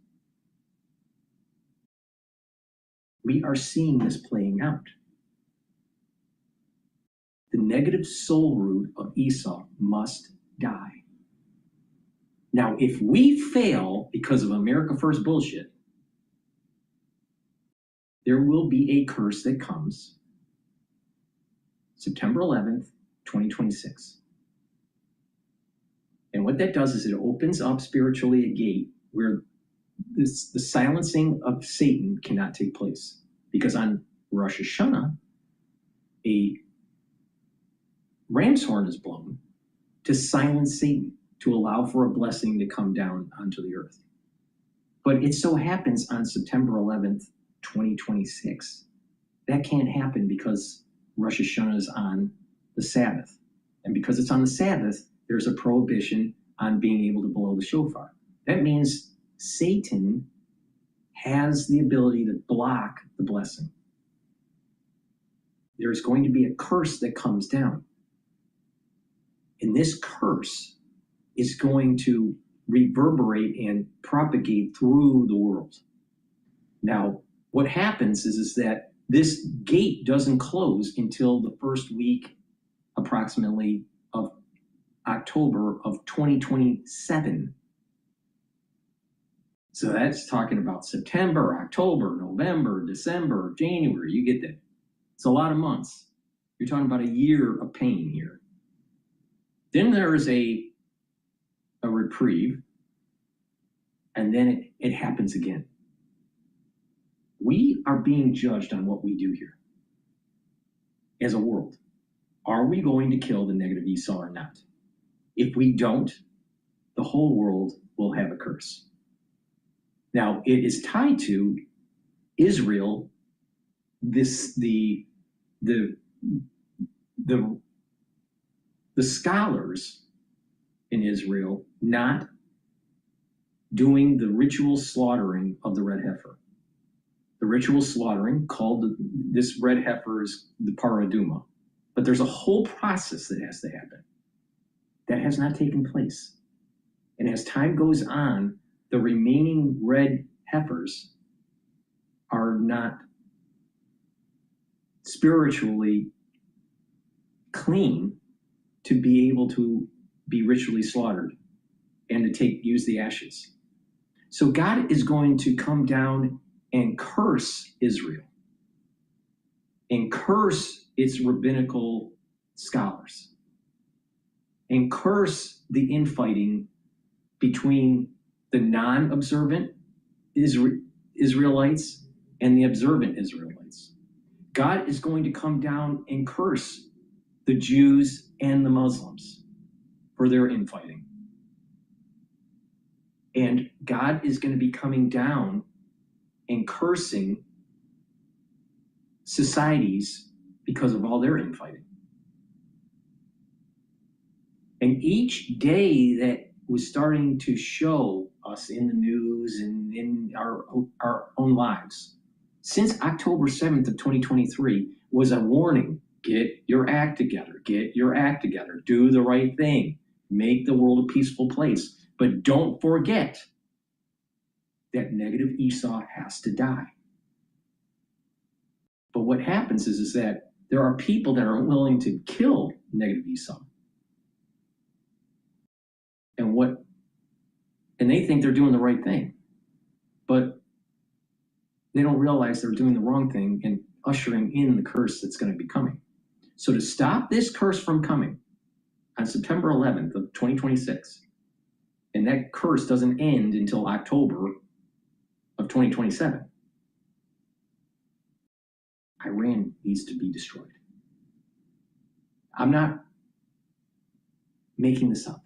We are seeing this playing out. The negative soul root of Esau must die. Now, if we fail because of America First bullshit, there will be a curse that comes September 11th, 2026. And what that does is it opens up spiritually a gate where the silencing of Satan cannot take place. Because on Rosh Hashanah, a ram's horn is blown to silence Satan, to allow for a blessing to come down onto the earth. But it so happens on September 11th, 2026. That can't happen because Rosh Hashanah is on the Sabbath. And because it's on the Sabbath, there's a prohibition on being able to blow the shofar. That means Satan has the ability to block the blessing. There's going to be a curse that comes down. And this curse is going to reverberate and propagate through the world. Now, what happens is that this gate doesn't close until the first week, approximately, of October of 2027. So that's talking about September, October, November, December, January. You get that. It's a lot of months. You're talking about a year of pain here. Then there is a reprieve, and then it happens again. We are being judged on what we do here as a world. Are we going to kill the negative Esau or not? If we don't, the whole world will have a curse. Now, it is tied to Israel, the scholars in Israel not doing the ritual slaughtering of the red heifer. The ritual slaughtering called this red heifer is the paraduma. But there's a whole process that has to happen. That has not taken place. And as time goes on, the remaining red heifers are not spiritually clean to be able to be ritually slaughtered and to use the ashes. So God is going to come down and curse Israel and curse its rabbinical scholars and curse the infighting between the non-observant Israelites and the observant Israelites. God is going to come down and curse the Jews and the Muslims for their infighting. And God is going to be coming down and cursing societies because of all their infighting. And each day that was starting to show us in the news and in our own lives, since October 7th of 2023, was a warning. Get your act together. Get your act together. Do the right thing. Make the world a peaceful place. But don't forget that negative Esau has to die. But what happens is that there are people that are willing to kill negative Esau. And they think they're doing the right thing. But they don't realize they're doing the wrong thing and ushering in the curse that's going to be coming. So to stop this curse from coming on September 11th of 2026, and that curse doesn't end until October of 2027, Iran needs to be destroyed. I'm not making this up.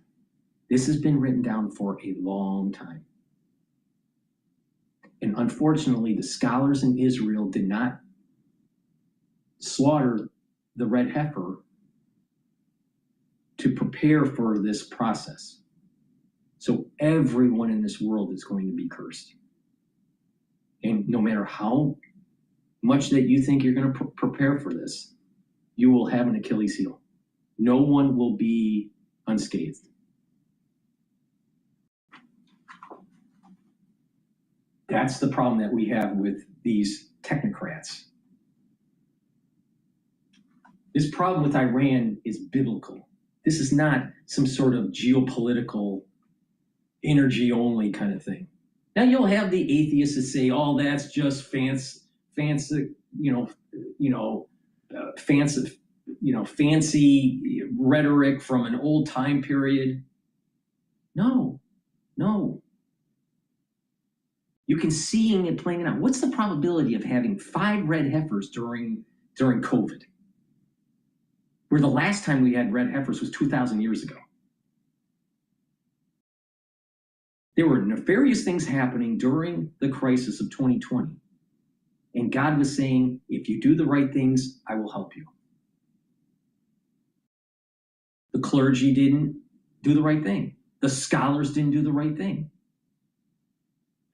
This has been written down for a long time. And unfortunately, the scholars in Israel did not slaughter the red heifer to prepare for this process. So everyone in this world is going to be cursed. And no matter how much that you think you're going to prepare for this, you will have an Achilles heel. No one will be unscathed. That's the problem that we have with these technocrats. This problem with Iran is biblical. This is not some sort of geopolitical, energy-only kind of thing. Now you'll have the atheists that say, "Oh, that's just fancy rhetoric from an old time period." No. You can see it playing out. What's the probability of having 5 red heifers during COVID? Where the last time we had red heifers was 2,000 years ago. There were nefarious things happening during the crisis of 2020. And God was saying, if you do the right things, I will help you. The clergy didn't do the right thing. The scholars didn't do the right thing.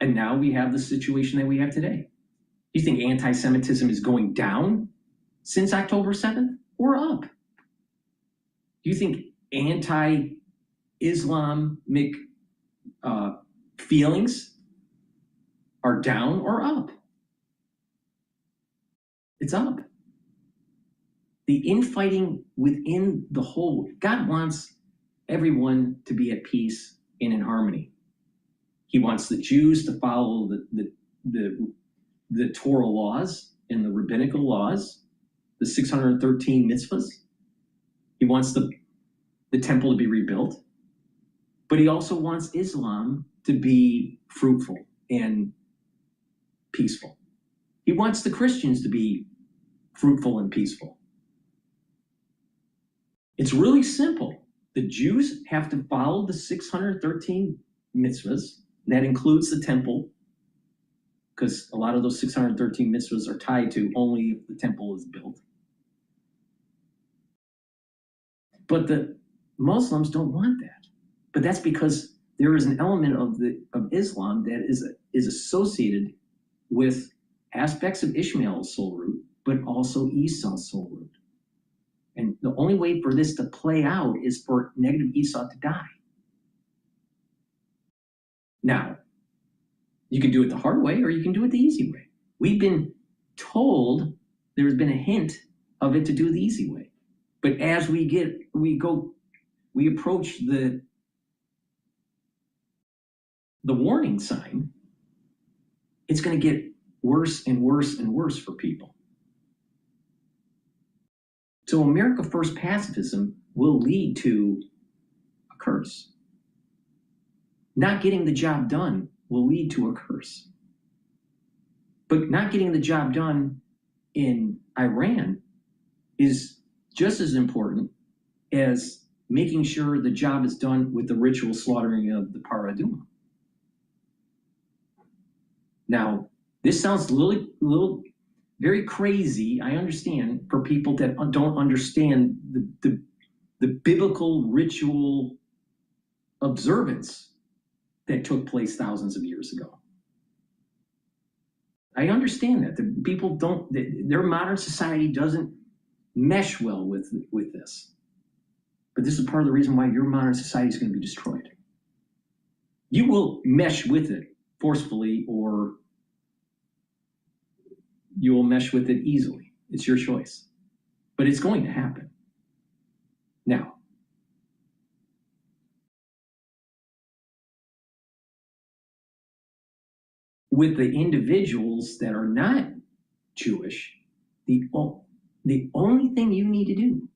And now we have the situation that we have today. You think anti-Semitism is going down since October 7th or up? Do you think anti-Islamic feelings are down or up? It's up. The infighting within the whole, God wants everyone to be at peace and in harmony. He wants the Jews to follow the Torah laws and the rabbinical laws, the 613 mitzvahs. He wants the temple to be rebuilt. But he also wants Islam to be fruitful and peaceful. He wants the Christians to be fruitful and peaceful. It's really simple. The Jews have to follow the 613 mitzvahs. That includes the temple, because a lot of those 613 mitzvahs are tied to only if the temple is built. But the Muslims don't want that. But that's because there is an element of Islam that is associated with aspects of Ishmael's soul root, but also Esau's soul root. And the only way for this to play out is for negative Esau to die. Now, you can do it the hard way or you can do it the easy way. We've been told, there's been a hint of it to do the easy way. But as we we approach the warning sign, it's going to get worse and worse and worse for people. So America First pacifism will lead to a curse. Not getting the job done will lead to a curse. But not getting the job done in Iran is just as important as making sure the job is done with the ritual slaughtering of the Paraduma. Now, this sounds a little very crazy, I understand, for people that don't understand the biblical ritual observance that took place thousands of years ago. I understand that. The people don't, their modern society doesn't mesh well with this. But this is part of the reason why your modern society is going to be destroyed. You will mesh with it forcefully, or you will mesh with it easily. It's your choice. But it's going to happen. Now, with the individuals that are not Jewish, the only thing you need to do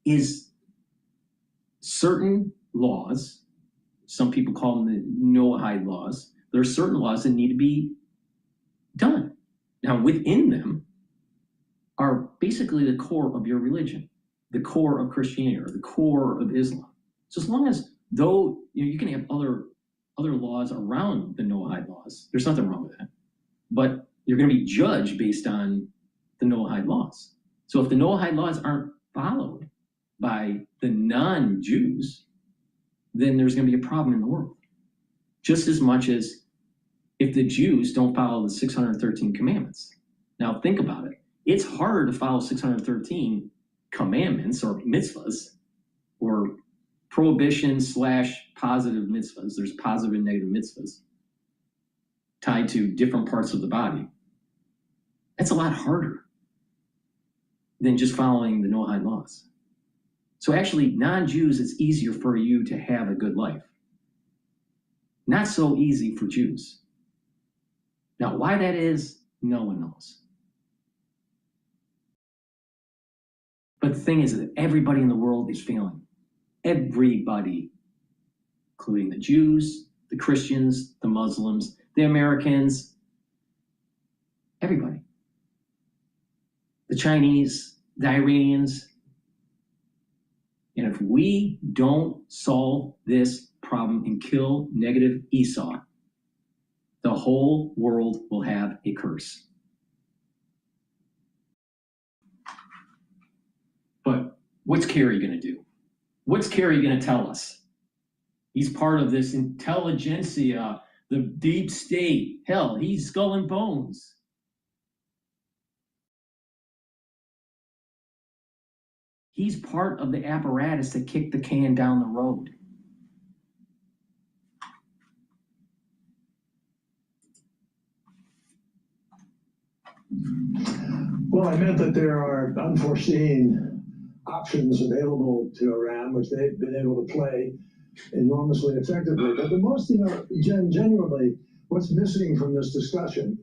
is certain laws. Some people call them the Noahide laws. There are certain laws that need to be done. Now, within them are basically the core of your religion, the core of Christianity, or the core of Islam. So as long as, though, you can have other laws around the Noahide laws, there's nothing wrong with that. But you're going to be judged based on the Noahide laws. So if the Noahide laws aren't followed by the non-Jews, then there's going to be a problem in the world. Just as much as if the Jews don't follow the 613 commandments. Now think about it. It's harder to follow 613 commandments or mitzvahs, or prohibition / positive mitzvahs. There's positive and negative mitzvahs tied to different parts of the body. That's a lot harder than just following the Noahide laws. So actually, non-Jews, it's easier for you to have a good life. Not so easy for Jews. Now, why that is, no one knows. But the thing is that everybody in the world is failing. Everybody, including the Jews, the Christians, the Muslims, the Americans, everybody. The Chinese, the Iranians. And if we don't solve this problem and kill negative Esau, the whole world will have a curse. But what's Kerry going to do? What's Kerry going to tell us? He's part of this intelligentsia, the deep state. Hell, he's skull and bones. He's part of the apparatus that kicked the can down the road. Well, I meant that there are unforeseen options available to Iran, which they've been able to play enormously effectively. But the most, genuinely, what's missing from this discussion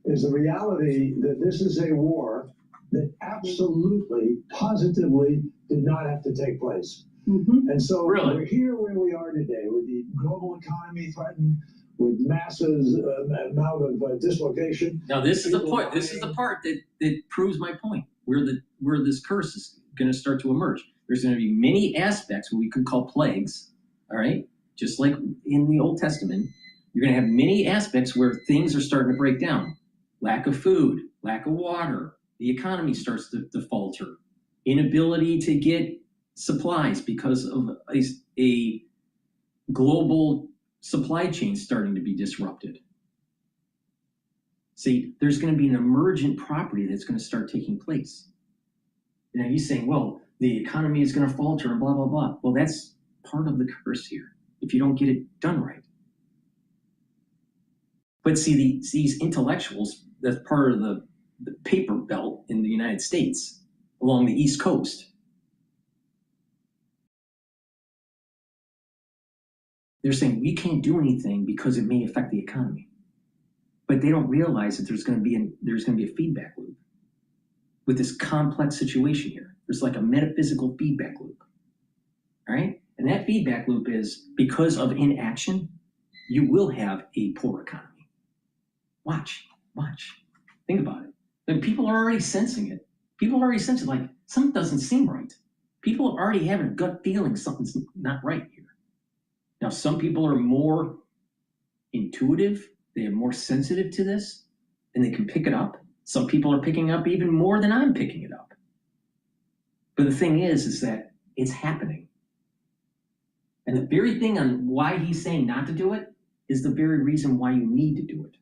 is the reality that this is a war that absolutely, positively did not have to take place. Mm-hmm. And so we're here where we are today, with the global economy threatened, with masses amount of dislocation. Now this is the point. This is the part that proves my point. Where this curse is going to start to emerge. There's going to be many aspects what we could call plagues. All right, just like in the Old Testament, you're going to have many aspects where things are starting to break down. Lack of food, lack of water. The economy starts to falter. Inability to get supplies because of a global supply chain starting to be disrupted. See, there's going to be an emergent property that's going to start taking place. You know, he's saying, well, the economy is going to falter and blah, blah, blah. Well, that's part of the curse here, if you don't get it done right. But see, these intellectuals, that's part of the paper belt in the United States along the East Coast. They're saying we can't do anything because it may affect the economy. But they don't realize that there's going to be a feedback loop with this complex situation here. There's like a metaphysical feedback loop. All right? And that feedback loop is because of inaction, you will have a poor economy. Watch. Think about it. And people are already sensing it. People are already sensing like something doesn't seem right. People are already having a gut feeling something's not right here. Now, some people are more intuitive. They are more sensitive to this and they can pick it up. Some people are picking up even more than I'm picking it up. But the thing is that it's happening. And the very thing on why he's saying not to do it is the very reason why you need to do it.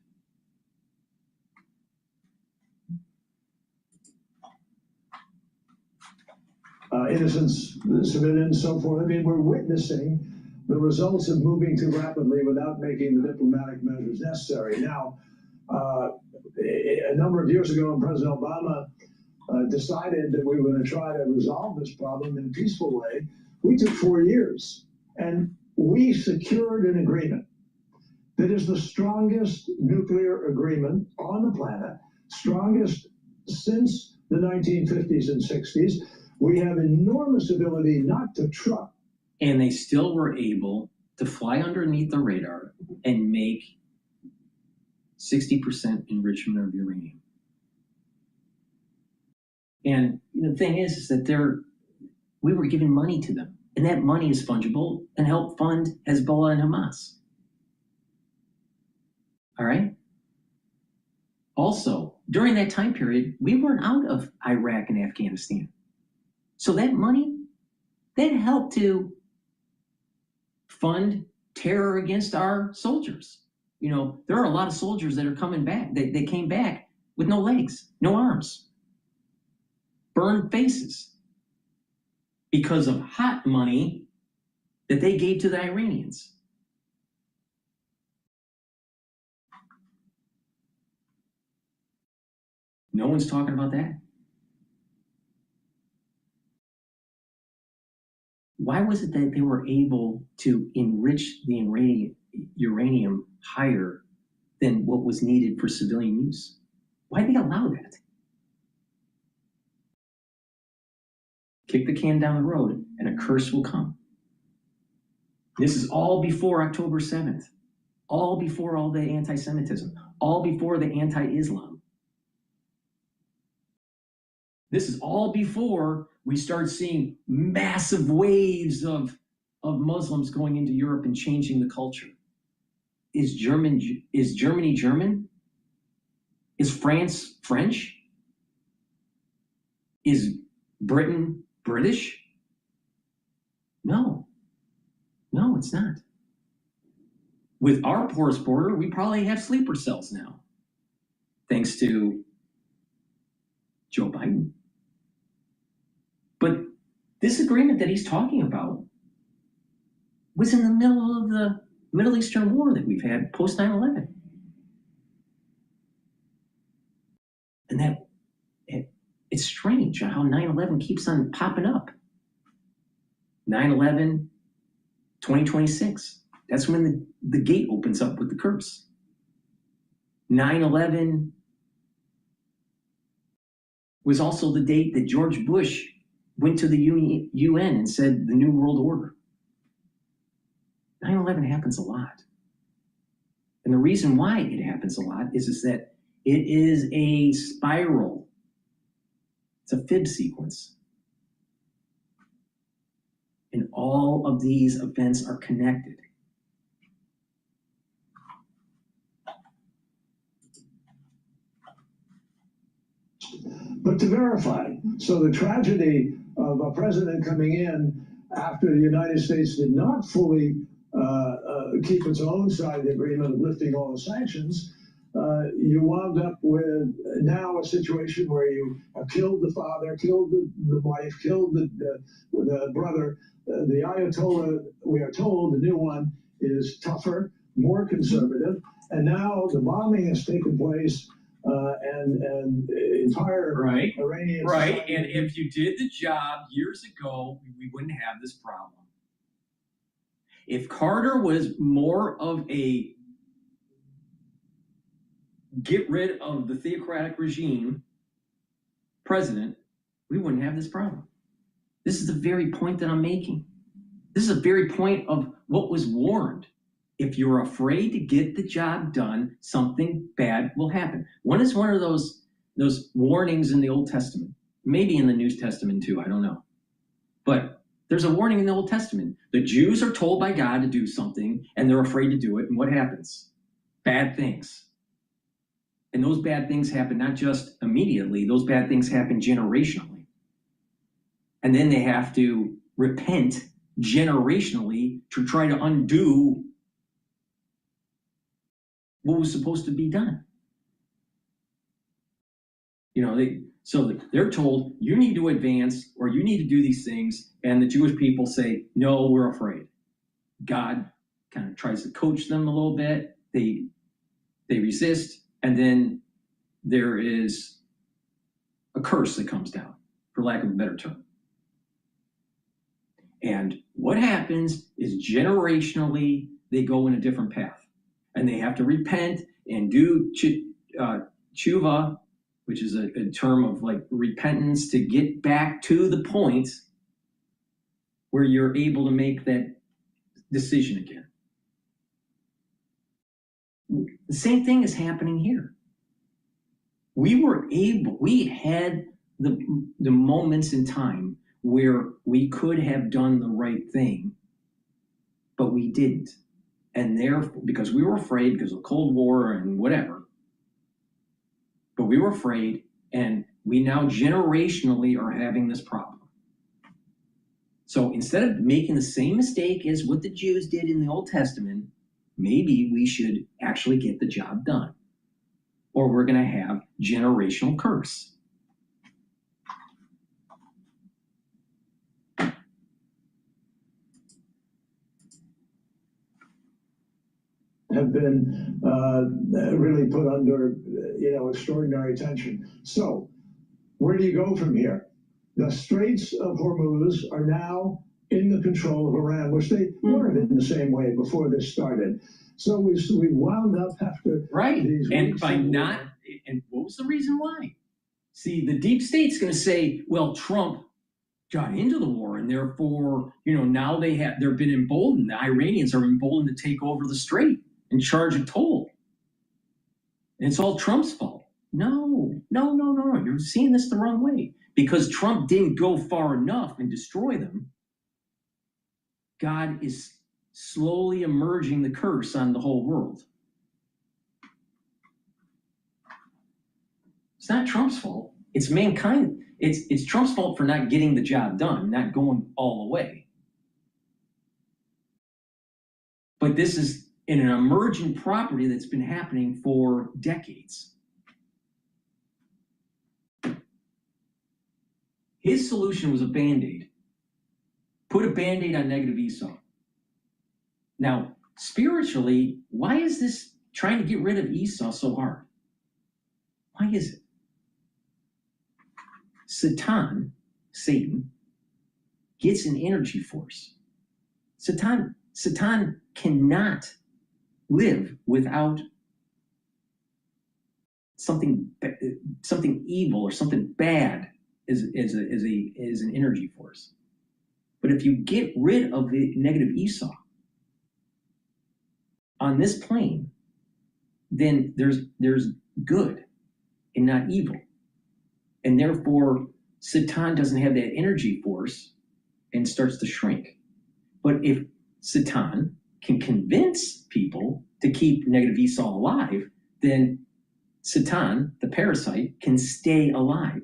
Innocents, civilians, so forth. I mean, we're witnessing the results of moving too rapidly without making the diplomatic measures necessary. Now, a number of years ago, when President Obama decided that we were going to try to resolve this problem in a peaceful way, we took 4 years, and we secured an agreement that is the strongest nuclear agreement on the planet, strongest since the 1950s and 60s. We have enormous ability not to truck. And they still were able to fly underneath the radar and make 60% enrichment of uranium. And the thing is that we were giving money to them. And that money is fungible and help fund Hezbollah and Hamas. All right? Also, during that time period, we weren't out of Iraq and Afghanistan. So that money, that helped to fund terror against our soldiers. You know, there are a lot of soldiers that are coming back. They came back with no legs, no arms, burned faces because of hot money that they gave to the Iranians. No one's talking about that. Why was it that they were able to enrich the uranium higher than what was needed for civilian use? Why did they allow that? Kick the can down the road and a curse will come. This is all before October 7th, all before all the anti-Semitism, all before the anti-Islam. This is all before we start seeing massive waves of Muslims going into Europe and changing the culture. Is Germany German? Is France French? Is Britain British? No, it's not. With our porous border, we probably have sleeper cells now, thanks to Joe Biden. But this agreement that he's talking about was in the middle of the Middle Eastern war that we've had post 9/11. And it's strange how 9/11 keeps on popping up. 9/11, 2026. That's when the gate opens up with the curse. 9/11 was also the date that George Bush went to the UN and said the New World Order. 9/11 happens a lot. And the reason why it happens a lot is that it is a spiral. It's a fib sequence. And all of these events are connected. But to verify, so the tragedy of a president coming in after the United States did not fully keep its own side of the agreement of lifting all the sanctions, you wound up with now a situation where you have killed the father, killed the wife, killed the brother. The Ayatollah, we are told, the new one is tougher, more conservative, and now the bombing has taken place. And entire Iranian society. And if you did the job years ago, we wouldn't have this problem. If Carter was more of a get rid of the theocratic regime president, we wouldn't have this problem. This is the very point that I'm making. This is a very point of what was warned. If you're afraid to get the job done, something bad will happen. One is one of those warnings in the Old Testament, maybe in the New Testament too, I don't know. But there's a warning in the Old Testament. The Jews are told by God to do something, and they're afraid to do it, and what happens? Bad things. And those bad things happen not just immediately, those bad things happen generationally. And then they have to repent generationally to try to undo what was supposed to be done. You know, so they're told, you need to advance or you need to do these things, and the Jewish people say, no, we're afraid. God kind of tries to coach them a little bit. They resist, and then there is a curse that comes down, for lack of a better term. And what happens is generationally, they go in a different path, and they have to repent and do tshuva, which is a term of like repentance, to get back to the point where you're able to make that decision again. The same thing is happening here. We had the moments in time where we could have done the right thing, but we didn't. And therefore, because we were afraid, because of the Cold War and whatever, but we were afraid, and we now generationally are having this problem. So instead of making the same mistake as what the Jews did in the Old Testament, maybe we should actually get the job done, or we're going to have generational curse. Have been really put under, extraordinary tension. So, where do you go from here? The Straits of Hormuz are now in the control of Iran, which they weren't in the same way before this started. So we wound up after these and weeks by of not, and what was the reason why? See, the deep state's going to say, well, Trump got into the war, and therefore, now they've been emboldened. The Iranians are emboldened to take over the strait and charge a toll. And it's all Trump's fault. No. You're seeing this the wrong way. Because Trump didn't go far enough and destroy them, God is slowly emerging the curse on the whole world. It's not Trump's fault. It's mankind. It's Trump's fault for not getting the job done, not going all the way. But this is in an emergent property that's been happening for decades. His solution was a Band-Aid. Put a Band-Aid on negative Esau. Now, spiritually, why is this trying to get rid of Esau so hard? Why is it? Satan, gets an energy force. Satan cannot live without something evil or something bad as an energy force. But if you get rid of the negative Esau on this plane, then there's good and not evil. And therefore, Satan doesn't have that energy force and starts to shrink. But if Satan can convince people to keep negative Esau alive, then Satan, the parasite, can stay alive.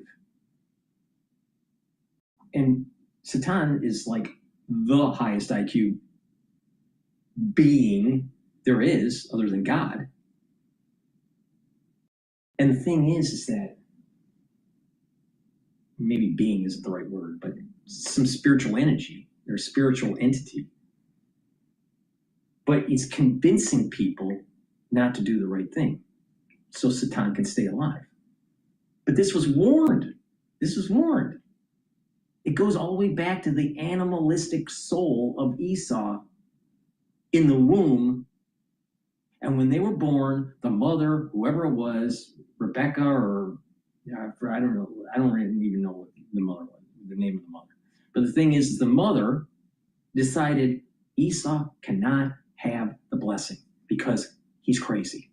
And Satan is like the highest IQ being there is other than God. And the thing is that maybe being isn't the right word, but some spiritual energy or spiritual entity. But it's convincing people not to do the right thing so Satan can stay alive. But this was warned. It goes all the way back to the animalistic soul of Esau in the womb. And when they were born, the mother, whoever it was, Rebecca or I don't know, I don't even know what the mother was, the name of the mother. But the thing is, the mother decided Esau cannot have the blessing because he's crazy.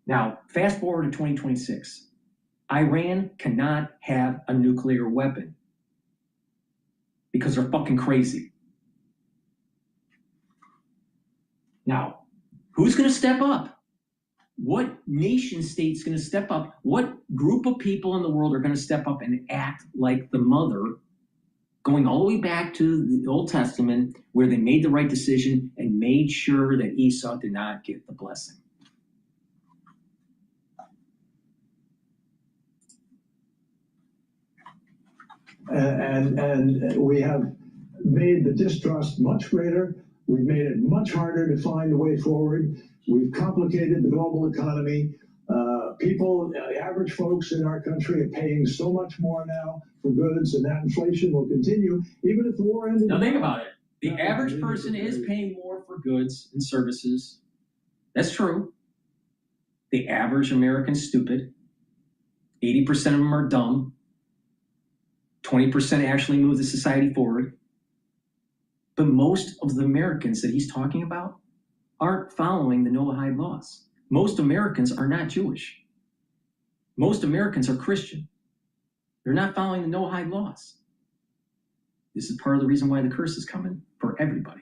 Now, fast forward to 2026. Iran cannot have a nuclear weapon because they're fucking crazy. Now, who's going to step up? What nation state's going to step up? What group of people in the world are going to step up and act like the mother, going all the way back to the Old Testament, where they made the right decision and made sure that Esau did not get the blessing? And we have made the distrust much greater. We've made it much harder to find a way forward. We've complicated the global economy. People, average folks in our country are paying so much more now for goods, and that inflation will continue even if the war ended. Now think about it. The average person is paying more for goods and services. That's true. The average American's stupid. 80% of them are dumb. 20% actually move the society forward. But most of the Americans that he's talking about aren't following the Noahide laws. Most Americans are not Jewish. Most Americans are Christian. They're not following the Noahide laws. This is part of the reason why the curse is coming for everybody.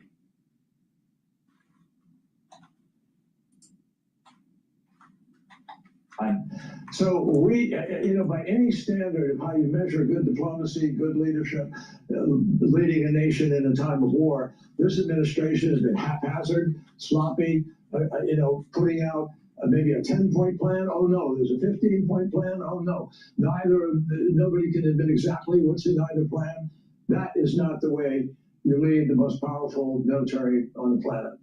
So we, by any standard of how you measure good diplomacy, good leadership, leading a nation in a time of war, this administration has been haphazard, sloppy, putting out maybe a 10-point plan. Oh no, there's a 15-point plan. Oh no, nobody can admit exactly what's in either plan. That is not the way you lead the most powerful military on the planet.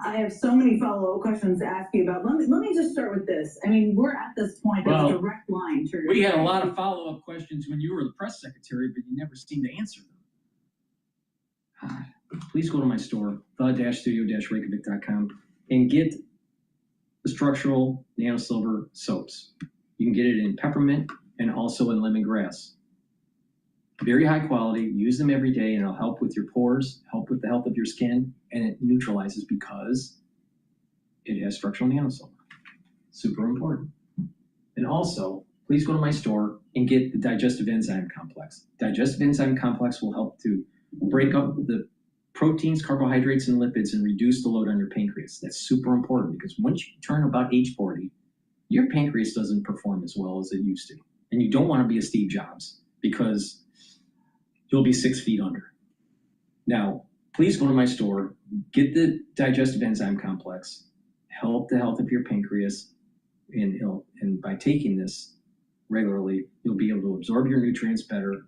I have so many follow-up questions to ask you about. Let me just start with this. I mean, we're at this point. There's a direct line to. We had a lot of follow-up questions when you were the press secretary, but you never seemed to answer them. Please go to my store, the-studio-reykjavik.com, and get the structural nanosilver soaps. You can get it in peppermint and also in lemongrass. Very high quality. Use them every day, and it'll help with your pores, help with the health of your skin, and it neutralizes because it has structural nanosilver. Super important. And also, please go to my store and get the digestive enzyme complex. Digestive enzyme complex will help to break up the proteins, carbohydrates, and lipids and reduce the load on your pancreas. That's super important because once you turn about age 40, your pancreas doesn't perform as well as it used to. And you don't want to be a Steve Jobs because you'll be 6 feet under. Now, please go to my store, get the digestive enzyme complex, help the health of your pancreas, and by taking this regularly, you'll be able to absorb your nutrients better,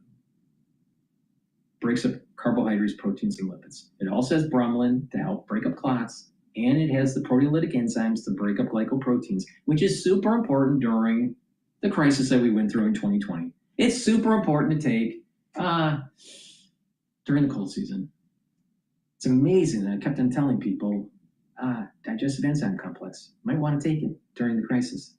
breaks up carbohydrates, proteins, and lipids. It also has bromelain to help break up clots, and it has the proteolytic enzymes to break up glycoproteins, which is super important during the crisis that we went through in 2020. It's super important to take during the cold season. It's amazing. I kept on telling people, digestive enzyme complex, might want to take it during the crisis.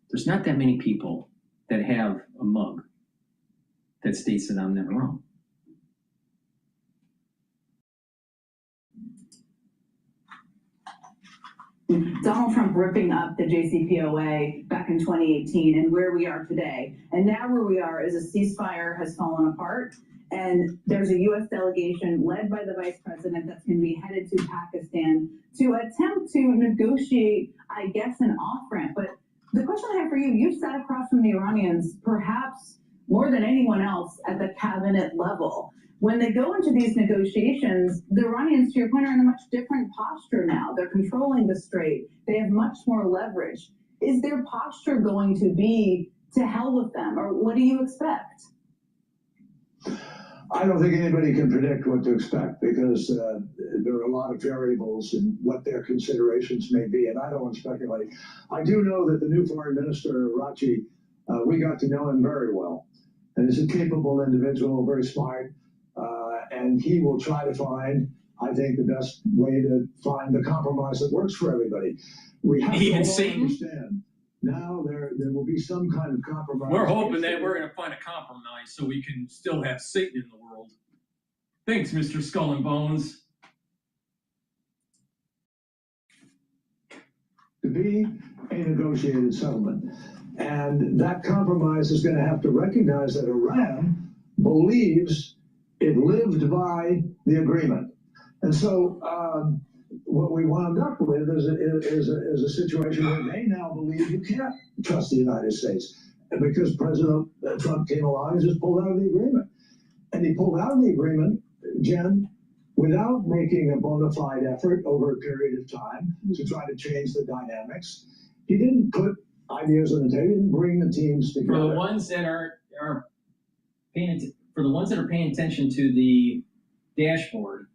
There's not that many people that have a mug that states that I'm never wrong. Donald Trump ripping up the JCPOA back in 2018 and where we are today. And now where we are is a ceasefire has fallen apart. And there's a U.S. delegation led by the vice president that's going to be headed to Pakistan to attempt to negotiate, I guess, an off-ramp. But the question I have for you, you've sat across from the Iranians perhaps more than anyone else at the cabinet level. When they go into these negotiations, the Iranians, to your point, are in a much different posture now. They're controlling the strait. They have much more leverage. Is their posture going to be to hell with them, or what do you expect? I don't think anybody can predict what to expect because there are a lot of variables in what their considerations may be, and I don't want to speculate. I do know that the new foreign minister, Rachi, we got to know him very well. and is a capable individual, very smart, and he will try to find, I think, the best way to find the compromise that works for everybody. We have Even to all Satan? understand now there will be some kind of compromise. We're hoping that we're going to find a compromise so we can still have Satan in the world. Thanks, Mr. Skull and Bones. To be a negotiated settlement. And that compromise is going to have to recognize that Iran believes it lived by the agreement. And so what we wound up with is a situation where they now believe you can't trust the United States. And because President Trump came along and just pulled out of the agreement. And he pulled out of the agreement, Jen, without making a bona fide effort over a period of time to try to change the dynamics. He didn't put ideas on the table, he didn't bring the teams together. For the ones that are paying attention to the dashboard,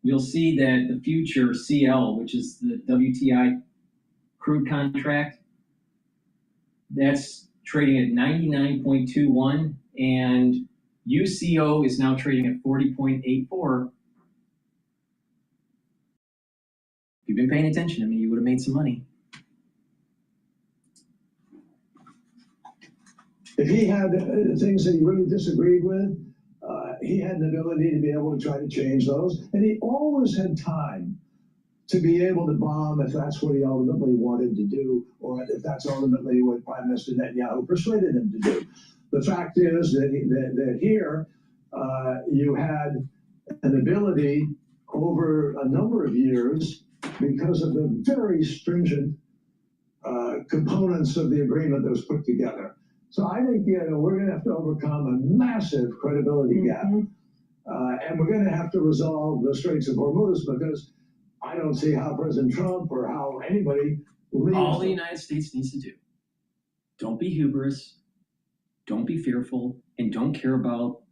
you'll see that the future CL, which is the WTI crude contract, that's trading at 99.21, and UCO is now trading at 40.84. If you've been paying attention to me, you would have made some money. If he had things that he really disagreed with, he had an ability to be able to try to change those. And he always had time to be able to bomb if that's what he ultimately wanted to do, or if that's ultimately what Prime Minister Netanyahu persuaded him to do. The fact is that here you had an ability over a number of years, because of the very stringent components of the agreement that was put together. So I think we're going to have to overcome a massive credibility gap, and we're going to have to resolve the Straits of Hormuz, because I don't see how President Trump or how anybody leaves. All the United States needs to do, don't be hubris, don't be fearful, and don't care about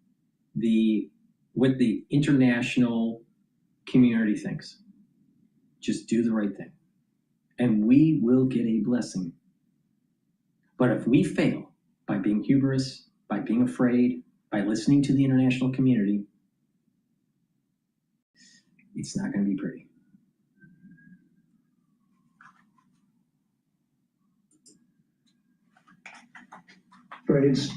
what the international community thinks. Just do the right thing, and we will get a blessing. But if we fail by being hubris, by being afraid, by listening to the international community, it's not going to be pretty. Trades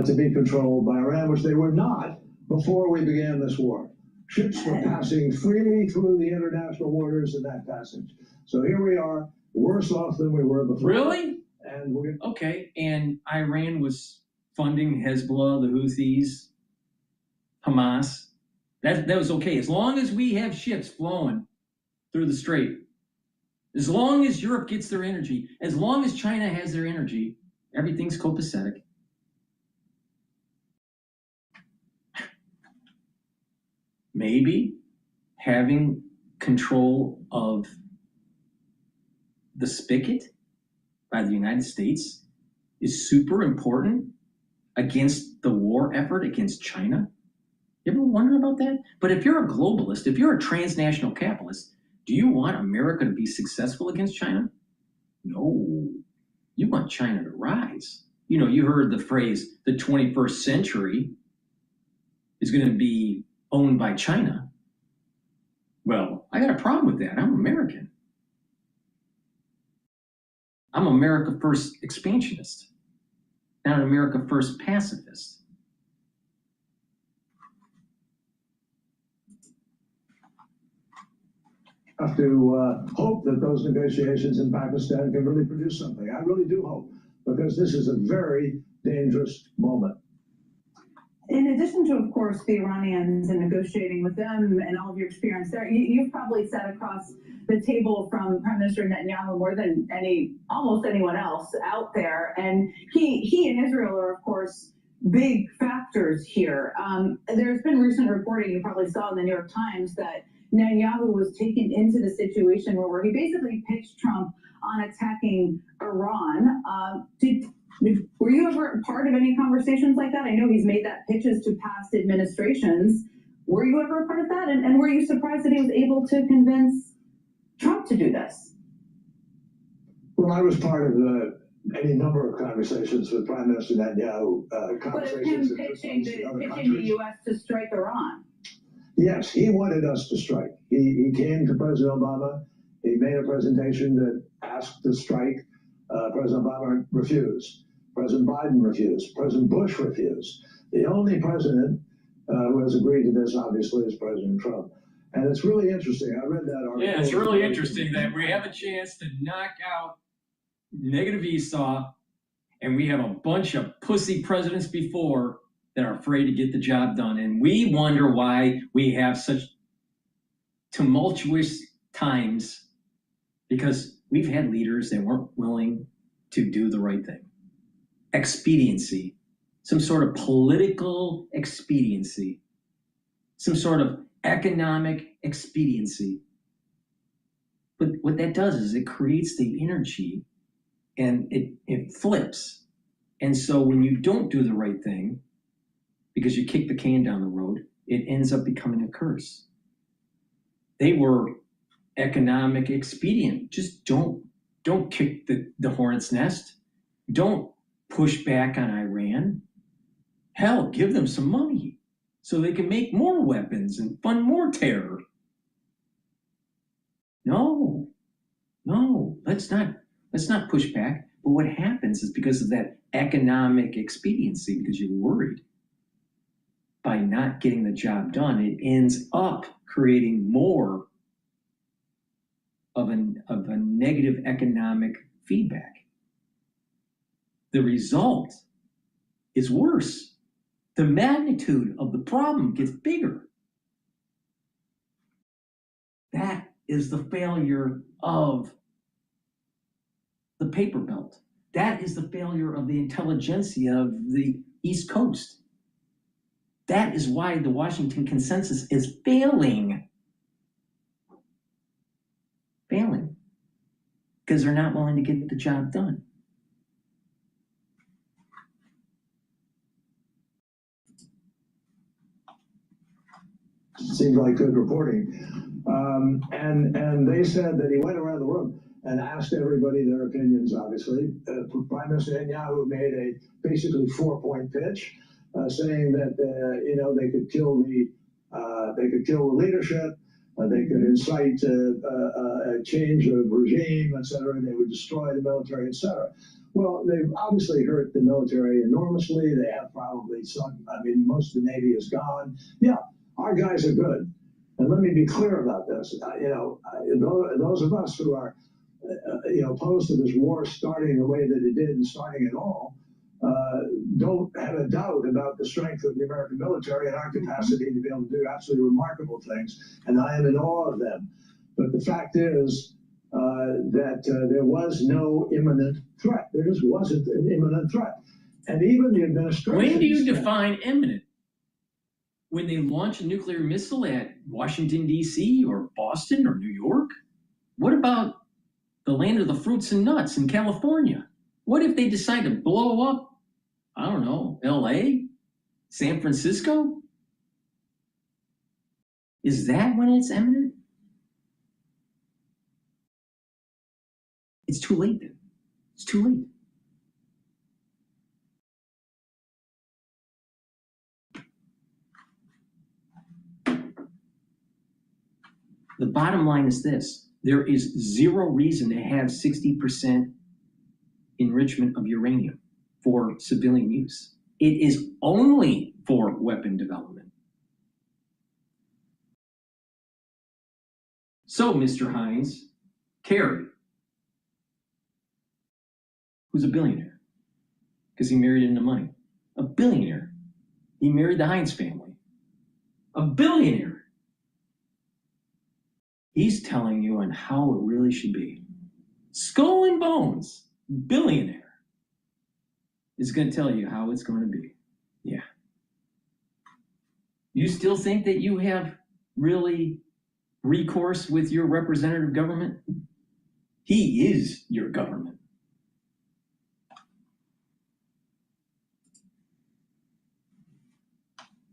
to be controlled by Iran, which they were not before we began this war. Ships were passing freely through the international waters in that passage. So here we are, worse off than we were before. Really? And okay, and Iran was funding Hezbollah, the Houthis, Hamas. That was okay, as long as we have ships flowing through the strait. As long as Europe gets their energy, as long as China has their energy, everything's copacetic. Maybe having control of the spigot by the United States is super important against the war effort against China. You ever wonder about that? But if you're a globalist, if you're a transnational capitalist, do you want America to be successful against China? No. You want China to rise. You know, you heard the phrase, the 21st century is going to be owned by China. Well, I got a problem with that. I'm American. I'm America First expansionist, not an America First pacifist. Have to hope that those negotiations in Pakistan can really produce something. I really do hope, because this is a very dangerous moment. In addition to, of course, the Iranians and negotiating with them and all of your experience there, you've probably sat across the table from Prime Minister Netanyahu more than almost anyone else out there. And he and Israel are, of course, big factors here. There's been recent reporting, you probably saw in the New York Times, that Netanyahu was taken into the situation where he basically pitched Trump on attacking Iran. Were you ever part of any conversations like that? I know he's made that pitches to past administrations. Were you ever a part of that? And were you surprised that he was able to convince Trump to do this? Well, I was part of the any number of conversations with Prime Minister Netanyahu, But it's him conversations that took pitching place in other the countries. U.S. to strike Iran. Yes, he wanted us to strike. He came to President Obama. He made a presentation that asked to strike. President Obama refused. President Biden refused. President Bush refused. The only president who has agreed to this, obviously, is President Trump. And it's really interesting. I read that article. Yeah, it's really interesting that we have a chance to knock out negative Esau, and we have a bunch of pussy presidents before that are afraid to get the job done. And we wonder why we have such tumultuous times, because we've had leaders that weren't willing to do the right thing. Expediency, some sort of political expediency, some sort of economic expediency. But what that does is it creates the energy and it flips. And so when you don't do the right thing, because you kick the can down the road, it ends up becoming a curse. They were economic expedient. Just don't kick the hornet's nest. Don't push back on Iran. Hell, give them some money so they can make more weapons and fund more terror. No, let's not push back. But what happens is because of that economic expediency, because you're worried, by not getting the job done, it ends up creating more of a negative economic feedback. The result is worse. The magnitude of the problem gets bigger. That is the failure of the paper belt. That is the failure of the intelligentsia of the East Coast. That is why the Washington consensus is failing. Failing. Because they're not willing to get the job done. Seems like good reporting. And they said that he went around the room and asked everybody their opinions, obviously. Prime Minister Netanyahu made a basically 4-point pitch, saying that they could kill the leadership, they could incite a change of regime, etc. They would destroy the military, etc. Well, they've obviously hurt the military enormously. They have probably some. I mean, most of the Navy is gone. Yeah, our guys are good. And let me be clear about this. Those of us who are opposed to this war starting the way that it did and starting at all, don't have a doubt about the strength of the American military and our capacity to be able to do absolutely remarkable things. And I am in awe of them. But the fact is that there was no imminent threat. There just wasn't an imminent threat. And even the administration... When do you define imminent? When they launch a nuclear missile at Washington, D.C. or Boston or New York? What about the land of the fruits and nuts in California? What if they decide to blow up, I don't know, L.A., San Francisco? Is that when it's imminent? It's too late then. It's too late. The bottom line is this. There is zero reason to have 60% enrichment of uranium for civilian use. It is only for weapon development. So, Mr. Hines, Kerry, who's a billionaire, because he married into money. A billionaire. He married the Hines family. A billionaire. He's telling you on how it really should be. Skull and bones, billionaire, is going to tell you how it's going to be. Yeah. You still think that you have really recourse with your representative government? He is your government.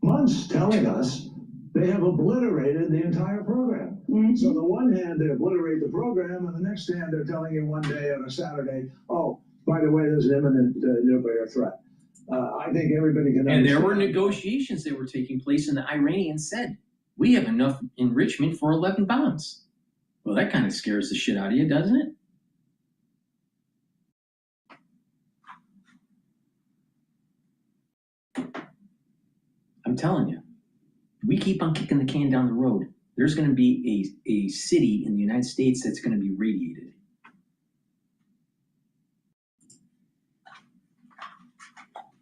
Months telling us they have obliterated the entire program. Mm-hmm. So on the one hand, they obliterate the program, and the next hand, they're telling you one day on a Saturday, oh, by the way, there's an imminent nuclear threat. I think everybody can And there understand. were negotiations that were taking place, and the Iranians said, we have enough enrichment for 11 bombs. Well, that kind of scares the shit out of you, doesn't it? I'm telling you, we keep on kicking the can down the road. There's going to be a city in the United States that's going to be radiated.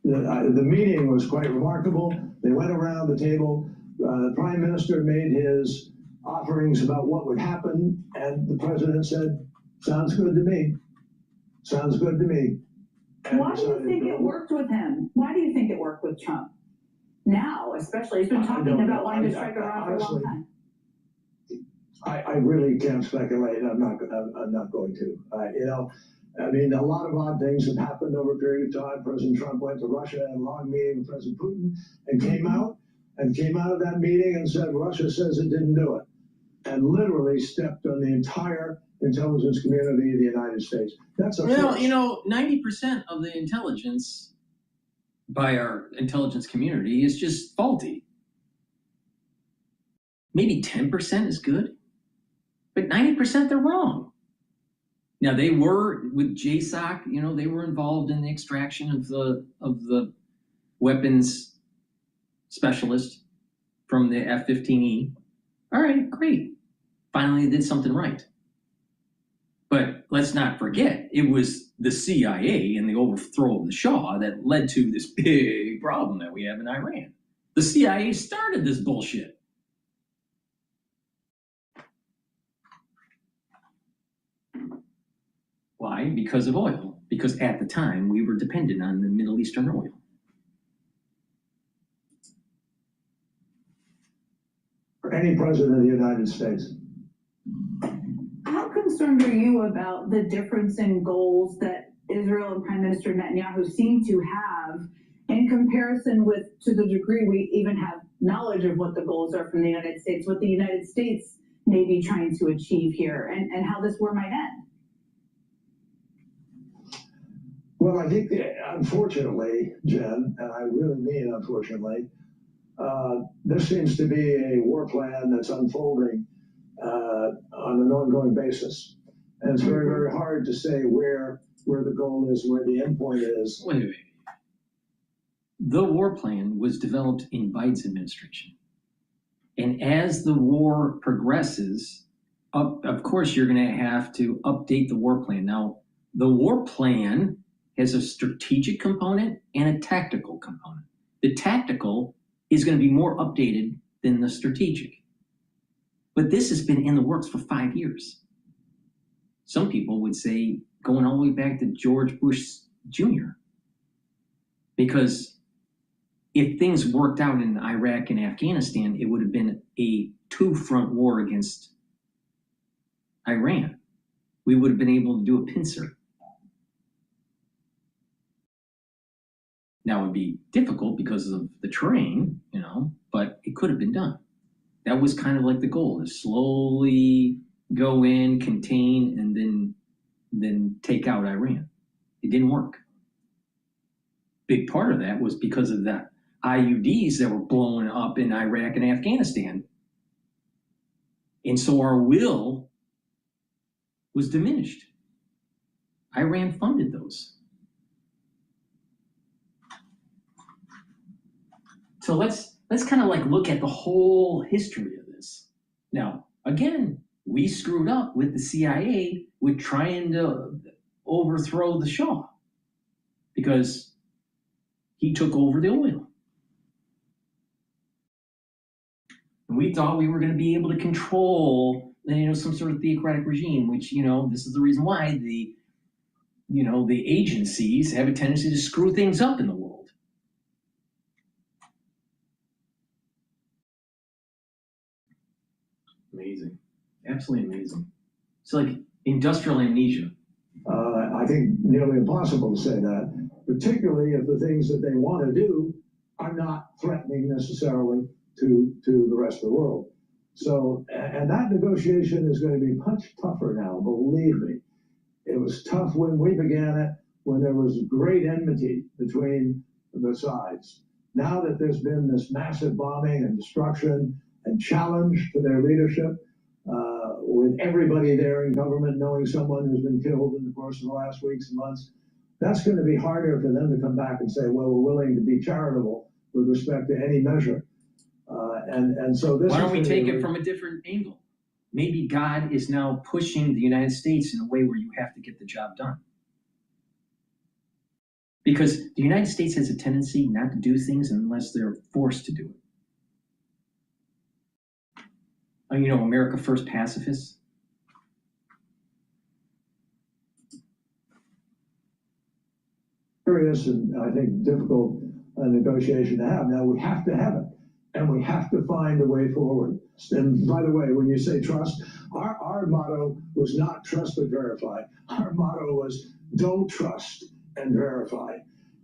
The meeting was quite remarkable. They went around the table. The prime minister made his offerings about what would happen, and the president said, sounds good to me. Sounds good to me. And why do you think it worked with him? Why do you think it worked with Trump? Now, especially, he's been talking about wanting to strike Iran for a long time. I really can't speculate. I'm not going to. You know, I mean, a lot of odd things have happened over a period of time. President Trump went to Russia and a long meeting with President Putin and came out of that meeting and said, Russia says it didn't do it. And literally stepped on the entire intelligence community of the United States. That's a Well, first. you know, 90% of the intelligence by our intelligence community is just faulty. Maybe 10% is good, but 90% they're wrong. Now, they were with JSOC, you know, they were involved in the extraction of the weapons specialist from the F-15E. All right, great. Finally, they did something right. But let's not forget, it was the CIA and the overthrow of the Shah that led to this big problem that we have in Iran. The CIA started this bullshit. Why? Because of oil. Because at the time, we were dependent on the Middle Eastern oil. For any president of the United States. How concerned are you about the difference in goals that Israel and Prime Minister Netanyahu seem to have in comparison with, to the degree we even have knowledge of what the goals are from the United States, what the United States may be trying to achieve here, and how this war might end? Well, I think, unfortunately, Jen, and I really mean unfortunately, there seems to be a war plan that's unfolding on an ongoing basis. And it's very, very hard to say where the goal is, where the end point is. Wait. The war plan was developed in Biden's administration. And as the war progresses, of course, you're going to have to update the war plan. Now, the war plan has a strategic component and a tactical component. The tactical is going to be more updated than the strategic. But this has been in the works for 5 years. Some people would say going all the way back to George Bush Jr. Because if things worked out in Iraq and Afghanistan, it would have been a two-front war against Iran. We would have been able to do a pincer. Now, it would be difficult because of the terrain, you know, but it could have been done. That was kind of like the goal, to slowly go in, contain, and then take out Iran. It didn't work. Big part of that was because of that IUDs that were blowing up in Iraq and Afghanistan. And so our will was diminished. Iran funded those. So let's kind of like look at the whole history of this. Now, again, we screwed up with the CIA with trying to overthrow the Shah because he took over the oil. And we thought we were going to be able to control, you know, some sort of theocratic regime, which, you know, this is the reason why the agencies have a tendency to screw things up in the world. Amazing. Absolutely amazing. It's like industrial amnesia. I think nearly impossible to say that, particularly if the things that they want to do are not threatening necessarily to the rest of the world. So, and that negotiation is going to be much tougher now, believe me. It was tough when we began it. when there was great enmity between the sides. Now that there's been this massive bombing and destruction and challenge to their leadership, with everybody there in government knowing someone who's been killed in the course of the last weeks and months, that's going to be harder for them to come back and say, well, we're willing to be charitable with respect to any measure. And so this. Why don't we take it from a different angle? Maybe God is now pushing the United States in a way where you have to get the job done. Because the United States has a tendency not to do things unless they're forced to do it. You know, America First pacifists. Serious and I think difficult negotiation to have. Now we have to have it, and we have to find a way forward. And by the way, when you say trust, our motto was not trust but verify. Our motto was don't trust and verify.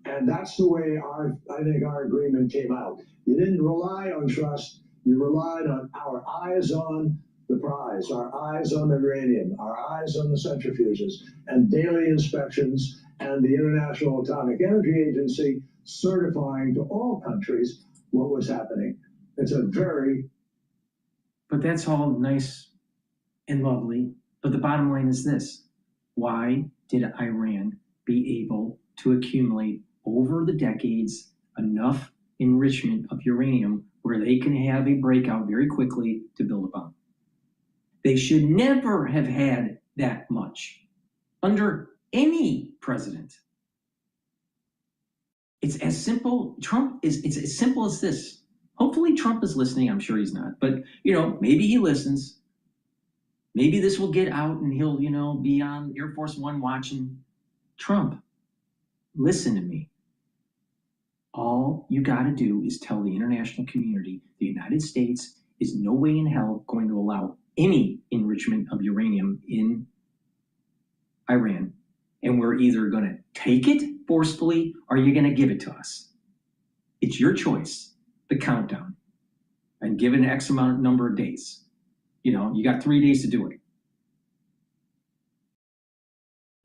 And that's the way I think our agreement came out. You didn't rely on trust. You relied on our eyes on the prize, our eyes on the uranium, our eyes on the centrifuges, and daily inspections, and the International Atomic Energy Agency certifying to all countries what was happening. It's a very... But that's all nice and lovely. But the bottom line is this. Why did Iran be able to accumulate over the decades enough enrichment of uranium where they can have a breakout very quickly to build a bomb? They should never have had that much under any president. It's as simple. It's as simple as this. Hopefully Trump is listening. I'm sure he's not, but you know, maybe he listens. Maybe this will get out and he'll, you know, be on Air Force One watching. Trump, listen to me. All you got to do is tell the international community the United States is no way in hell going to allow any enrichment of uranium in Iran. And we're either going to take it forcefully or you're going to give it to us. It's your choice, the countdown. And give it an X amount number of days. You know, you got 3 days to do it.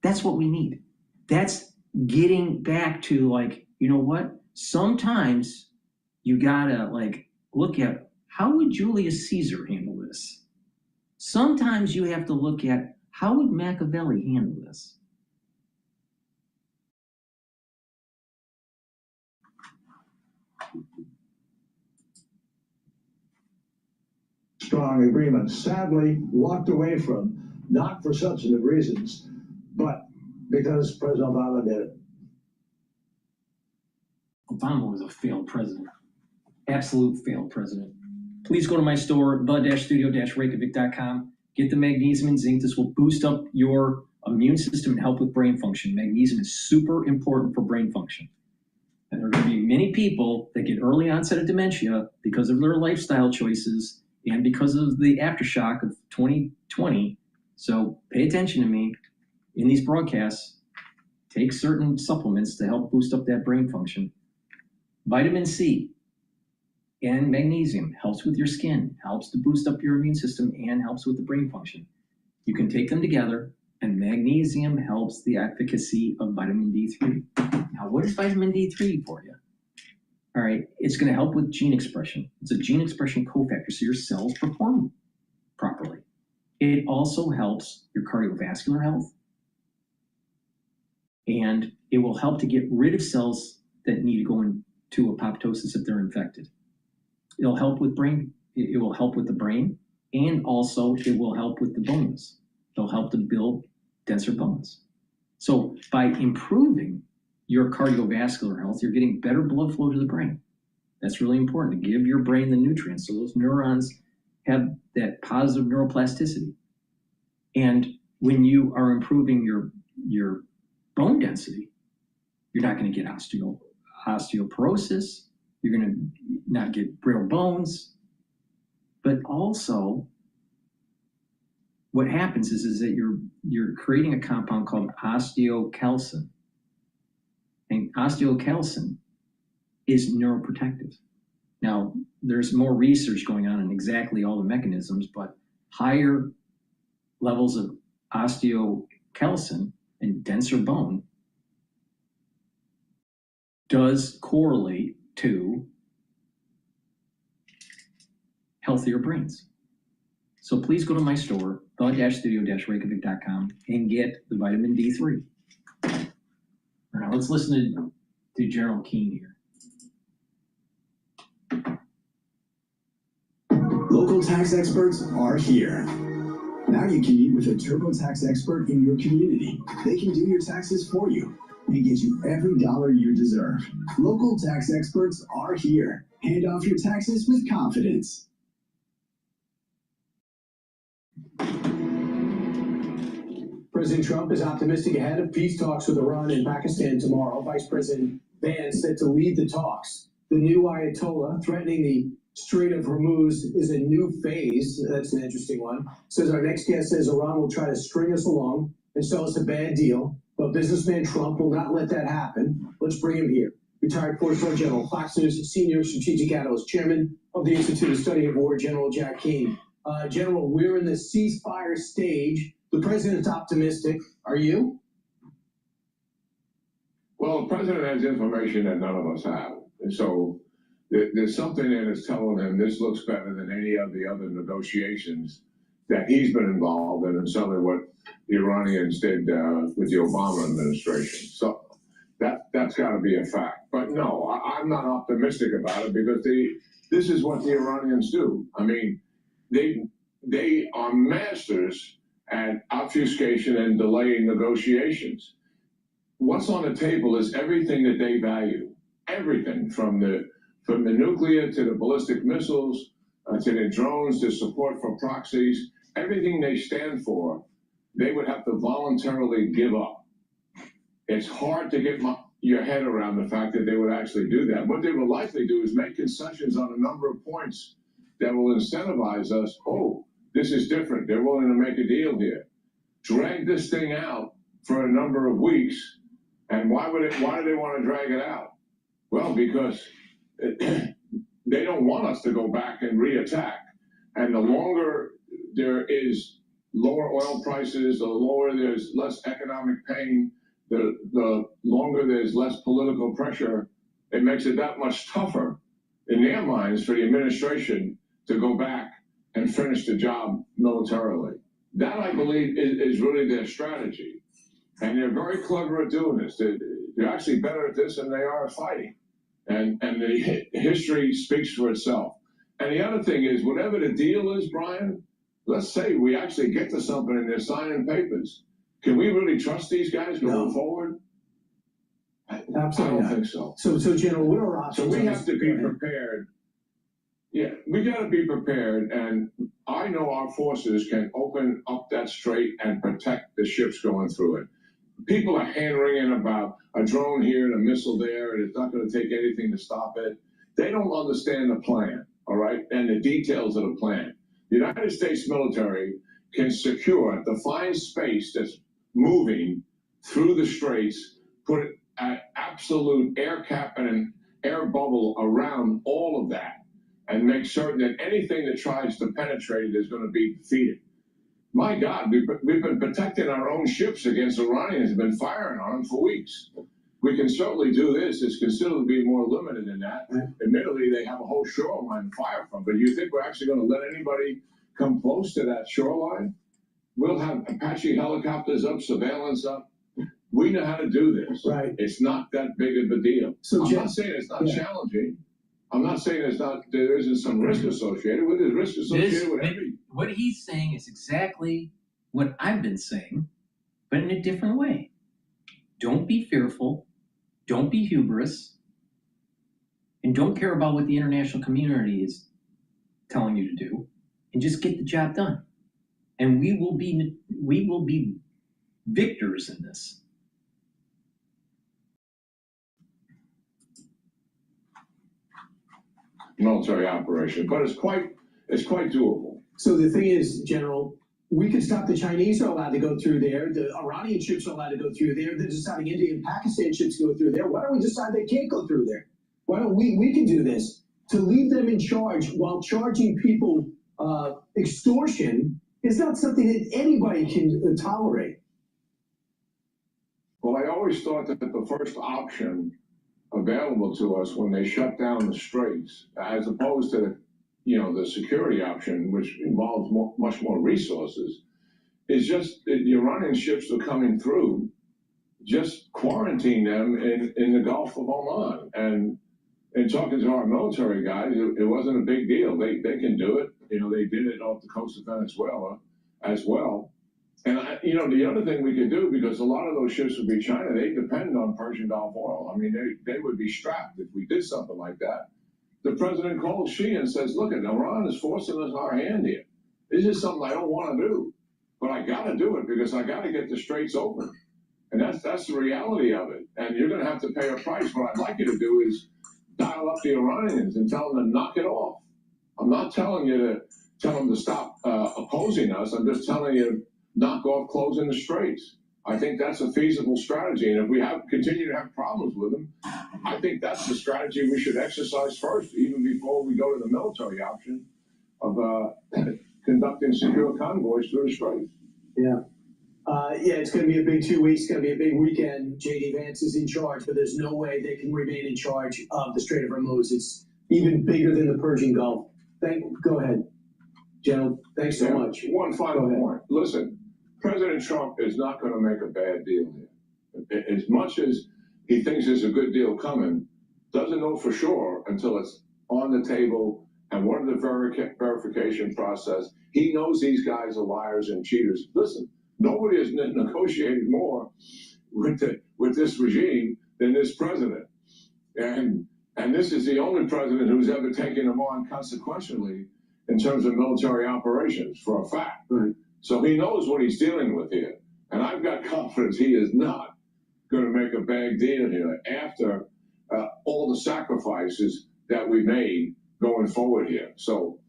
That's what we need. That's getting back to like, you know what? Sometimes you gotta like look at how would Julius Caesar handle this? Sometimes you have to look at how would Machiavelli handle this? Strong agreement, sadly walked away from, not for substantive reasons, but because President Obama did it. Obama was a failed president. Absolute failed president. Please go to my store, the-studio-reykjavik.com. Get the magnesium and zinc. This will boost up your immune system and help with brain function. Magnesium is super important for brain function. And there are going to be many people that get early onset of dementia because of their lifestyle choices and because of the aftershock of 2020. So pay attention to me in these broadcasts. Take certain supplements to help boost up that brain function. Vitamin C and magnesium helps with your skin, helps to boost up your immune system, and helps with the brain function. You can take them together, and magnesium helps the efficacy of vitamin D3. Now, what is vitamin D3 for you? All right, it's going to help with gene expression. It's a gene expression cofactor, so your cells perform properly. It also helps your cardiovascular health, and it will help to get rid of cells that need to go into apoptosis if they're infected. It'll help with brain. It will help with the brain, and also it will help with the bones. It'll help to build denser bones. So by improving your cardiovascular health, you're getting better blood flow to the brain. That's really important to give your brain the nutrients so those neurons have that positive neuroplasticity. And when you are improving your bone density, you're not going to get osteoporosis. You're going to not get brittle bones. But also, what happens is that you're creating a compound called osteocalcin. And osteocalcin is neuroprotective. Now, there's more research going on exactly all the mechanisms, but higher levels of osteocalcin and denser bone does correlate to healthier brains. So please go to my store, the-studio-reykjavik.com, and get the vitamin D3. Now let's listen to General Keane here. Local tax experts are here. Now you can meet with a TurboTax expert in your community. They can do your taxes for you and get you every dollar you deserve. Local tax experts are here. Hand off your taxes with confidence. President Trump is optimistic ahead of peace talks with Iran and Pakistan tomorrow. Vice President Vance set to lead the talks. The new Ayatollah threatening the Strait of Hormuz is a new phase. That's an interesting one. Says our next guest says Iran will try to string us along and sell us a bad deal, but businessman Trump will not let that happen. Let's bring him here. Retired four-star general, Fox News senior strategic analyst, chairman of the Institute of Study of War, General Jack Keane. General, we're in the ceasefire stage. The president's optimistic. Are you? Well, the president has information that none of us have. And so there's something that is telling him this looks better than any of the other negotiations that he's been involved in, and certainly what the Iranians did with the Obama administration. So that's got to be a fact. But no, I'm not optimistic about it because this is what the Iranians do. I mean, they are masters at obfuscation and delaying negotiations. What's on the table is everything that they value. Everything from the nuclear to the ballistic missiles to the drones to support for proxies, everything they stand for, they would have to voluntarily give up. It's hard to get your head around the fact that they would actually do that. What they will likely do is make concessions on a number of points that will incentivize us. Oh, this is different. They're willing to make a deal here. Drag this thing out for a number of weeks. And why do they want to drag it out? Well, because they don't want us to go back and reattack. And the longer there is lower oil prices, the lower there's less economic pain, the longer there's less political pressure, it makes it that much tougher in their minds for the administration to go back and finish the job militarily. That, I believe, is really their strategy. And they're very clever at doing this. They're actually better at this than they are at fighting. And the history speaks for itself. And the other thing is, whatever the deal is, Brian, let's say we actually get to something and they're signing papers. Can we really trust these guys going forward? Absolutely. I don't think so. So General, what are options? So we have to be prepared. Yeah, we got to be prepared. And I know our forces can open up that strait and protect the ships going through it. People are hand-wringing about a drone here and a missile there, and it's not going to take anything to stop it. They don't understand the plan, all right, and the details of the plan. The United States military can secure, define space that's moving through the straits, put an absolute air cap and an air bubble around all of that, and make certain that anything that tries to penetrate it is going to be defeated. My God, we've been protecting our own ships against Iranians who've been firing on them for weeks. We can certainly do this. It's considered to be more limited than that. Admittedly, they have a whole shoreline to fire from, but you think we're actually going to let anybody come close to that shoreline? We'll have Apache helicopters up, surveillance up. We know how to do this. Right. It's not that big of a deal. So I'm not saying it's not challenging. I'm not saying there isn't some risk associated with it. Risk associated with every. What he's saying is exactly what I've been saying, but in a different way. Don't be fearful. Don't be hubris. And don't care about what the international community is telling you to do. And just get the job done. And we will be victors in this. Military operation, but it's quite doable. So the thing is, General, we could stop the Chinese are allowed to go through there. The Iranian ships are allowed to go through there. They're deciding India and Pakistan ships go through there. Why don't we decide they can't go through there? Why don't we can do this to leave them in charge while charging people extortion is not something that anybody can tolerate. Well, I always thought that the first option available to us when they shut down the straits, as opposed to, the security option, which involves much more resources, is just that the Iranian ships are coming through, just quarantine them in the Gulf of Oman. And talking to our military guys, it wasn't a big deal. They can do it. They did it off the coast of Venezuela as well. And the other thing we could do, because a lot of those ships would be China, they depend on Persian Gulf oil. I mean, they would be strapped if we did something like that. The president calls Xi and says, look, Iran is forcing us our hand here. This is something I don't want to do, but I got to do it because I got to get the straits open. And that's the reality of it. And you're going to have to pay a price. What I'd like you to do is dial up the Iranians and tell them to knock it off. I'm not telling you to tell them to stop opposing us. I'm just telling you to knock off closing the straits. I think that's a feasible strategy. And if we continue to have problems with them, I think that's the strategy we should exercise first, even before we go to the military option of conducting secure convoys through the straits. Yeah. It's going to be a big 2 weeks. It's going to be a big weekend. J.D. Vance is in charge, but there's no way they can remain in charge of the Strait of Hormuz. It's even bigger than the Persian Gulf. Go ahead, General. Thanks so much. One final point. Listen, President Trump is not going to make a bad deal here. As much as he thinks there's a good deal coming, doesn't know for sure until it's on the table and one of the verification process. He knows these guys are liars and cheaters. Listen, nobody has negotiated more with this regime than this president. And this is the only president who's ever taken them on consequentially in terms of military operations, for a fact. Right. So he knows what he's dealing with here. And I've got confidence he is not going to make a bad deal here after all the sacrifices that we made going forward here. So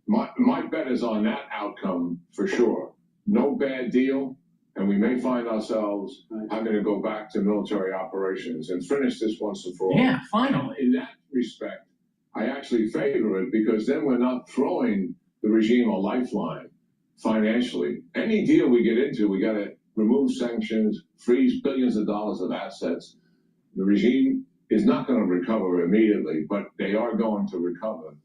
my bet is on that outcome for sure. No bad deal, and we may find ourselves having to go back to military operations and finish this once and for all. Yeah, finally. In that respect, I actually favor it, because then we're not throwing the regime a lifeline financially. Any deal we get into, we got to remove sanctions, freeze billions of dollars of assets. The regime is not going to recover immediately, but they are going to recover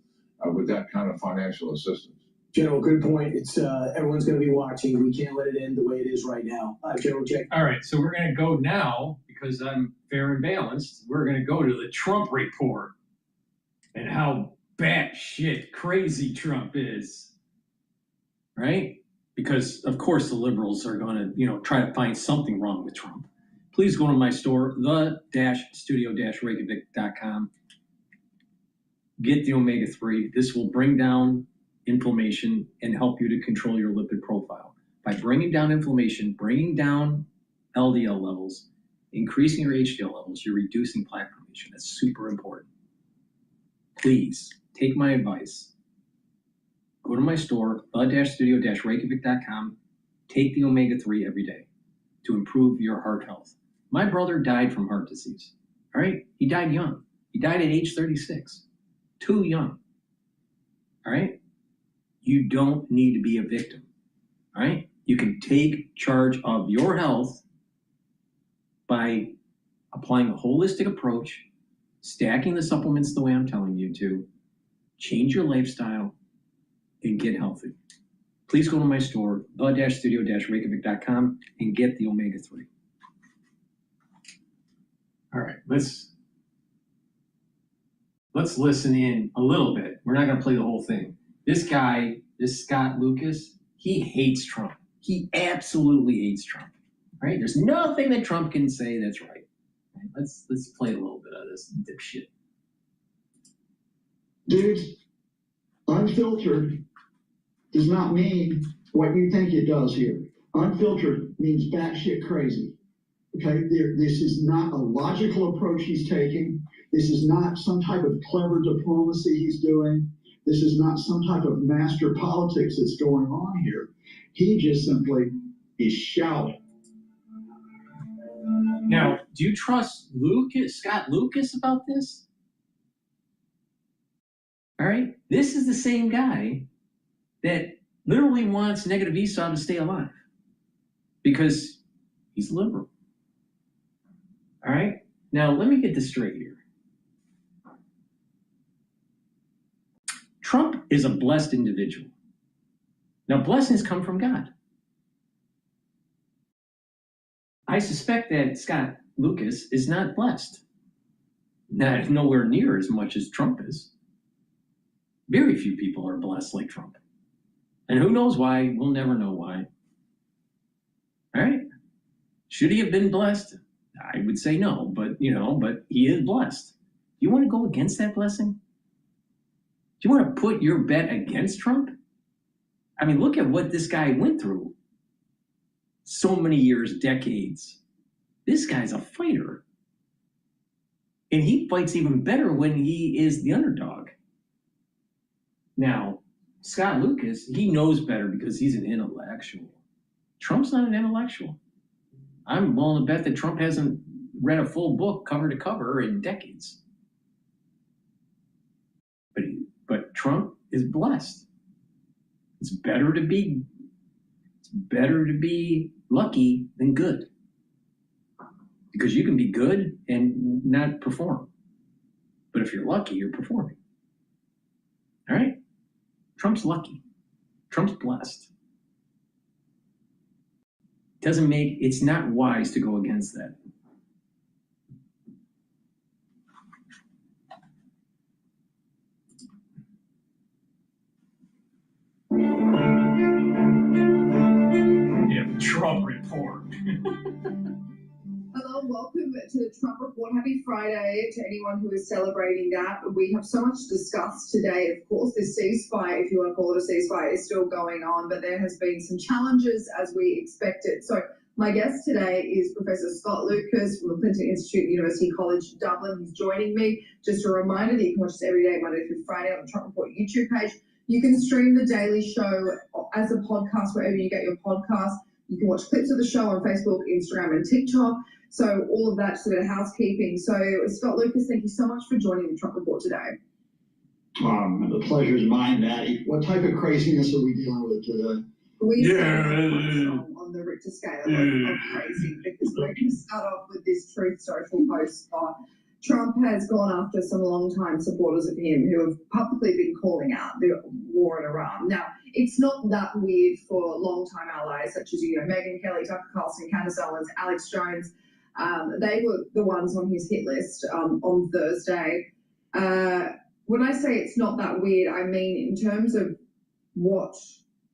with that kind of financial assistance. General, good point. It's everyone's going to be watching. We can't let it end the way it is right now. General, check. All right, so we're going to go now, because I'm fair and balanced. We're going to go to the Trump report and how batshit crazy Trump is, right? Because of course the liberals are going to, try to find something wrong with Trump. Please go to my store, the-studio-reykjavik.com. Get the omega-3. This will bring down inflammation and help you to control your lipid profile. By bringing down inflammation, bringing down LDL levels, increasing your HDL levels, you're reducing plaque formation. That's super important. Please take my advice. Go to my store, the-studio-reykjavik.com. Take the omega-3 every day to improve your heart health. My brother died from heart disease. All right? He died young. He died at age 36. Too young. All right? You don't need to be a victim. All right? You can take charge of your health by applying a holistic approach, stacking the supplements the way I'm telling you to, change your lifestyle, and get healthy. Please go to my store, the-studio-reykjavik.com, and get the omega-3. All right, let's listen in a little bit. We're not going to play the whole thing. This guy, this Scott Lucas, he hates Trump. He absolutely hates Trump. Right? There's nothing that Trump can say that's right. Let's play a little bit of this dipshit. Dude, unfiltered does not mean what you think it does here. Unfiltered means batshit crazy. Okay, this is not a logical approach he's taking. This is not some type of clever diplomacy he's doing. This is not some type of master politics that's going on here. He just simply is shouting. Now, do you trust Scott Lucas about this? All right, this is the same guy that literally wants negative Esau to stay alive because he's liberal. All right, now let me get this straight here. Trump is a blessed individual. Now, blessings come from God. I suspect that Scott Lucas is not blessed. Not nowhere near as much as Trump is. Very few people are blessed like Trump. And who knows why? We'll never know why. All right? Should he have been blessed? I would say no, but but he is blessed. Do you want to go against that blessing? Do you want to put your bet against Trump? I mean, look at what this guy went through. So many years, decades. This guy's a fighter. And he fights even better when he is the underdog. Now, Scott Lucas, he knows better because he's an intellectual. Trump's not an intellectual. I'm willing to bet that Trump hasn't read a full book cover to cover in decades. But Trump is blessed. It's better to be lucky than good. Because you can be good and not perform. But if you're lucky, you're performing. All right? Trump's lucky. Trump's blessed. It's not wise to go against that. Yeah, Trump report. Hello, welcome to the Trump Report. Happy Friday to anyone who is celebrating that. We have so much to discuss today. Of course, this ceasefire, if you want to call it a ceasefire, is still going on, but there has been some challenges as we expected. So my guest today is Professor Scott Lucas from the Clinton Institute, University College Dublin. He's joining me. Just a reminder that you can watch us every day, Monday through Friday on the Trump Report YouTube page. You can stream the daily show as a podcast wherever you get your podcast. You can watch clips of the show on Facebook, Instagram, and TikTok. So all of that's a bit of housekeeping. So Scott Lucas, thank you so much for joining the Trump Report today. The pleasure is mine, Maddie. What type of craziness are we dealing with today? On the Richter scale of crazy, because we're going to start off with this Truth Social post. Trump has gone after some longtime supporters of him who have publicly been calling out the war in Iran. Now, it's not that weird for longtime allies such as Megyn Kelly, Tucker Carlson, Candace Owens, Alex Jones. They were the ones on his hit list on Thursday. When I say it's not that weird, I mean in terms of what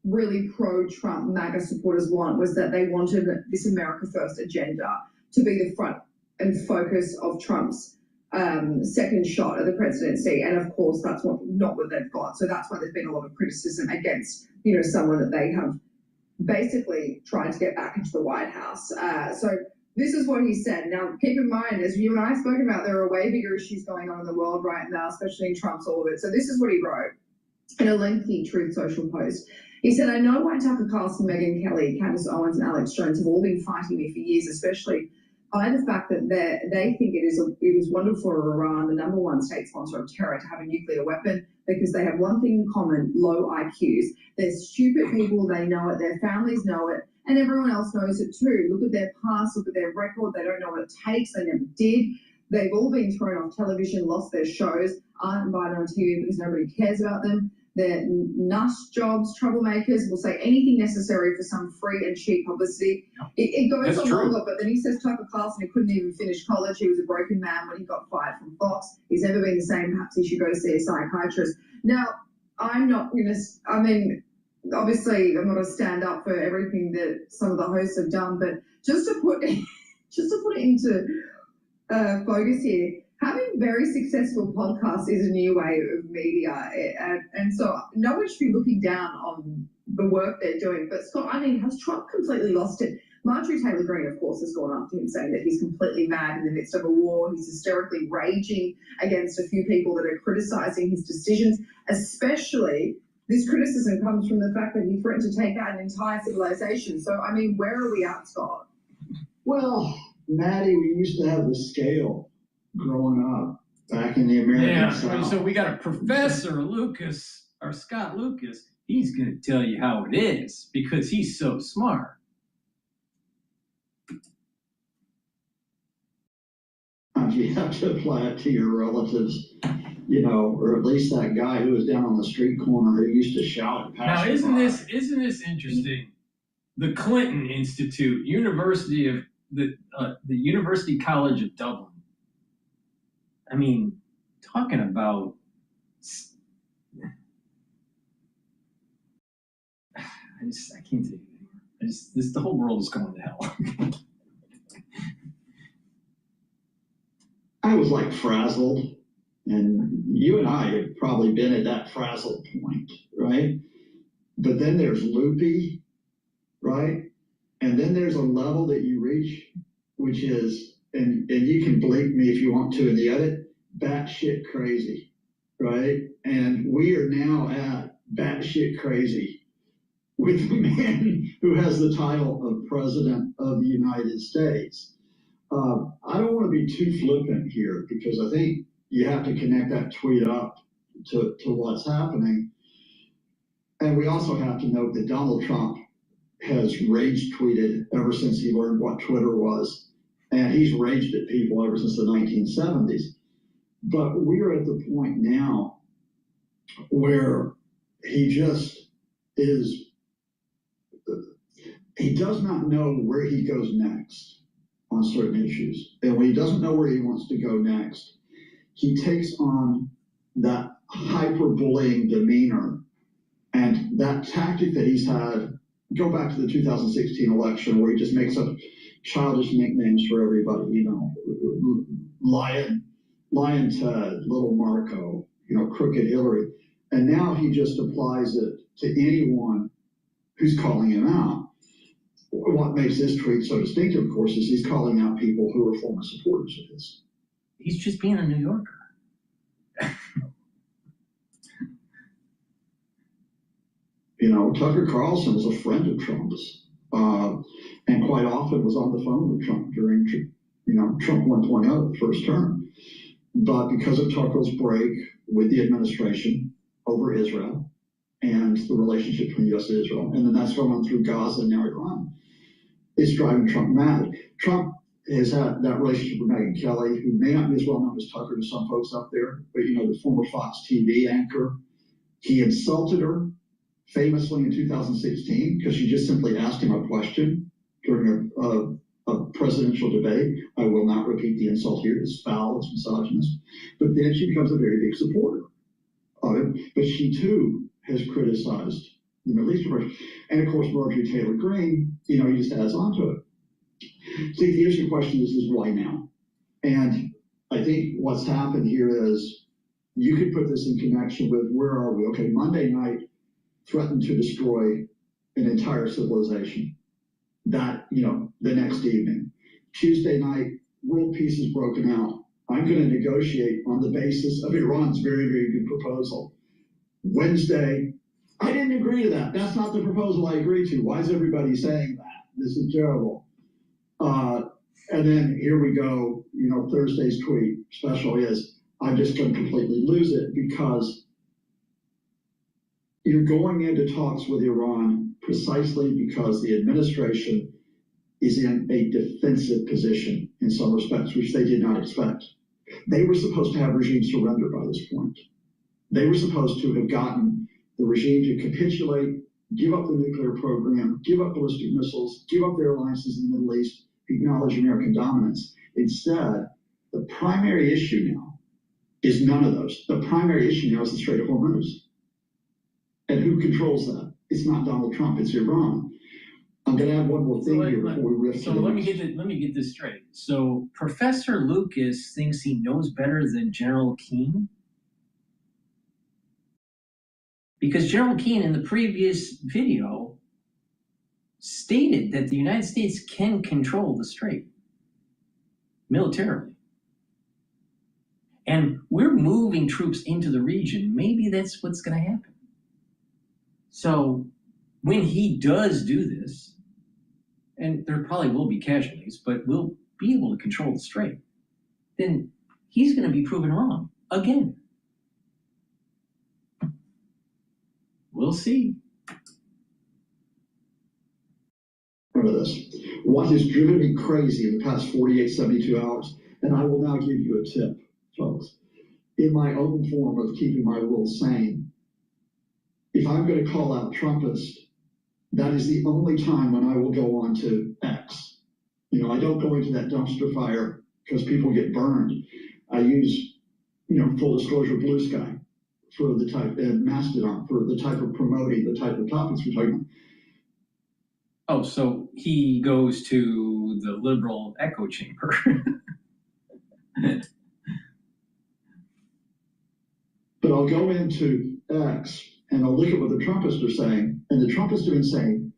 really pro-Trump MAGA supporters want was that they wanted this America First agenda to be the front and focus of Trump's second shot at the presidency. And of course, that's not what they've got. So that's why there's been a lot of criticism against, someone that they have basically tried to get back into the White House. So this is what he said. Now, keep in mind, as you and I have spoken about, there are way bigger issues going on in the world right now, especially in Trump's orbit. So this is what he wrote in a lengthy Truth Social post. He said, I know why Tucker Carlson, Megyn Kelly, Candace Owens, and Alex Jones have all been fighting me for years, especially by the fact that they think it is wonderful for Iran, the number one state sponsor of terror, to have a nuclear weapon, because they have one thing in common: low IQs. They're stupid people, they know it, their families know it, and everyone else knows it too. Look at their past, look at their record, they don't know what it takes, they never did. They've all been thrown off television, lost their shows, aren't invited on TV because nobody cares about them. They're nut jobs, troublemakers, will say anything necessary for some free and cheap publicity. It goes on longer, but then he says Tucker Carlson, who couldn't even finish college, he was a broken man when he got fired from Fox. He's never been the same, perhaps he should go see a psychiatrist. Now, I'm not going to, obviously I'm not going to stand up for everything that some of the hosts have done, but just to put it into focus here, having very successful podcasts is a new way of media, and so no one should be looking down on the work they're doing. But Scott, has Trump completely lost it? Marjorie Taylor Greene, of course, has gone after him, saying that he's completely mad in the midst of a war. He's hysterically raging against a few people that are criticising his decisions. Especially, this criticism comes from the fact that he threatened to take out an entire civilization. So, where are we at, Scott? Well, Maddie, we used to have the scale growing up back in the American South. So we got a Professor Lucas, or Scott Lucas. He's going to tell you how it is because he's so smart. you have to apply it to your relatives, you know, or at least that guy who was down on the street corner who used to shout at Now, passersby. isn't this interesting? The Clinton Institute, University of the University College of Dublin. I mean, talking about I can't take it anymore. The whole world is going to hell. I was like frazzled, and you and I have probably been at that frazzled point, right? But then there's loopy, right? And then there's a level that you reach, which is, and you can bleep me if you want to in the edit, batshit crazy, right? And we are now at batshit crazy with the man who has the title of President of the United States. I don't want to be too flippant here because I think you have to connect that tweet up to what's happening. And we also have to note that Donald Trump has rage tweeted ever since he learned what Twitter was. And he's raged at people ever since the 1970s. But we're at the point now where he just is, he does not know where he goes next on certain issues. And when he doesn't know where he wants to go next, he takes on that hyper-bullying demeanor and that tactic that he's had. Go back to the 2016 election where he just makes up childish nicknames for everybody, you know, Lion Ted, Little Marco, you know, Crooked Hillary. And now he just applies it to anyone who's calling him out. What makes this tweet so distinctive, of course, is he's calling out people who are former supporters of his. He's just being a New Yorker. You know, Tucker Carlson was a friend of Trump's, and quite often was on the phone with Trump during, you know, Trump 1.0, the first term. But because of Tucker's break with the administration over Israel and the relationship between U.S. and Israel, and then that's going on through Gaza and now Iran, it's driving Trump mad. Trump has had that relationship with Megyn Kelly, who may not be as well known as Tucker to some folks out there, but, you know, the former Fox TV anchor. He insulted her famously in 2016 because she just simply asked him a question during a presidential debate. I will not repeat the insult here. It's foul, it's misogynist. But then she becomes a very big supporter of it. But she too has criticized the Middle East approach. And of course, Marjorie Taylor Greene, you know, he just adds on to it. See, the issue question is why now? And I think what's happened here is you could put this in connection with where are we? Okay, Monday night threatened to destroy an entire civilization. That, you know, the next evening. Tuesday night, world peace is broken out. I'm going to negotiate on the basis of Iran's very, very good proposal. Wednesday, I didn't agree to that. That's not the proposal I agreed to. Why is everybody saying that? This is terrible. And then here we go, you know, Thursday's tweet special is, I'm just going to completely lose it because you're going into talks with Iran precisely because the administration is in a defensive position in some respects, which they did not expect. They were supposed to have regime surrender by this point. They were supposed to have gotten the regime to capitulate, give up the nuclear program, give up ballistic missiles, give up their alliances in the Middle East, acknowledge American dominance. Instead, the primary issue now is none of those. The primary issue now is the Strait of Hormuz. And who controls that? It's not Donald Trump, it's Iran. I'm going to add one more thing here before we riff. So let me get this straight. So Professor Lucas thinks he knows better than General Keane? Because General Keane in the previous video stated that the United States can control the strait militarily. And we're moving troops into the region. Maybe that's what's going to happen. So when he does do this, and there probably will be casualties, but we'll be able to control the strait, then he's going to be proven wrong again. We'll see. Remember this. What has driven me crazy in the past 48, 72 hours And I will now give you a tip, folks. In my own form of keeping my rules sane, if I'm going to call out Trumpist, that is the only time when I will go on to X. You know, I don't go into that dumpster fire because people get burned. I use, you know, full disclosure, Blue Sky for the type, Mastodon for the type of promoting the type of topics we're talking about. Oh, so he goes to the liberal echo chamber. But I'll go into X and I'll look at what the Trumpists are saying, and the Trumpists have been saying,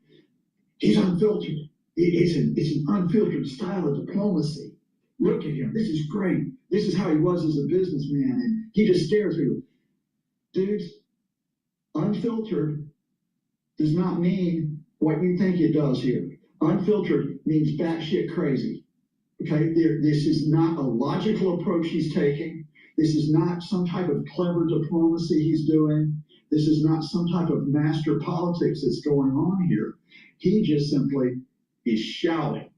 he's unfiltered. It's an unfiltered style of diplomacy. Look at him. This is great. This is how he was as a businessman, and he just scares people. Dudes, unfiltered does not mean what you think it does here. Unfiltered means batshit crazy. Okay, this is not a logical approach he's taking. This is not some type of clever diplomacy he's doing. This is not some type of master politics that's going on here. He just simply is shouting,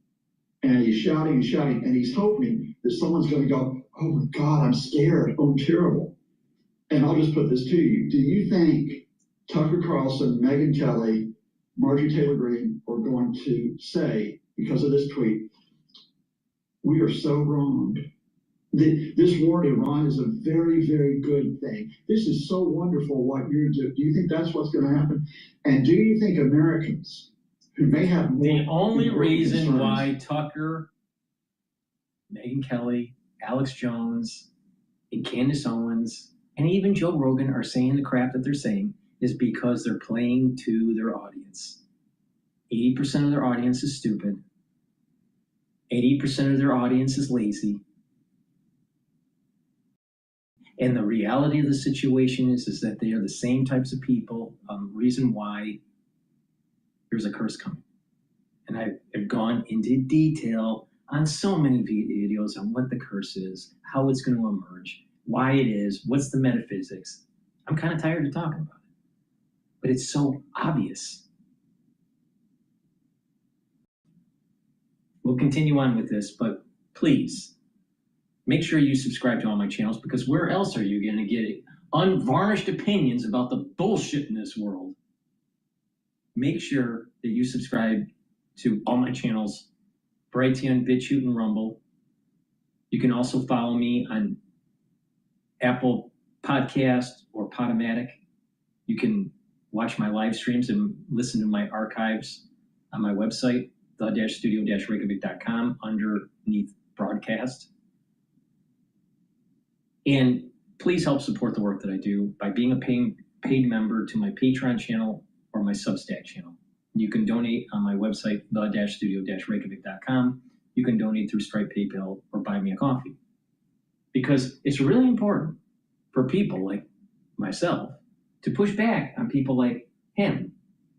and he's shouting and shouting, and he's hoping that someone's going to go, oh my God, I'm scared. Oh, terrible. And I'll just put this to you. Do you think Tucker Carlson, Megyn Kelly, Marjorie Taylor Greene are going to say, because of this tweet, we are so wrong? This war in Iran is a very, very good thing. This is so wonderful what you're doing. Do you think that's what's going to happen? And do you think Americans who may have more... The only reason why Tucker, Megyn Kelly, Alex Jones, and Candace Owens, and even Joe Rogan are saying the crap that they're saying is because they're playing to their audience. 80% of their audience is stupid. 80% of their audience is lazy. And the reality of the situation is that they are the same types of people. Reason why there's a curse coming. And I've gone into detail on so many videos on what the curse is, how it's going to emerge, why it is, what's the metaphysics. I'm kind of tired of talking about it, but it's so obvious. We'll continue on with this, but please make sure you subscribe to all my channels, because where else are you going to get unvarnished opinions about the bullshit in this world? Make sure that you subscribe to all my channels, Brighteon, Bitchute, and Rumble. You can also follow me on Apple Podcast or Podomatic. You can watch my live streams and listen to my archives on my website, the-studio-reykjavik.com, underneath broadcast. And please help support the work that I do by being a paid member to my Patreon channel or my Substack channel. You can donate on my website, the-studio-reykjavik.com. You can donate through Stripe, PayPal, or buy me a coffee. Because it's really important for people like myself to push back on people like him,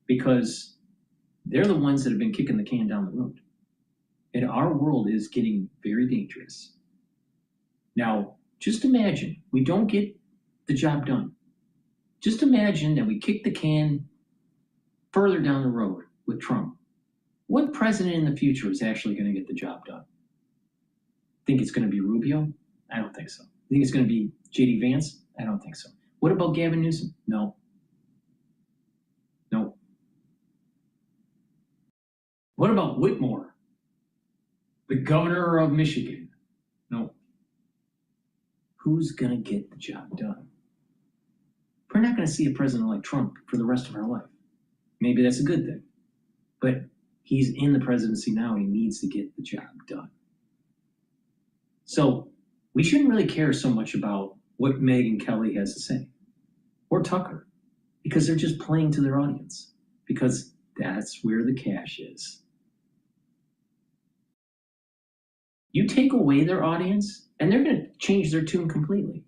because they're the ones that have been kicking the can down the road. And our world is getting very dangerous. Now, just imagine we don't get the job done. Just imagine that we kick the can further down the road with Trump. What president in the future is actually going to get the job done? Think it's going to be Rubio? I don't think so. Think it's going to be J.D. Vance? I don't think so. What about Gavin Newsom? No. No. What about Whitmore, the governor of Michigan? No. Who's going to get the job done? We're not going to see a president like Trump for the rest of our life. Maybe that's a good thing. But he's in the presidency now and he needs to get the job done. So we shouldn't really care so much about what Megyn Kelly has to say, or Tucker, because they're just playing to their audience, because that's where the cash is. You take away their audience and they're going to change their tune completely.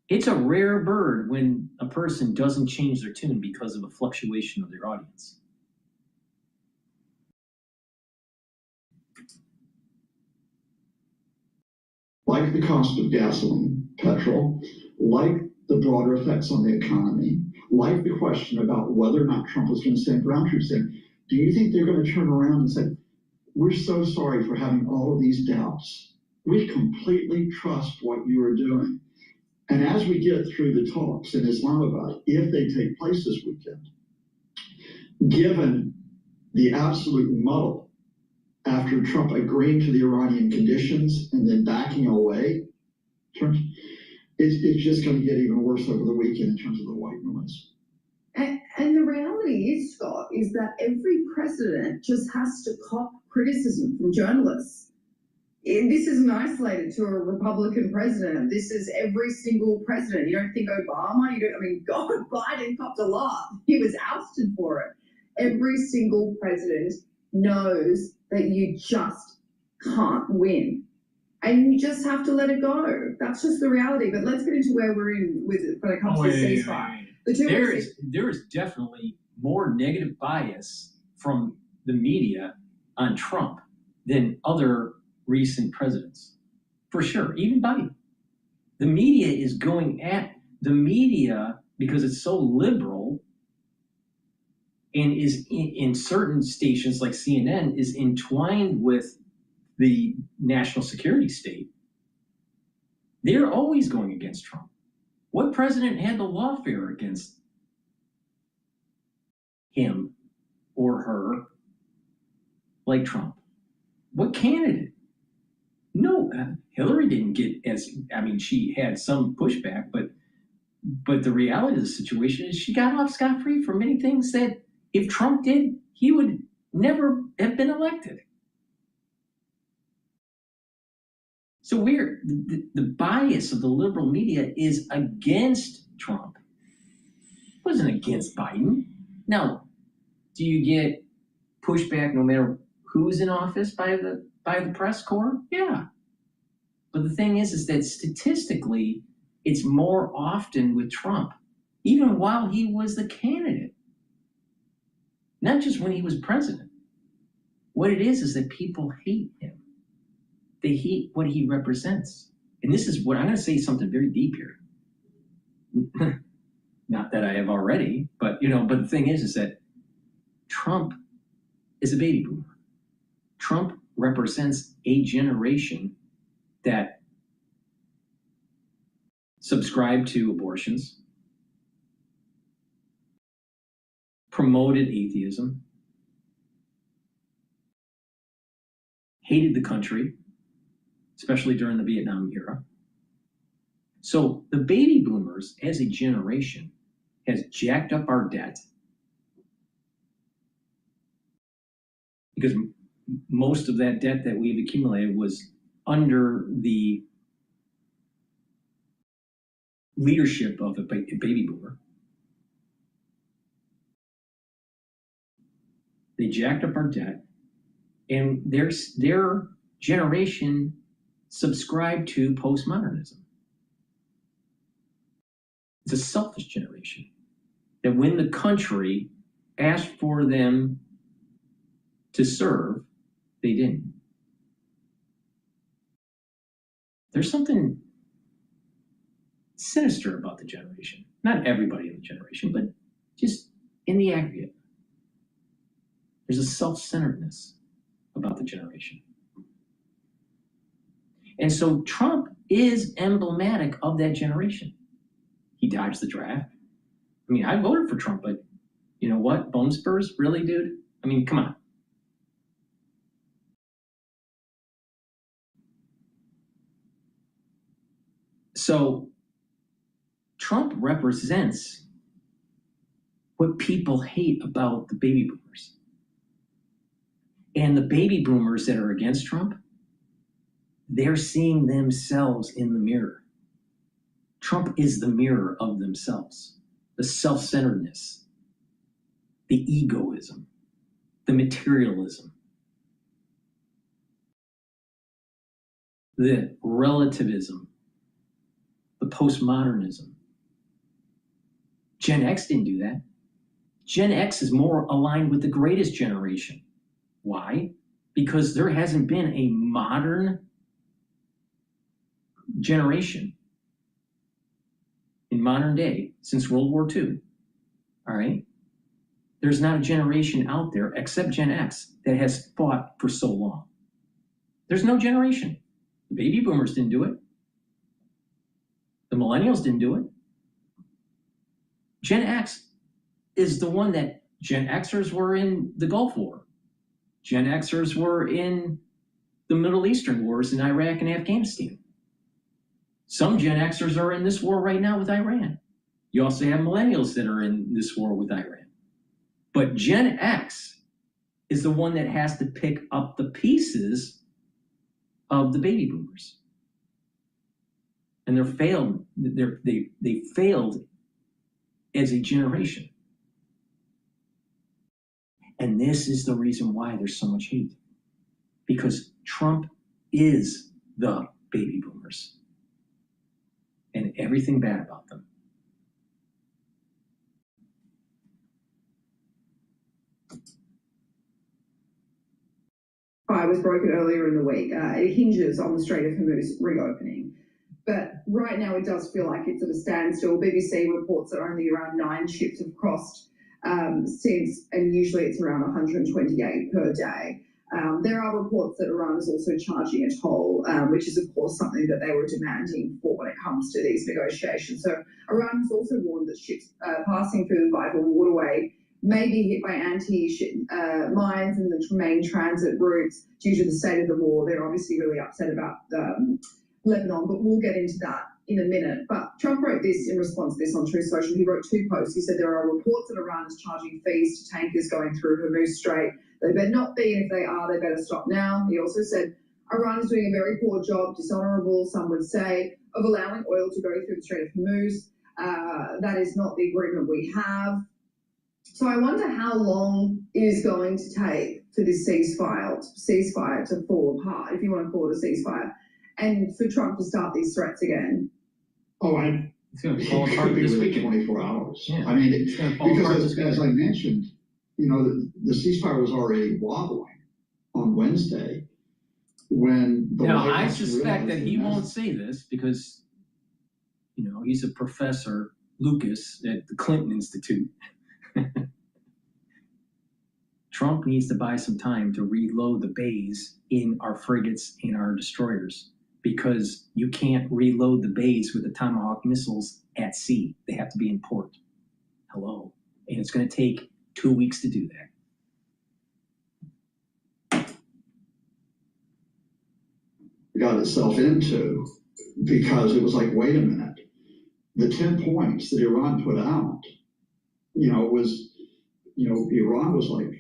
It's a rare bird when a person doesn't change their tune because of a fluctuation of their audience. Like the cost of gasoline, petrol, like the broader effects on the economy, like the question about whether or not Trump is going to send ground troops in, do you think they're going to turn around and say, we're so sorry for having all of these doubts. We completely trust what you are doing. And as we get through the talks in Islamabad, if they take place this weekend, given the absolute muddle after Trump agreeing to the Iranian conditions and then backing away, it's just going to get even worse over the weekend in terms of the white noise. And the reality is, Scott, is that every president just has to cop criticism from journalists. This isn't isolated to a Republican president. This is every single president. You don't think Obama, God, Biden copped a lot. He was ousted for it. Every single president knows that you just can't win. And you just have to let it go. That's just the reality. But let's get into where we're in with it when it comes to the ceasefire. There is definitely more negative bias from the media on Trump than other recent presidents. For sure, even Biden. The media is going at the media because it's so liberal and is in certain stations like CNN is entwined with the national security state. They're always going against Trump. What president had the lawfare against him or her like Trump? What candidate? No, Hillary didn't get she had some pushback, but the reality of the situation is she got off scot-free for many things that if Trump did, he would never have been elected. So the bias of the liberal media is against Trump. It wasn't against Biden. Now, do you get pushback no matter who's in office by the press corps? Yeah. But the thing is that statistically, it's more often with Trump, even while he was the candidate. Not just when he was president. What it is that people hate him. They hate what he represents. And this is what I'm going to say something very deep here. Not that I have already, but but the thing is that Trump is a baby boomer. Trump represents a generation that subscribed to abortions, promoted atheism, hated the country, especially during the Vietnam era. So the baby boomers as a generation has jacked up our debt because most of that debt that we've accumulated was under the leadership of a baby boomer. They jacked up our debt, and their generation subscribed to postmodernism. It's a selfish generation that when the country asked for them to serve, they didn't. There's something sinister about the generation. Not everybody in the generation, but just in the aggregate. There's a self-centeredness about the generation. And so Trump is emblematic of that generation. He dodged the draft. I voted for Trump, but you know what? Bone spurs? Really, dude? Come on. So Trump represents what people hate about the baby boomers. And the baby boomers that are against Trump, they're seeing themselves in the mirror. Trump is the mirror of themselves. The self-centeredness, the egoism, the materialism, the relativism, the postmodernism. Gen X didn't do that. Gen X is more aligned with the greatest generation. Why? Because there hasn't been a modern generation in modern day since World War II. All right? There's not a generation out there except Gen X that has fought for so long. There's no generation. The baby boomers didn't do it. The millennials didn't do it. Gen X is the one that Gen Xers were in the Gulf War. Gen Xers were in the Middle Eastern wars in Iraq and Afghanistan. Some Gen Xers are in this war right now with Iran. You also have millennials that are in this war with Iran. But Gen X is the one that has to pick up the pieces of the baby boomers. And they failed as a generation. And this is the reason why there's so much hate. Because Trump is the baby boomers. And everything bad about them. Was broken earlier in the week. It hinges on the Strait of Hormuz reopening. But right now it does feel like it's at a standstill. BBC reports that only around 9 ships have crossed since, and usually it's around 128 per day. There are reports that Iran is also charging a toll, which is of course something that they were demanding for when it comes to these negotiations. So Iran has also warned that ships passing through the vital waterway may be hit by anti-ship mines and the main transit routes due to the state of the war. They're obviously really upset about Lebanon, but we'll get into that in a minute. But Trump wrote this in response to this on Truth Social. He wrote 2 posts. He said there are reports that Iran is charging fees to tankers going through Hormuz Strait. They better not be, and if they are, they better stop now. He also said Iran is doing a very poor job, dishonorable, some would say, of allowing oil to go through the Strait of Hormuz. That is not the agreement we have. So I wonder how long it is going to take for this ceasefire to fall apart, if you want to call it a ceasefire, and for Trump to start these threats again. Oh, it's going to fall apart this this week. week. 24 hours. Yeah. I mean, it's going to fall apart because as I mentioned, you know, the ceasefire was already wobbling on Wednesday when the Now, White I House suspect that realized he the won't say this because, you know, he's a professor, Lucas, at the Clinton Institute. Trump needs to buy some time to reload the bays in our frigates and our destroyers because you can't reload the bays with the Tomahawk missiles at sea. They have to be in port. Hello. And it's going to take 2 weeks to do that. got itself into because it was like, wait a minute, the 10 points that Iran put out, Iran was like,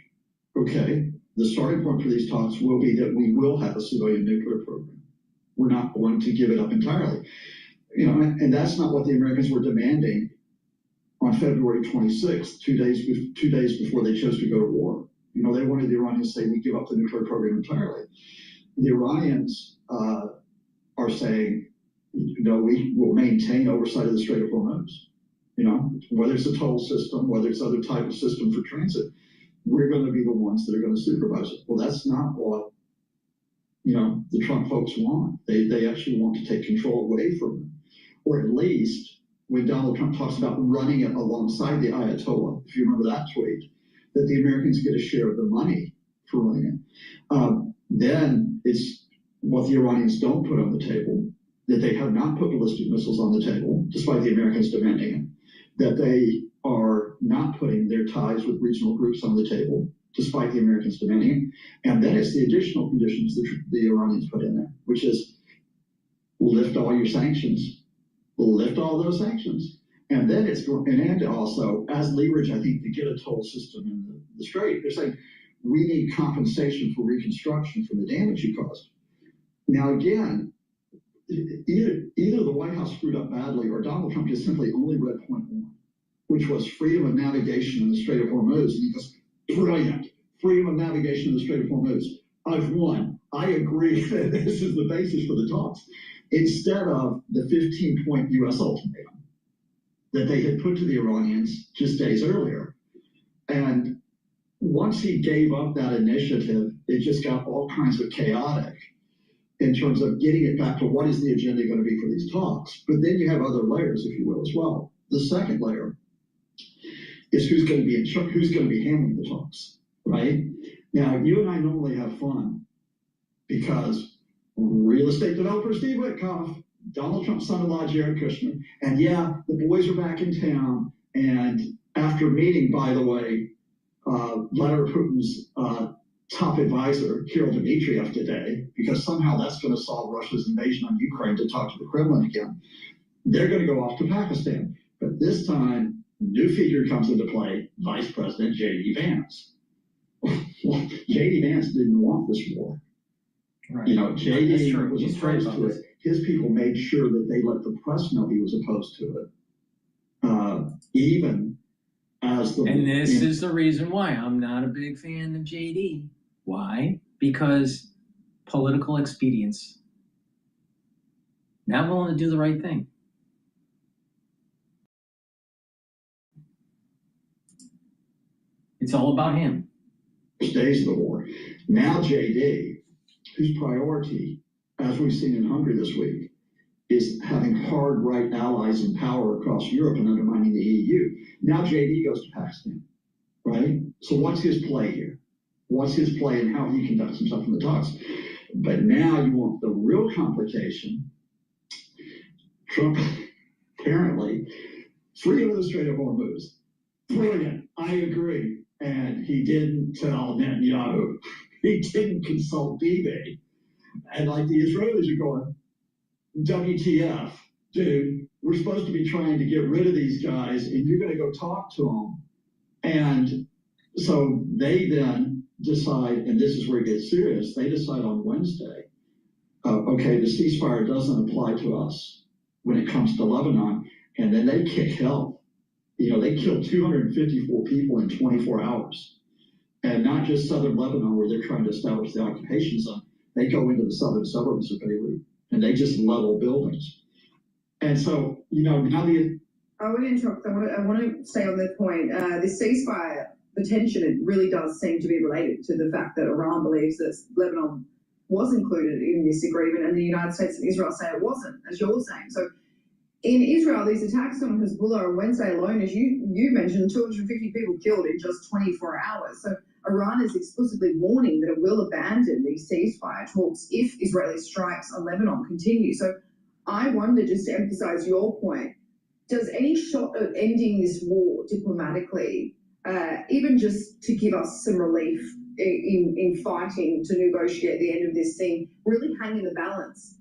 okay, the starting point for these talks will be that we will have a civilian nuclear program. We're not going to give it up entirely. And that's not what the Americans were demanding on February 26th, 2 days before they chose to go to war. They wanted the Iranians to say, we give up the nuclear program entirely. The Iranians are saying, no, we will maintain oversight of the Strait of Hormuz. Whether it's a toll system, whether it's other type of system for transit, we're going to be the ones that are going to supervise it. Well, that's not what, the Trump folks want. They actually want to take control away from them. Or at least when Donald Trump talks about running it alongside the Ayatollah, if you remember that tweet, that the Americans get a share of the money for running it. Then it's what the Iranians don't put on the table, that they have not put ballistic missiles on the table, despite the Americans demanding it, that they are not putting their ties with regional groups on the table, despite the Americans demanding it. And then it's the additional conditions that the Iranians put in there, which is lift all your sanctions, lift all those sanctions. And then and also, as leverage, I think, to get a toll system in the Strait, they're saying, we need compensation for reconstruction for the damage you caused. Now, again, either the White House screwed up badly or Donald Trump just simply only read point 1, which was freedom of navigation in the Strait of Hormuz. And he goes, brilliant, freedom of navigation in the Strait of Hormuz. I've won. I agree that this is the basis for the talks. Instead of the 15-point U.S. ultimatum that they had put to the Iranians just days earlier. And once he gave up that initiative, it just got all kinds of chaotic in terms of getting it back to what is the agenda going to be for these talks. But then you have other layers, if you will, as well. The second layer is who's going to be in charge, who's going to be handling the talks, right? Now, you and I normally have fun because real estate developer Steve Witkoff, Donald Trump's son-in-law Jared Kushner, and yeah, the boys are back in town. And after meeting, by the way, Vladimir Putin's top advisor, Kirill Dmitriev, today, because somehow that's going to solve Russia's invasion on Ukraine to talk to the Kremlin again. They're going to go off to Pakistan. But this time, new figure comes into play, Vice President J.D. Vance. Well, J.D. Vance didn't want this war. Right. You know, J.D. was He's opposed to it. His people made sure that they let the press know he was opposed to it. Even as the... And this is the reason why I'm not a big fan of JD. Why? Because political expedience. Not willing to do the right thing. It's all about him. Days of the war. Now JD, whose priority, as we've seen in Hungary this week, is having hard right allies in power across Europe and undermining the EU. Now JD goes to Pakistan, right? So what's his play here? What's his play and how he conducts himself in the talks? But now you want the real complication. Trump apparently free of the Strait of Hormuz. Brilliant, I agree. And he didn't tell Netanyahu. He didn't consult Bibi. And like the Israelis are going, WTF, dude, we're supposed to be trying to get rid of these guys and you're going to go talk to them. And so they then decide, and this is where it gets serious, they decide on Wednesday, okay, the ceasefire doesn't apply to us when it comes to Lebanon. And then they kick hell. You know, they killed 254 people in 24 hours. And not just southern Lebanon where they're trying to establish the occupation zone. They go into the southern suburbs of Beirut and they just level buildings. And so, you know, now I want to interrupt. I want to stay on that point. The ceasefire, the tension, it really does seem to be related to the fact that Iran believes that Lebanon was included in this agreement and the United States and Israel say it wasn't, as you're saying. So in Israel, these attacks on Hezbollah on Wednesday alone, as you mentioned, 250 people killed in just 24 hours. So Iran is explicitly warning that it will abandon these ceasefire talks if Israeli strikes on Lebanon continue. So I wonder, just to emphasize your point, does any shot of ending this war diplomatically, even just to give us some relief in fighting to negotiate the end of this thing, really hang in the balance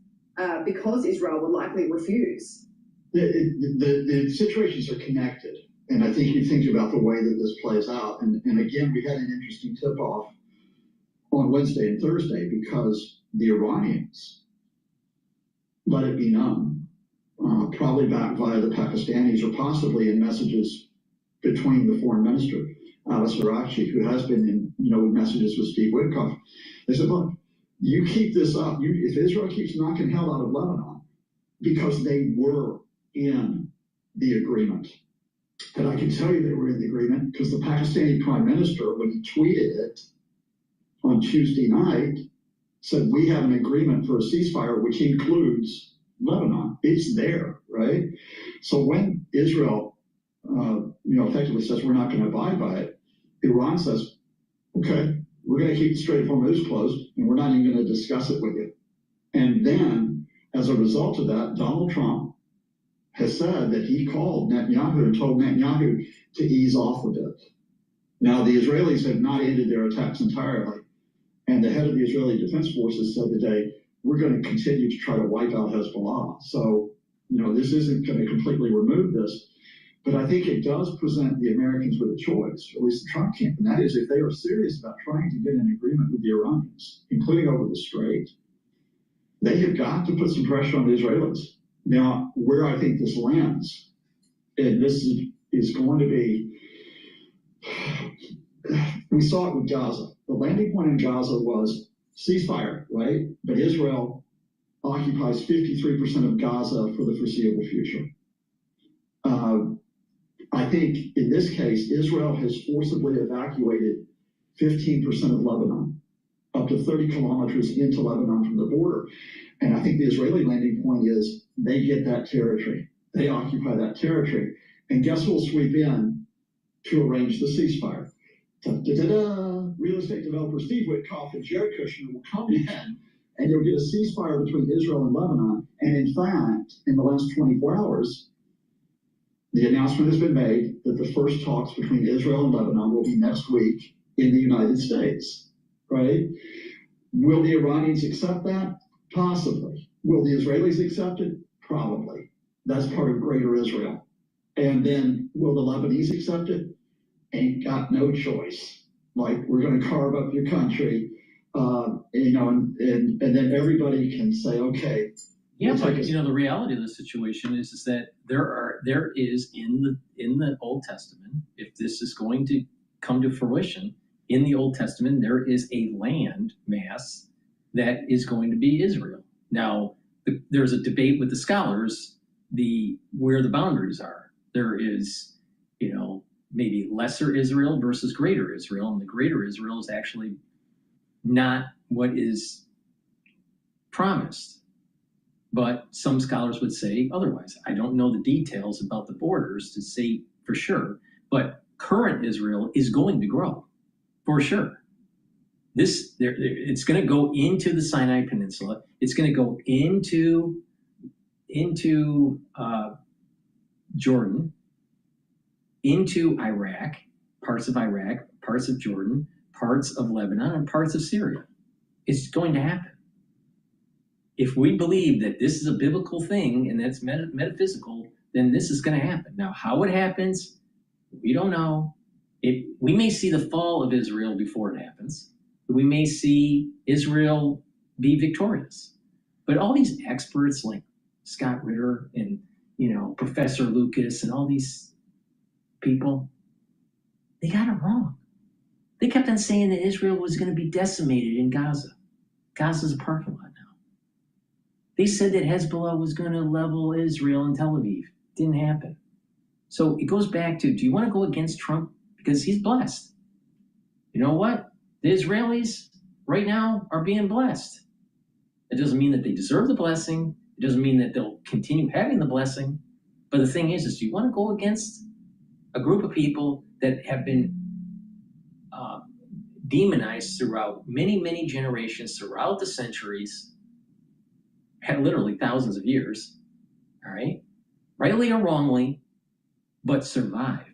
because Israel will likely refuse? The situations are connected. And I think you think about the way that this plays out. And again, we had an interesting tip-off on Wednesday and Thursday because the Iranians let it be known, probably backed via the Pakistanis or possibly in messages between the foreign minister, Abbas Araghchi, who has been in, with messages with Steve Witkoff. They said, look, you keep this up. If Israel keeps knocking hell out of Lebanon, because they were in the agreement. And I can tell you they were in the agreement because the Pakistani prime minister, when he tweeted it on Tuesday night, said, we have an agreement for a ceasefire, which includes Lebanon. It's there, right? So when Israel, effectively says we're not going to abide by it, Iran says, okay, we're going to keep the Strait of Hormuz closed and we're not even going to discuss it with you. And then, as a result of that, Donald Trump has said that he called Netanyahu and told Netanyahu to ease off a bit. Now, the Israelis have not ended their attacks entirely. And the head of the Israeli Defense Forces said today, we're going to continue to try to wipe out Hezbollah. So, this isn't going to completely remove this. But I think it does present the Americans with a choice, or at least the Trump camp. And that is, if they are serious about trying to get an agreement with the Iranians, including over the Strait, they have got to put some pressure on the Israelis. Now, where I think this lands, and this is going to be, we saw it with Gaza. The landing point in Gaza was ceasefire, right? But Israel occupies 53% of Gaza for the foreseeable future. I think in this case, Israel has forcibly evacuated 15% of Lebanon, up to 30 kilometers into Lebanon from the border. And I think the Israeli landing point is they get that territory. They occupy that territory. And guess who will sweep in to arrange the ceasefire? Da-da-da-da. Real estate developer Steve Witkoff and Jared Kushner will come in and you'll get a ceasefire between Israel and Lebanon. And in fact, in the last 24 hours, the announcement has been made that the first talks between Israel and Lebanon will be next week in the United States, right? Will the Iranians accept that? Possibly. Will the Israelis accept it? Probably. That's part of Greater Israel. And then will the Lebanese accept it? Ain't got no choice. Like, we're going to carve up your country, and then everybody can say, okay. Yeah, but the reality of the situation is that there is in the Old Testament, if this is going to come to fruition, in the Old Testament, there is a land mass that is going to be Israel. Now, there's a debate with the scholars, where the boundaries are. There is, maybe lesser Israel versus greater Israel, and the greater Israel is actually not what is promised. But some scholars would say otherwise. I don't know the details about the borders to say for sure, but current Israel is going to grow, for sure. It's going to go into the Sinai Peninsula. It's going to go into Jordan, into Iraq, parts of Jordan, parts of Lebanon, and parts of Syria. It's going to happen. If we believe that this is a biblical thing and that's metaphysical, then this is going to happen. Now, how it happens, we don't know. We may see the fall of Israel before it happens. We may see Israel be victorious. But all these experts like Scott Ritter and Professor Lucas and all these people, they got it wrong. They kept on saying that Israel was going to be decimated in Gaza. Gaza's a parking lot now. They said that Hezbollah was going to level Israel and Tel Aviv. Didn't happen. So it goes back to, do you want to go against Trump? Because he's blessed. You know what? The Israelis right now are being blessed. It doesn't mean that they deserve the blessing. It doesn't mean that they'll continue having the blessing. But the thing is do you want to go against a group of people that have been demonized throughout many, many generations, throughout the centuries, had literally thousands of years, all right? Rightly or wrongly, but survived,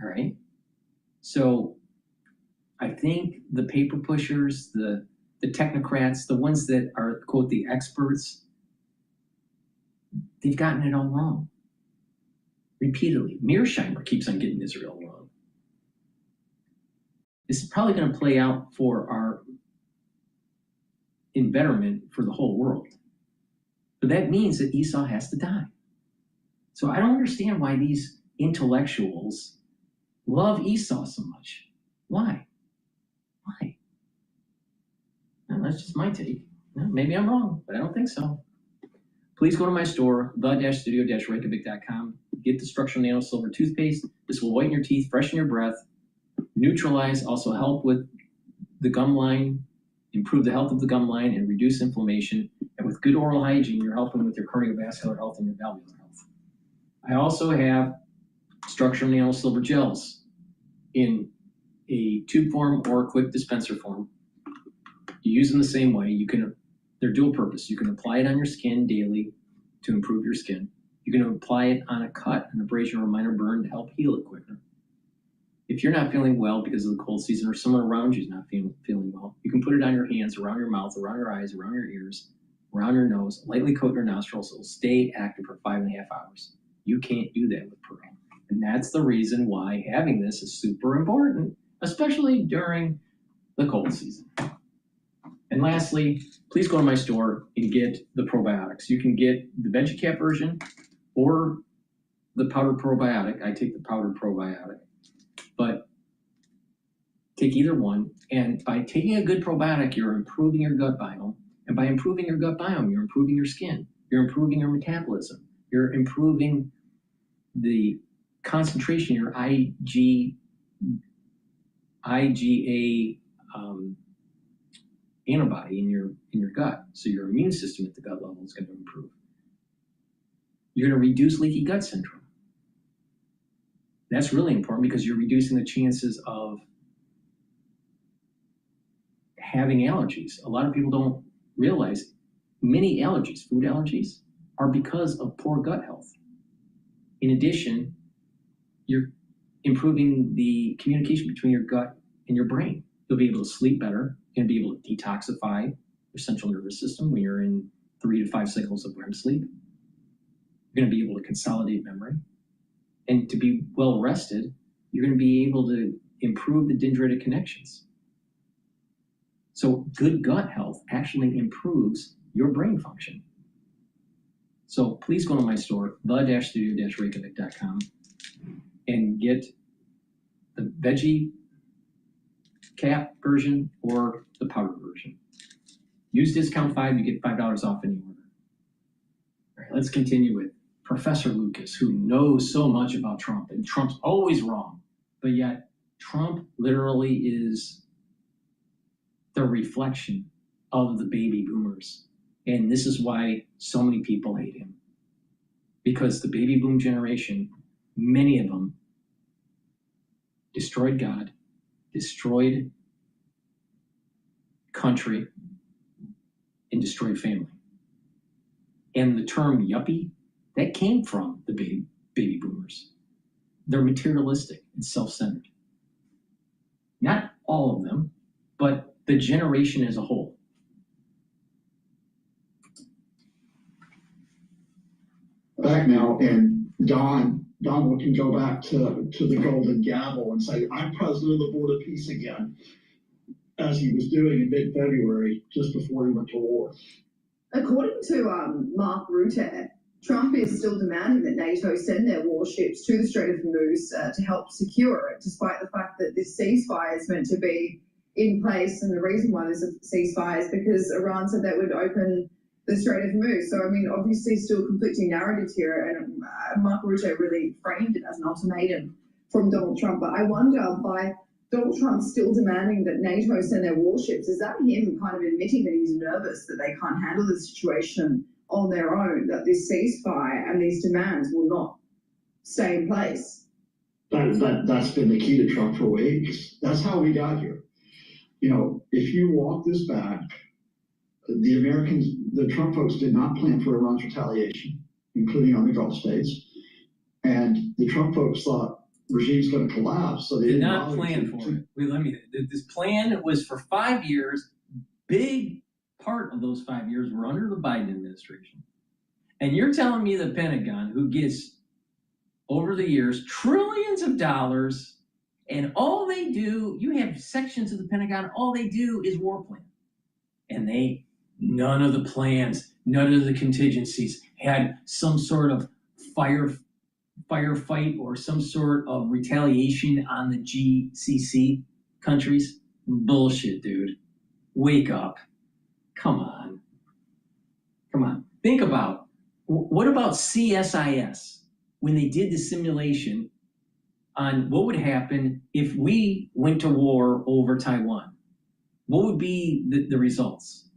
all right? So I think the paper pushers, the technocrats, the ones that are, quote, the experts, they've gotten it all wrong. Repeatedly. Mearsheimer keeps on getting Israel wrong. This is probably going to play out for our betterment for the whole world. But that means that Esau has to die. So I don't understand why these intellectuals love Esau so much. Why? Well, that's just my take. Well, maybe I'm wrong, but I don't think so. Please go to my store, the-studio-reykjavik.com. Get the structural nano silver toothpaste. This will whiten your teeth, freshen your breath, neutralize, also help with the gum line, improve the health of the gum line, and reduce inflammation. And with good oral hygiene, you're helping with your cardiovascular health and your valvular health. I also have structural nano silver gels in a tube form or a quick dispenser form. You use them the same way. They're dual purpose. You can apply it on your skin daily to improve your skin. You can apply it on a cut, an abrasion, or a minor burn to help heal it quicker. If you're not feeling well because of the cold season or someone around you is not feeling well, you can put it on your hands, around your mouth, around your eyes, around your ears, around your nose, lightly coat your nostrils. It'll stay active for 5.5 hours. You can't do that with Pearl. And that's the reason why having this is super important, especially during the cold season. And lastly, please go to my store and get the probiotics. You can get the VeggiCap version or the powdered probiotic. I take the powdered probiotic. But take either one, and by taking a good probiotic, you're improving your gut biome. And by improving your gut biome, you're improving your skin. You're improving your metabolism. You're improving the concentration, your IgA antibody in your gut. So your immune system at the gut level is going to improve. You're going to reduce leaky gut syndrome. That's really important because you're reducing the chances of having allergies. A lot of people don't realize many allergies, food allergies, are because of poor gut health. In addition, you're improving the communication between your gut and your brain. You'll be able to sleep better. You're going to be able to detoxify your central nervous system when you're in 3 to 5 cycles of REM sleep. You're going to be able to consolidate memory. And to be well rested, you're going to be able to improve the dendritic connections. So good gut health actually improves your brain function. So please go to my store, the-studio-reykjavik.com, and get the veggie cap version or the powder version. Use discount 5, you get $5 off any order. All right, let's continue with Professor Lucas, who knows so much about Trump, and Trump's always wrong, but yet Trump literally is the reflection of the baby boomers. And this is why so many people hate him. Because the baby boom generation, many of them destroyed God, destroyed country, and destroyed family. And the term yuppie, that came from the baby boomers. They're materialistic and self-centered. Not all of them, but the generation as a whole. Back now, and Don can go back to the golden gavel and say, I'm president of the Board of Peace again, as he was doing in mid-February, just before he went to war. According to Mark Rutte, Trump is still demanding that NATO send their warships to the Strait of Hormuz to help secure it, despite the fact that this ceasefire is meant to be in place. And the reason why there's a ceasefire is because Iran said that would open the Strait of Hormuz. So, I mean, obviously still conflicting narratives here. And Mark Rutte really framed it as an ultimatum from Donald Trump. But I wonder, by Donald Trump still demanding that NATO send their warships, is that him kind of admitting that he's nervous that they can't handle the situation on their own, that this ceasefire and these demands will not stay in place? That's been the key to Trump for weeks. That's how we got here. You know, if you walk this back, the Americans, the Trump folks did not plan for Iran's retaliation, including on the Gulf states. And the Trump folks thought regime's going to collapse, so they did didn't not plan for it. This plan was for 5 years. Big part of those 5 years were under the Biden administration. And you're telling me the Pentagon, who gets over the years trillions of dollars, and all they do, you have sections of the Pentagon, all they do is war plan. And none of the plans, none of the contingencies had some sort of firefight or some sort of retaliation on the GCC countries. Bullshit, dude. Wake up. Come on. Think about, what about CSIS? When they did the simulation on what would happen if we went to war over Taiwan, what would be the results?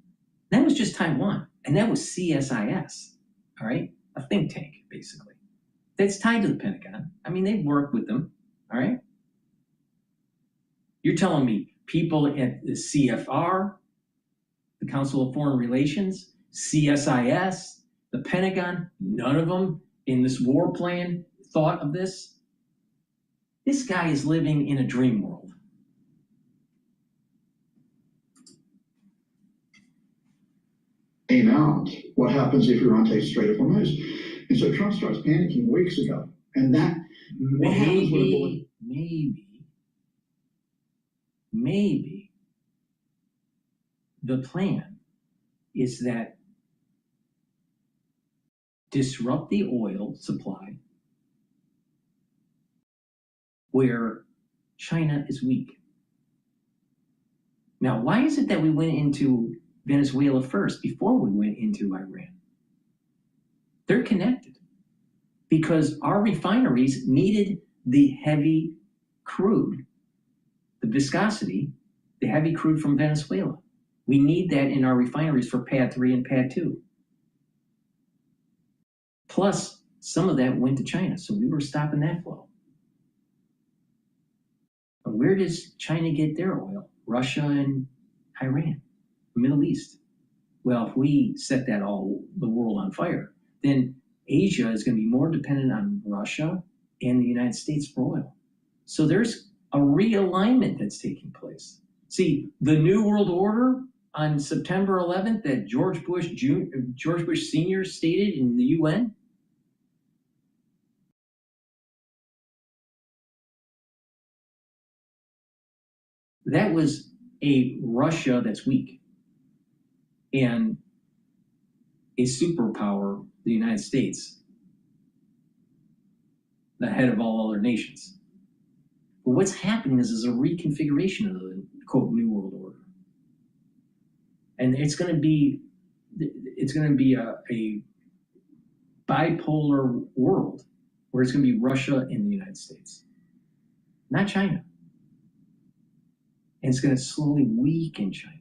That was just Taiwan, and that was CSIS, all right? A think tank, basically. That's tied to the Pentagon. I mean, they've worked with them, all right? You're telling me people at the CFR, the Council of Foreign Relations, CSIS, the Pentagon, none of them in this war plan thought of this? This guy is living in a dream world. Aim out. What happens if Iran takes the Strait of Hormuz? And so Trump starts panicking weeks ago. And that, what happens when a bullet? Maybe the plan is that disrupt the oil supply where China is weak. Now, why is it that we went into Venezuela first before we went into Iran? They're connected because our refineries needed the heavy crude, the viscosity, the heavy crude from Venezuela. We need that in our refineries for PAD 3 and PAD 2. Plus, some of that went to China, so we were stopping that flow. But where does China get their oil? Russia and Iran, the Middle East. Well, if we set the world on fire, then Asia is going to be more dependent on Russia and the United States for oil. So there's a realignment that's taking place. See, the New World Order on September 11th that George Bush Sr. stated in the UN, that was a Russia that's weak and a superpower, the United States, the head of all other nations. But what's happening is a reconfiguration of the quote New World Order, and it's going to be a bipolar world where it's going to be Russia and the United States, not China. And it's going to slowly weaken China.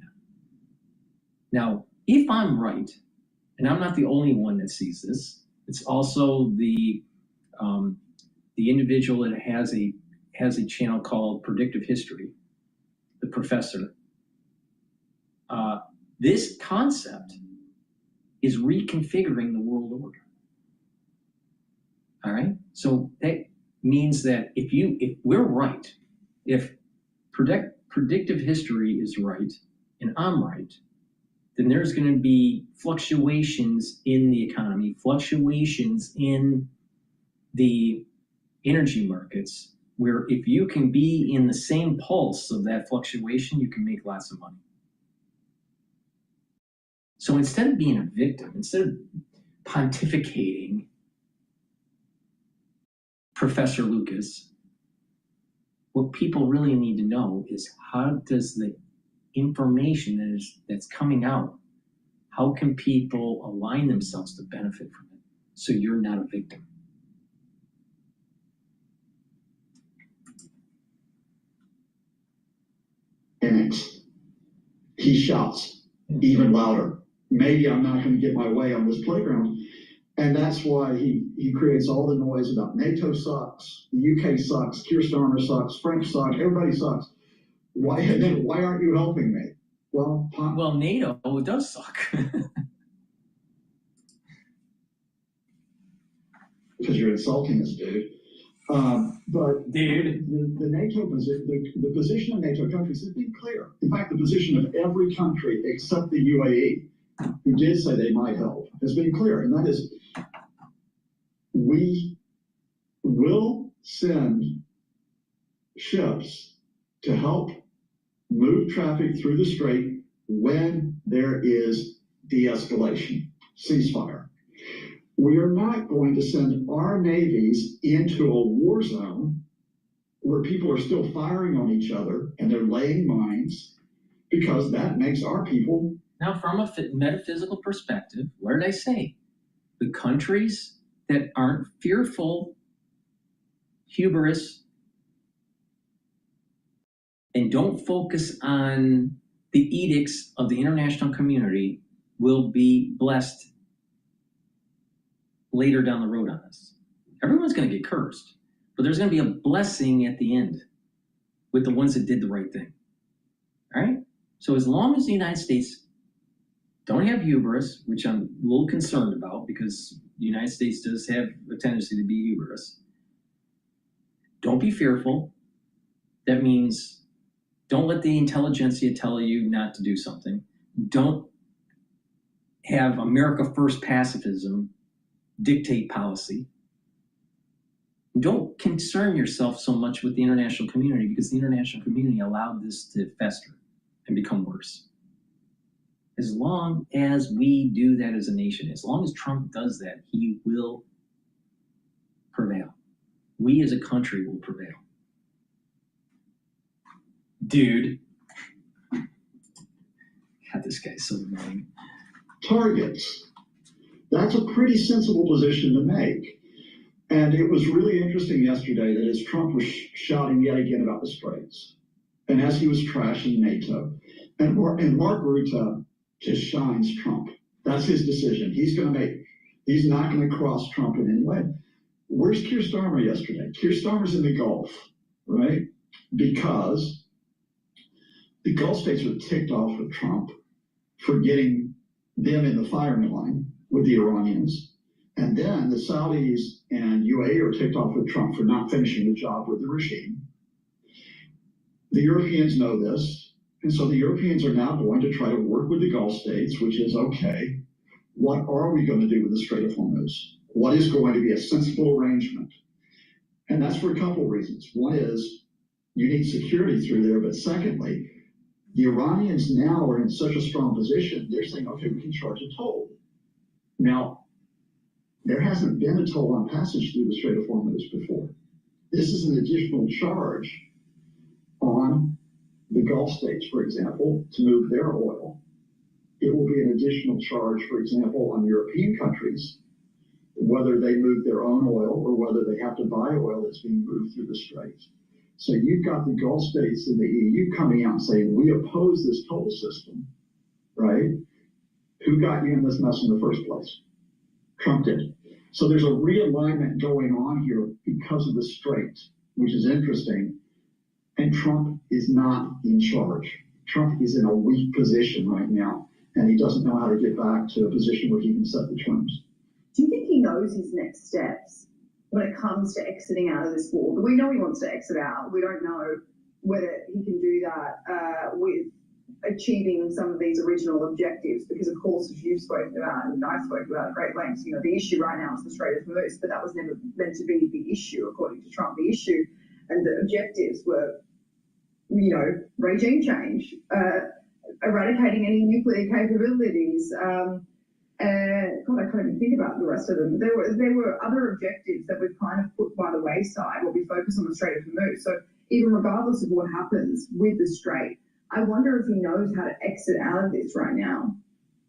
Now, if I'm right, and I'm not the only one that sees this, it's also the individual that has a channel called Predictive History, the professor. This concept is reconfiguring the world order. All right, so that means that if we're right, if predictive history is right and I'm right, then there's going to be fluctuations in the economy, fluctuations in the energy markets, where if you can be in the same pulse of that fluctuation, you can make lots of money. So instead of being a victim, instead of pontificating Professor Lucas, what people really need to know is how does the information that's coming out, how can people align themselves to benefit from it so you're not a victim? And he shouts even louder. Maybe I'm not going to get my way on this playground. And that's why he creates all the noise about NATO sucks, the UK sucks, Keir Starmer sucks, French sucks, everybody sucks. Why aren't you helping me? Well, NATO does suck. Because you're insulting us, dude. But the NATO position, the position of NATO countries has been clear. In fact, the position of every country except the UAE, who did say they might help, has been clear, and that is, we will send ships to help move traffic through the strait when there is de-escalation, ceasefire. We are not going to send our navies into a war zone where people are still firing on each other and they're laying mines, because that makes our people. Now, from a metaphysical perspective, what did I say? The countries that aren't fearful, hubris, and don't focus on the edicts of the international community will be blessed later down the road on this. Everyone's going to get cursed, but there's going to be a blessing at the end with the ones that did the right thing. All right? So as long as the United States don't have hubris, which I'm a little concerned about because the United States does have a tendency to be hubris, don't be fearful. That means don't let the intelligentsia tell you not to do something. Don't have America First pacifism dictate policy. Don't concern yourself so much with the international community, because the international community allowed this to fester and become worse. As long as we do that as a nation, as long as Trump does that, he will prevail. We as a country will prevail. Dude. God, this guy's so annoying. Targets. That's a pretty sensible position to make. And it was really interesting yesterday that as Trump was shouting yet again about the straits, and as he was trashing NATO, and Mark Rutte just shines Trump. That's his decision. He's not going to cross Trump in any way. Where's Keir Starmer yesterday? Keir Starmer's in the Gulf, right? Because The Gulf states were ticked off with Trump for getting them in the firing line with the Iranians. And then the Saudis and UAE are ticked off with Trump for not finishing the job with the regime. The Europeans know this. And so the Europeans are now going to try to work with the Gulf states, which is, okay, what are we going to do with the Strait of Hormuz? What is going to be a sensible arrangement? And that's for a couple of reasons. One is you need security through there. But secondly, the Iranians now are in such a strong position, they're saying, okay, we can charge a toll. Now, there hasn't been a toll on passage through the Strait of Hormuz before. This is an additional charge on the Gulf states, for example, to move their oil. It will be an additional charge, for example, on European countries, whether they move their own oil or whether they have to buy oil that's being moved through the Strait. So you've got the Gulf states and the EU coming out and saying, we oppose this toll system, right? Who got you in this mess in the first place? Trump did. So there's a realignment going on here because of the Strait, which is interesting. And Trump is not in charge. Trump is in a weak position right now, and he doesn't know how to get back to a position where he can set the terms. Do you think he knows his next steps when it comes to exiting out of this war? We know he wants to exit out. We don't know whether he can do that with achieving some of these original objectives, because of course, as you've spoken about and I've spoken about at great lengths, you know, the issue right now is the Strait of Hormuz, but that was never meant to be the issue, according to Trump. The issue and the objectives were, you know, regime change, eradicating any nuclear capabilities. God, I can't even think about the rest of them. There were other objectives that we've kind of put by the wayside while we focus on the Strait of Hormuz. So even regardless of what happens with the Strait, I wonder if he knows how to exit out of this right now.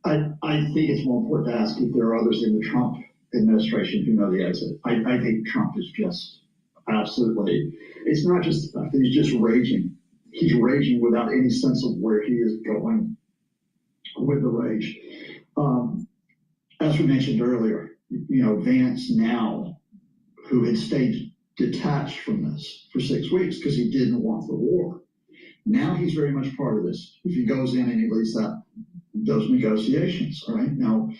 I think it's more important to ask if there are others in the Trump administration who know the exit. I think Trump is just absolutely, it's not just the fact that he's just raging. He's raging without any sense of where he is going with the rage. As we mentioned earlier, you know, Vance now, who had stayed detached from this for 6 weeks because he didn't want the war, now he's very much part of this. If he goes in and he leads those negotiations, all right? Now,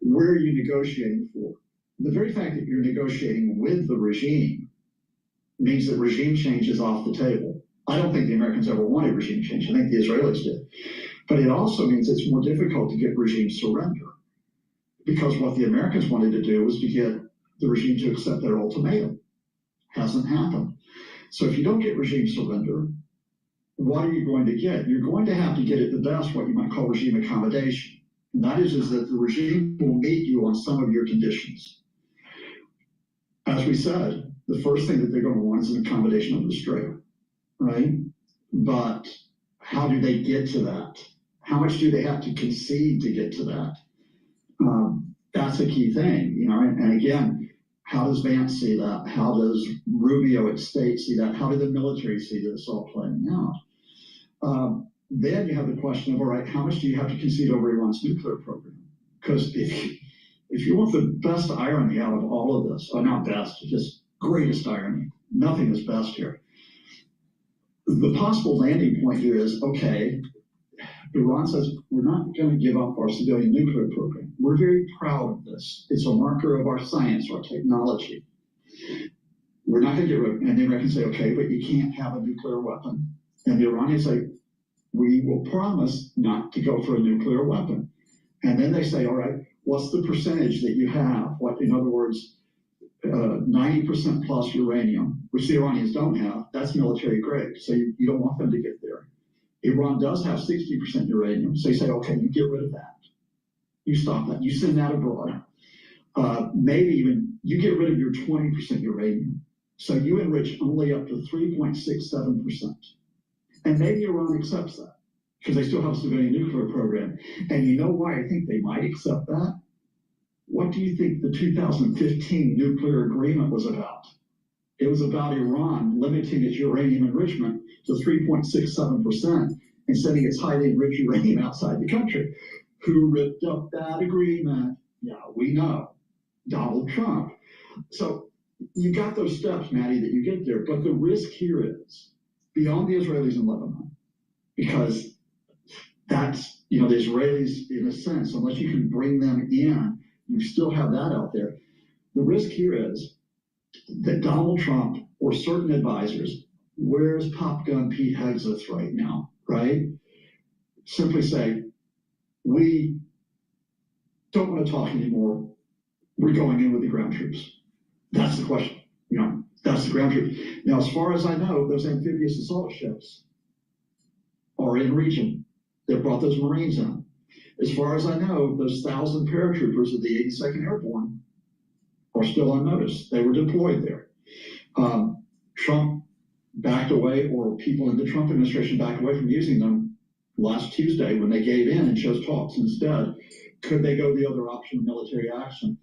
where are you negotiating for? The very fact that you're negotiating with the regime means that regime change is off the table. I don't think the Americans ever wanted regime change. I think the Israelis did. But it also means it's more difficult to get regime surrender, because what the Americans wanted to do was to get the regime to accept their ultimatum. Hasn't happened. So if you don't get regime surrender, what are you going to get? You're going to have to get at the best what you might call regime accommodation. And that is that the regime will meet you on some of your conditions. As we said, the first thing that they're going to want is an accommodation of the Strait, right? But how do they get to that? How much do they have to concede to get to that? That's a key thing, you know. And again, how does Vance see that? How does Rubio at State see that? How do the military see this all playing out? Then you have the question of, all right, how much do you have to concede over Iran's nuclear program? Because if you want the best irony out of all of this, or not best, just greatest irony, nothing is best here. The possible landing point here is, okay, Iran says, we're not going to give up our civilian nuclear program. We're very proud of this. It's a marker of our science, our technology. We're not going to get rid of it. And the Americans say, okay, but you can't have a nuclear weapon. And the Iranians say, we will promise not to go for a nuclear weapon. And then they say, all right, what's the percentage that you have? What, in other words, 90% plus uranium, which the Iranians don't have. That's military grade. So you don't want them to get there. Iran does have 60% uranium. So you say, okay, you get rid of that. You stop that. You send that abroad. Maybe even you get rid of your 20% uranium. So you enrich only up to 3.67%. And maybe Iran accepts that because they still have a civilian nuclear program. And you know why I think they might accept that? What do you think the 2015 nuclear agreement was about? It was about Iran limiting its uranium enrichment to 3.67% and sending its highly enriched uranium outside the country. Who ripped up that agreement? Yeah, we know. Donald Trump. So you got those steps, Maddie, that you get there. But the risk here is, beyond the Israelis in Lebanon, because that's, you know, the Israelis, in a sense, unless you can bring them in, you still have that out there. The risk here is that Donald Trump or certain advisors, where's Pop Gun Pete Hegseth right now, right? Simply say, we don't want to talk anymore. We're going in with the ground troops. That's the question. You know, that's the ground troops. Now, as far as I know, those amphibious assault ships are in region. They brought those Marines in. As far as I know, those 1,000 paratroopers of the 82nd Airborne are still on notice. They were deployed there. Trump backed away, or people in the Trump administration backed away from using them last Tuesday when they gave in and chose talks instead. Could they go the other option of military action?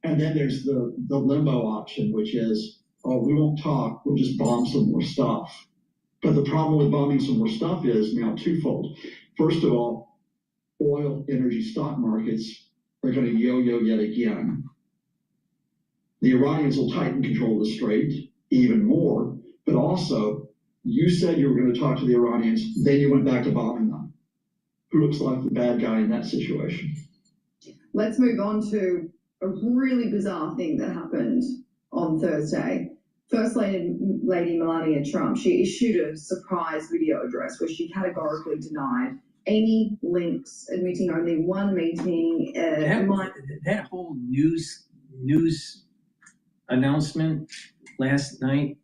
And then there's the limbo option, which is, oh, we won't talk, we'll just bomb some more stuff. But the problem with bombing some more stuff is now twofold. First of all, oil energy stock markets are going to yo-yo yet again. The Iranians will tighten control of the strait even more, but also you said you were going to talk to the Iranians, then you went back to bombing them. Who looks like the bad guy in that situation? Let's move on to a really bizarre thing that happened on Thursday. First Lady Melania Trump, she issued a surprise video address where she categorically denied any links, admitting only one meeting. That whole news announcement last night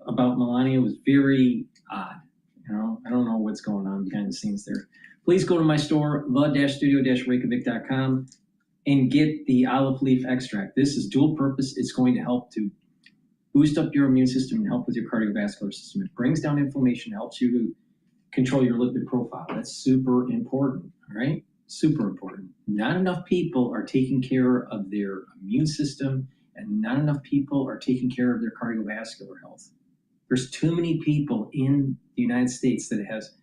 about Melania was very odd. You know, I don't know what's going on behind the scenes there. Please go to my store, the-studio-reykjavik.com, and get the olive leaf extract. This is dual purpose. It's going to help to boost up your immune system and help with your cardiovascular system. It brings down inflammation, helps you to control your lipid profile. That's super important, all right? Super important. Not enough people are taking care of their immune system, and not enough people are taking care of their cardiovascular health. There's too many people in the United States that has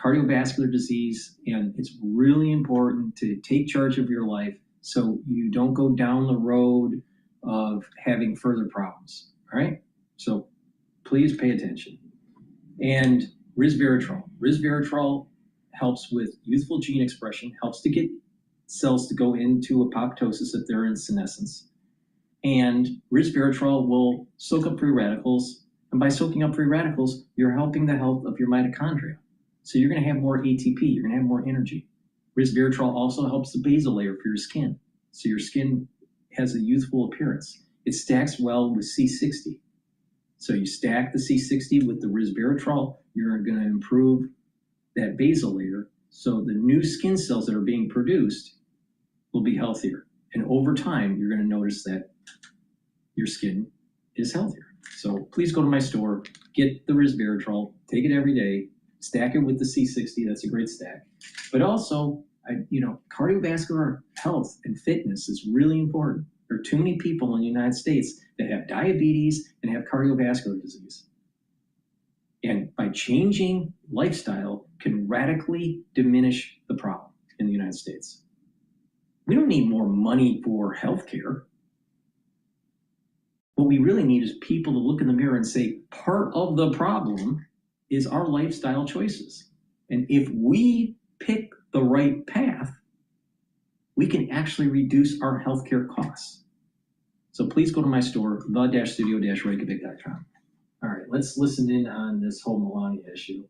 cardiovascular disease, and it's really important to take charge of your life so you don't go down the road of having further problems, all right? So please pay attention. And resveratrol. Resveratrol helps with youthful gene expression, helps to get cells to go into apoptosis if they're in senescence. And resveratrol will soak up free radicals, and by soaking up free radicals, you're helping the health of your mitochondria. So you're going to have more ATP, you're going to have more energy. Resveratrol also helps the basal layer for your skin, so your skin has a youthful appearance. It stacks well with C60. So you stack the C60 with the resveratrol, you're going to improve that basal layer, so the new skin cells that are being produced will be healthier. And over time, you're going to notice that your skin is healthier. So please go to my store, get the resveratrol, take it every day, stack it with the C60, that's a great stack. But also, cardiovascular health and fitness is really important. There are too many people in the United States that have diabetes and have cardiovascular disease. And by changing lifestyle can radically diminish the problem in the United States. We don't need more money for healthcare. What we really need is people to look in the mirror and say, part of the problem is our lifestyle choices. And if we pick the right path, we can actually reduce our healthcare costs. So please go to my store, the-studio-reykjavik.com. All right, let's listen in on this whole Melania issue.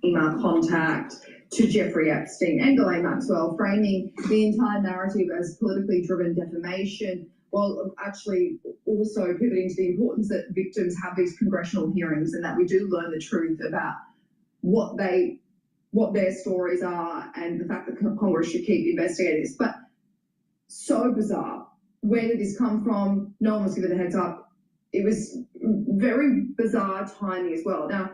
Email contact to Jeffrey Epstein and Ghislaine Maxwell, framing the entire narrative as politically driven defamation, while actually also pivoting to the importance that victims have these congressional hearings and that we do learn the truth about what their stories are and the fact that Congress should keep investigating this. But so bizarre. Where did this come from? No one was given a heads up. It was very bizarre timing as well. Now,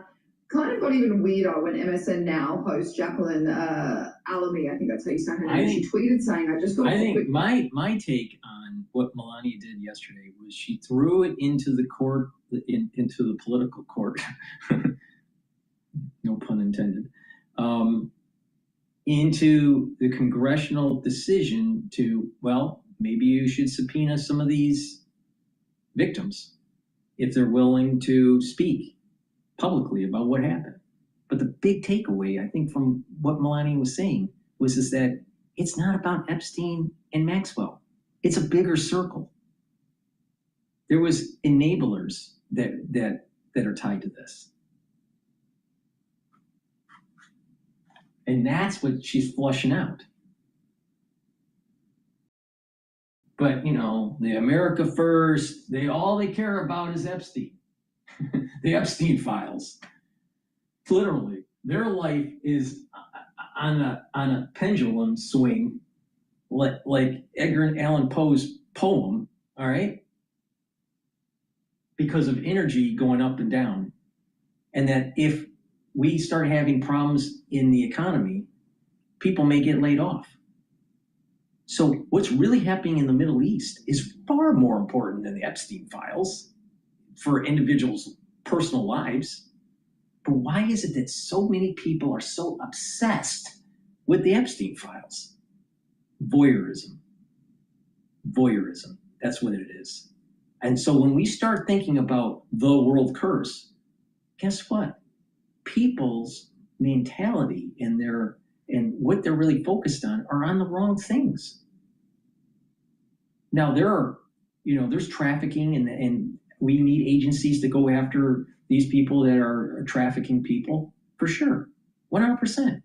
kind of got even weirder when MSN Now host Jacqueline Alamy, I think that's how you say her name, she tweeted saying, I think my take on what Melania did yesterday was she threw it into the court, into the political court, no pun intended, into the congressional decision to, well, maybe you should subpoena some of these victims if they're willing to speak. publicly about what happened. But the big takeaway, I think, from what Melania was saying is that it's not about Epstein and Maxwell. It's a bigger circle. There was enablers that are tied to this. And that's what she's flushing out. But, you know, the America First, all they care about is Epstein. The Epstein files. Literally, their life is on a pendulum swing, like Edgar Allan Poe's poem, all right? Because of energy going up and down. And that if we start having problems in the economy, people may get laid off. So what's really happening in the Middle East is far more important than the Epstein files for individuals' personal lives. But why is it that so many people are so obsessed with the Epstein files? Voyeurism. Voyeurism. That's what it is. And so when we start thinking about the world curse, guess what? People's mentality and what they're really focused on are on the wrong things. Now there's trafficking and we need agencies to go after these people that are trafficking people, for sure, 100%.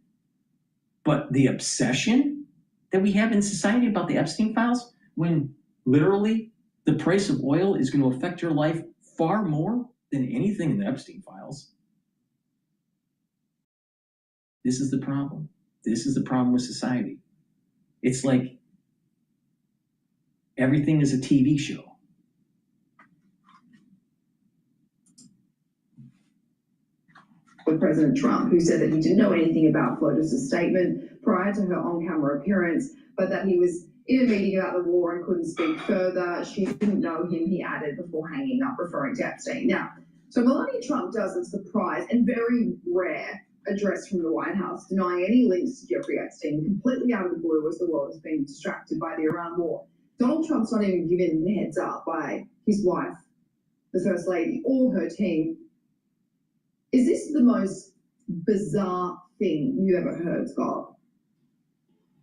But the obsession that we have in society about the Epstein files, when literally the price of oil is going to affect your life far more than anything in the Epstein files. This is the problem. This is the problem with society. It's like everything is a TV show. With President Trump, who said that he didn't know anything about FLOTUS's statement prior to her on-camera appearance, but that he was in a meeting about the war and couldn't speak further. She didn't know him, he added before hanging up, referring to Epstein. Now, so Melania Trump does a surprise and very rare address from the White House, denying any links to Jeffrey Epstein, completely out of the blue as the world has been distracted by the Iran war. Donald Trump's not even given the heads up by his wife, the First Lady, or her team. Is this the most bizarre thing you ever heard, Scott?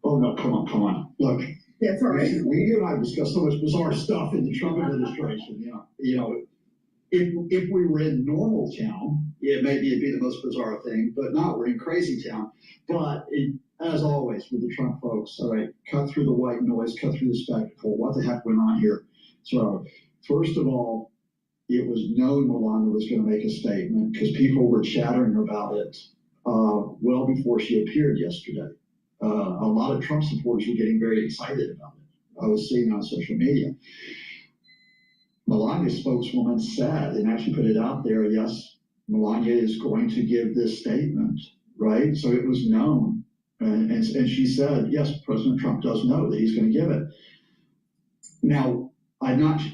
Oh, no, come on. Look. Yeah, sorry. You and I have discussed so much bizarre stuff in the Trump administration. You know, if we were in normal town, maybe it'd be the most bizarre thing, but not, we're in crazy town. But as always with the Trump folks, all right, cut through the white noise, cut through the spectacle. What the heck went on here? So, first of all, it was known Melania was going to make a statement because people were chattering about it well before she appeared yesterday. A lot of Trump supporters were getting very excited about it. I was seeing on social media. Melania's spokeswoman said, and actually put it out there, yes, Melania is going to give this statement, right? So it was known. And she said, yes, President Trump does know that he's going to give it. Now,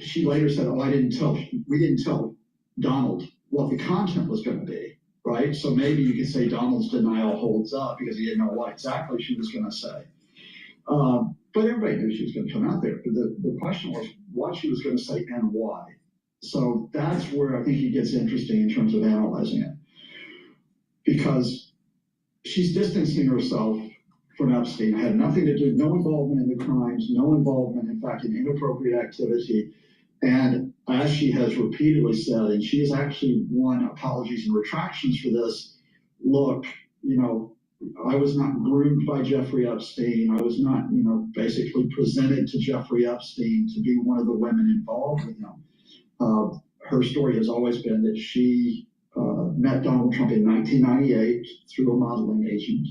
she later said, we didn't tell Donald what the content was going to be, right? So maybe you could say Donald's denial holds up because he didn't know what exactly she was going to say. But everybody knew she was going to come out there. But the question was what she was going to say and why. So that's where I think it gets interesting in terms of analyzing it. Because she's distancing herself from Epstein. Had nothing to do, no involvement in the crimes, no involvement, in fact, in inappropriate activity. And as she has repeatedly said, and she has actually won apologies and retractions for this, look, I was not groomed by Jeffrey Epstein. I was not, basically presented to Jeffrey Epstein to be one of the women involved with him. Her story has always been that she met Donald Trump in 1998 through a modeling agent,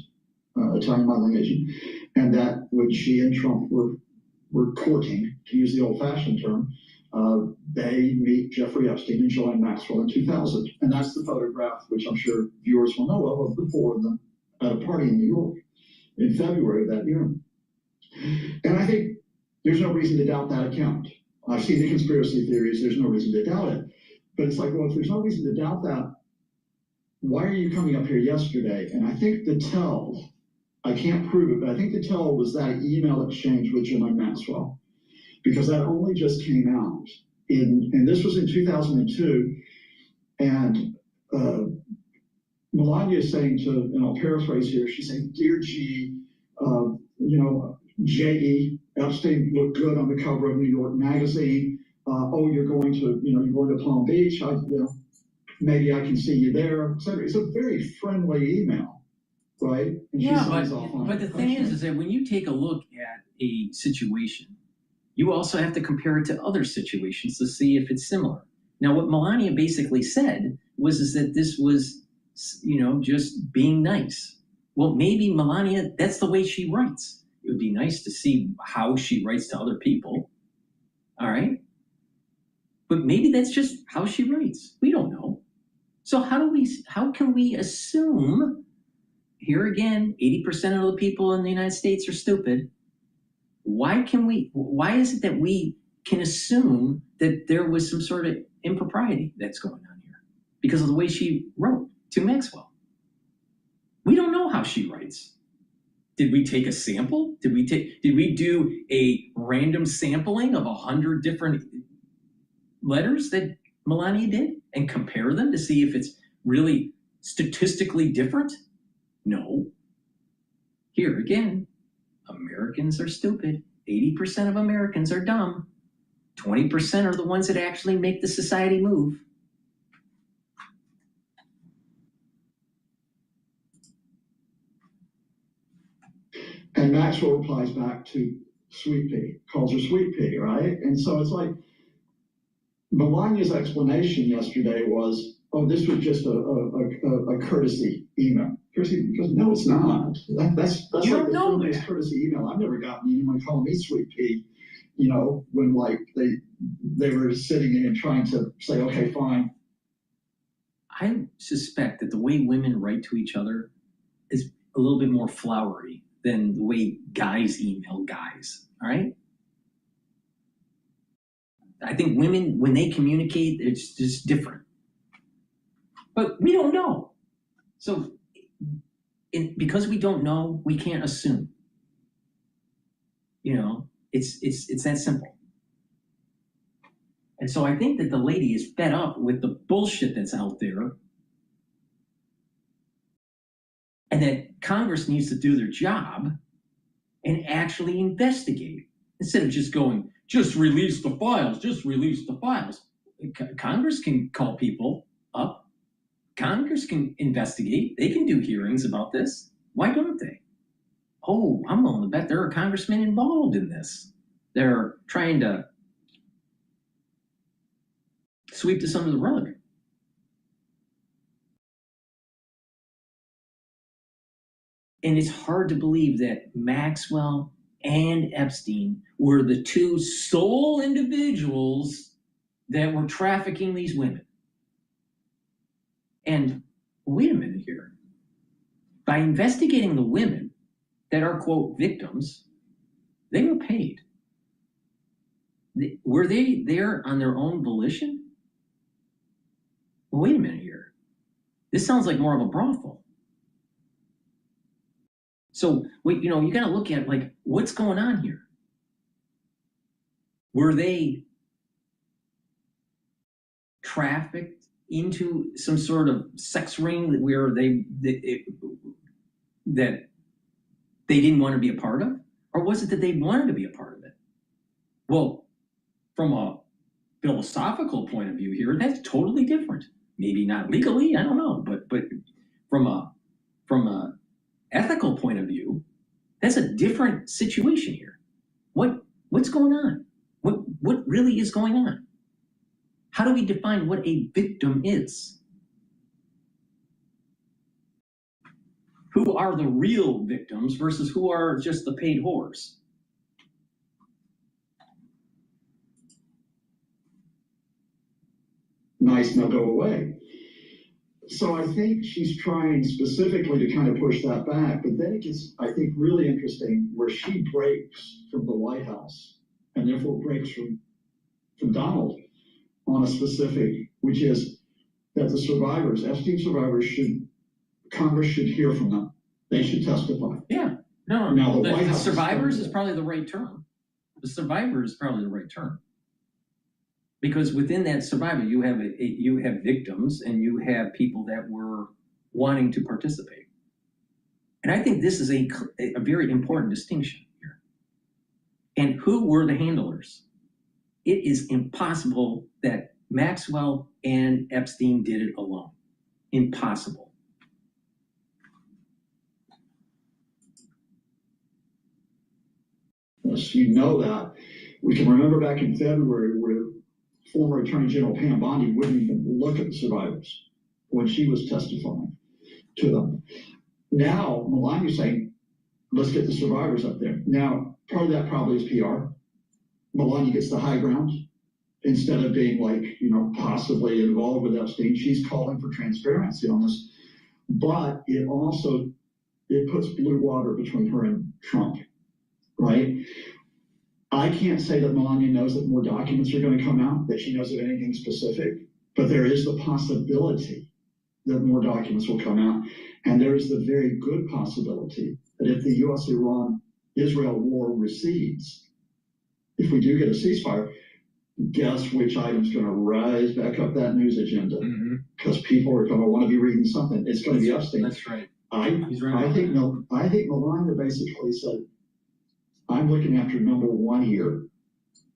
Italian modeling agent, and that when she and Trump were courting, to use the old-fashioned term, they meet Jeffrey Epstein and Joanne Maxwell in 2000. And that's the photograph, which I'm sure viewers will know of the four of them at a party in New York in February of that year. And I think there's no reason to doubt that account. I've seen the conspiracy theories, there's no reason to doubt it. But it's like, well, if there's no reason to doubt that, why are you coming up here yesterday? And I think the tell, I can't prove it, but I think the tell was that email exchange with Joanne Maxwell, because that only just came out and this was in 2002. And Melania is saying to, and I'll paraphrase here, she's saying, "Dear G, J.E. Epstein looked good on the cover of New York Magazine. Oh, you're going to Palm Beach. Maybe I can see you there, etc." It's a very friendly email, right? And she Yeah, signs off on but it. the thing is that when you take a look at a situation, you also have to compare it to other situations to see if it's similar. Now, what Melania basically said was that this was, just being nice. Well, maybe Melania, that's the way she writes. It would be nice to see how she writes to other people. All right. But maybe that's just how she writes. We don't know. So how can we assume, here again, 80% of the people in the United States are stupid. Why is it that we can assume that there was some sort of impropriety that's going on here because of the way she wrote to Maxwell? We don't know how she writes. Did we take a sample? Did we do a random sampling of 100 different letters that Melania did and compare them to see if it's really statistically different? No. Here again, Americans are stupid. 80% of Americans are dumb. 20% are the ones that actually make the society move. And Maxwell replies back to Sweet Pea, calls her Sweet Pea, right? And so it's like, Melania's explanation yesterday was, oh, this was just a courtesy email. Courtesy, because no, it's not. That's like the friendliest courtesy email. I've never gotten anyone calling me Sweet Pea, when like they were sitting in and trying to say, okay, fine. I suspect that the way women write to each other is a little bit more flowery than the way guys email guys, all right? I think women, when they communicate, it's just different. But we don't know. So because we don't know, we can't assume. It's that simple. And so I think that the lady is fed up with the bullshit that's out there, and that Congress needs to do their job and actually investigate instead of just going, just release the files, just release the files. Congress can call people up. Congress can investigate. They can do hearings about this. Why don't they? Oh, I'm willing to bet there are congressmen involved in this. They're trying to sweep this under the rug. And it's hard to believe that Maxwell and Epstein were the two sole individuals that were trafficking these women. And wait a minute here. By investigating the women that are, quote, victims, they were paid. Were they there on their own volition? Well, wait a minute here. This sounds like more of a brothel. So, you got to look at, like, what's going on here? Were they trafficked into some sort of sex ring where that they didn't want to be a part of? Or was it that they wanted to be a part of it? Well, from a philosophical point of view here, that's totally different. Maybe not legally, I don't know, but from a ethical point of view, that's a different situation here. What's going on? What really is going on? How do we define what a victim is? Who are the real victims versus who are just the paid whores? Nice, now go away. So I think she's trying specifically to kind of push that back, but then it gets, I think, really interesting where she breaks from the White House and therefore breaks from Donald on a specific, which is that the survivors, Epstein survivors, Congress should hear from them. They should testify. Yeah, no. Now the White House survivors is probably the right term. The survivor is probably the right term. Because within that survivor, you have you have victims and you have people that were wanting to participate. And I think this is a very important distinction here. And who were the handlers? It is impossible that Maxwell and Epstein did it alone. Impossible. Yes, you know that. We can remember back in February where former Attorney General Pam Bondi wouldn't even look at the survivors when she was testifying to them. Now, Melania's saying, let's get the survivors up there. Now, part of that probably is PR. Melania gets the high ground. Instead of being like, possibly involved with Epstein, she's calling for transparency on this. But it puts blue water between her and Trump, right? I can't say that Melania knows that more documents are going to come out, that she knows of anything specific, but there is the possibility that more documents will come out. And there is the very good possibility that if the US-Iran-Israel war recedes, if we do get a ceasefire, guess which item's going to rise back up that news agenda? Because people are going to want to be reading something. It's going to be Epstein. That's right. I think Melania basically said, I'm looking after number one here,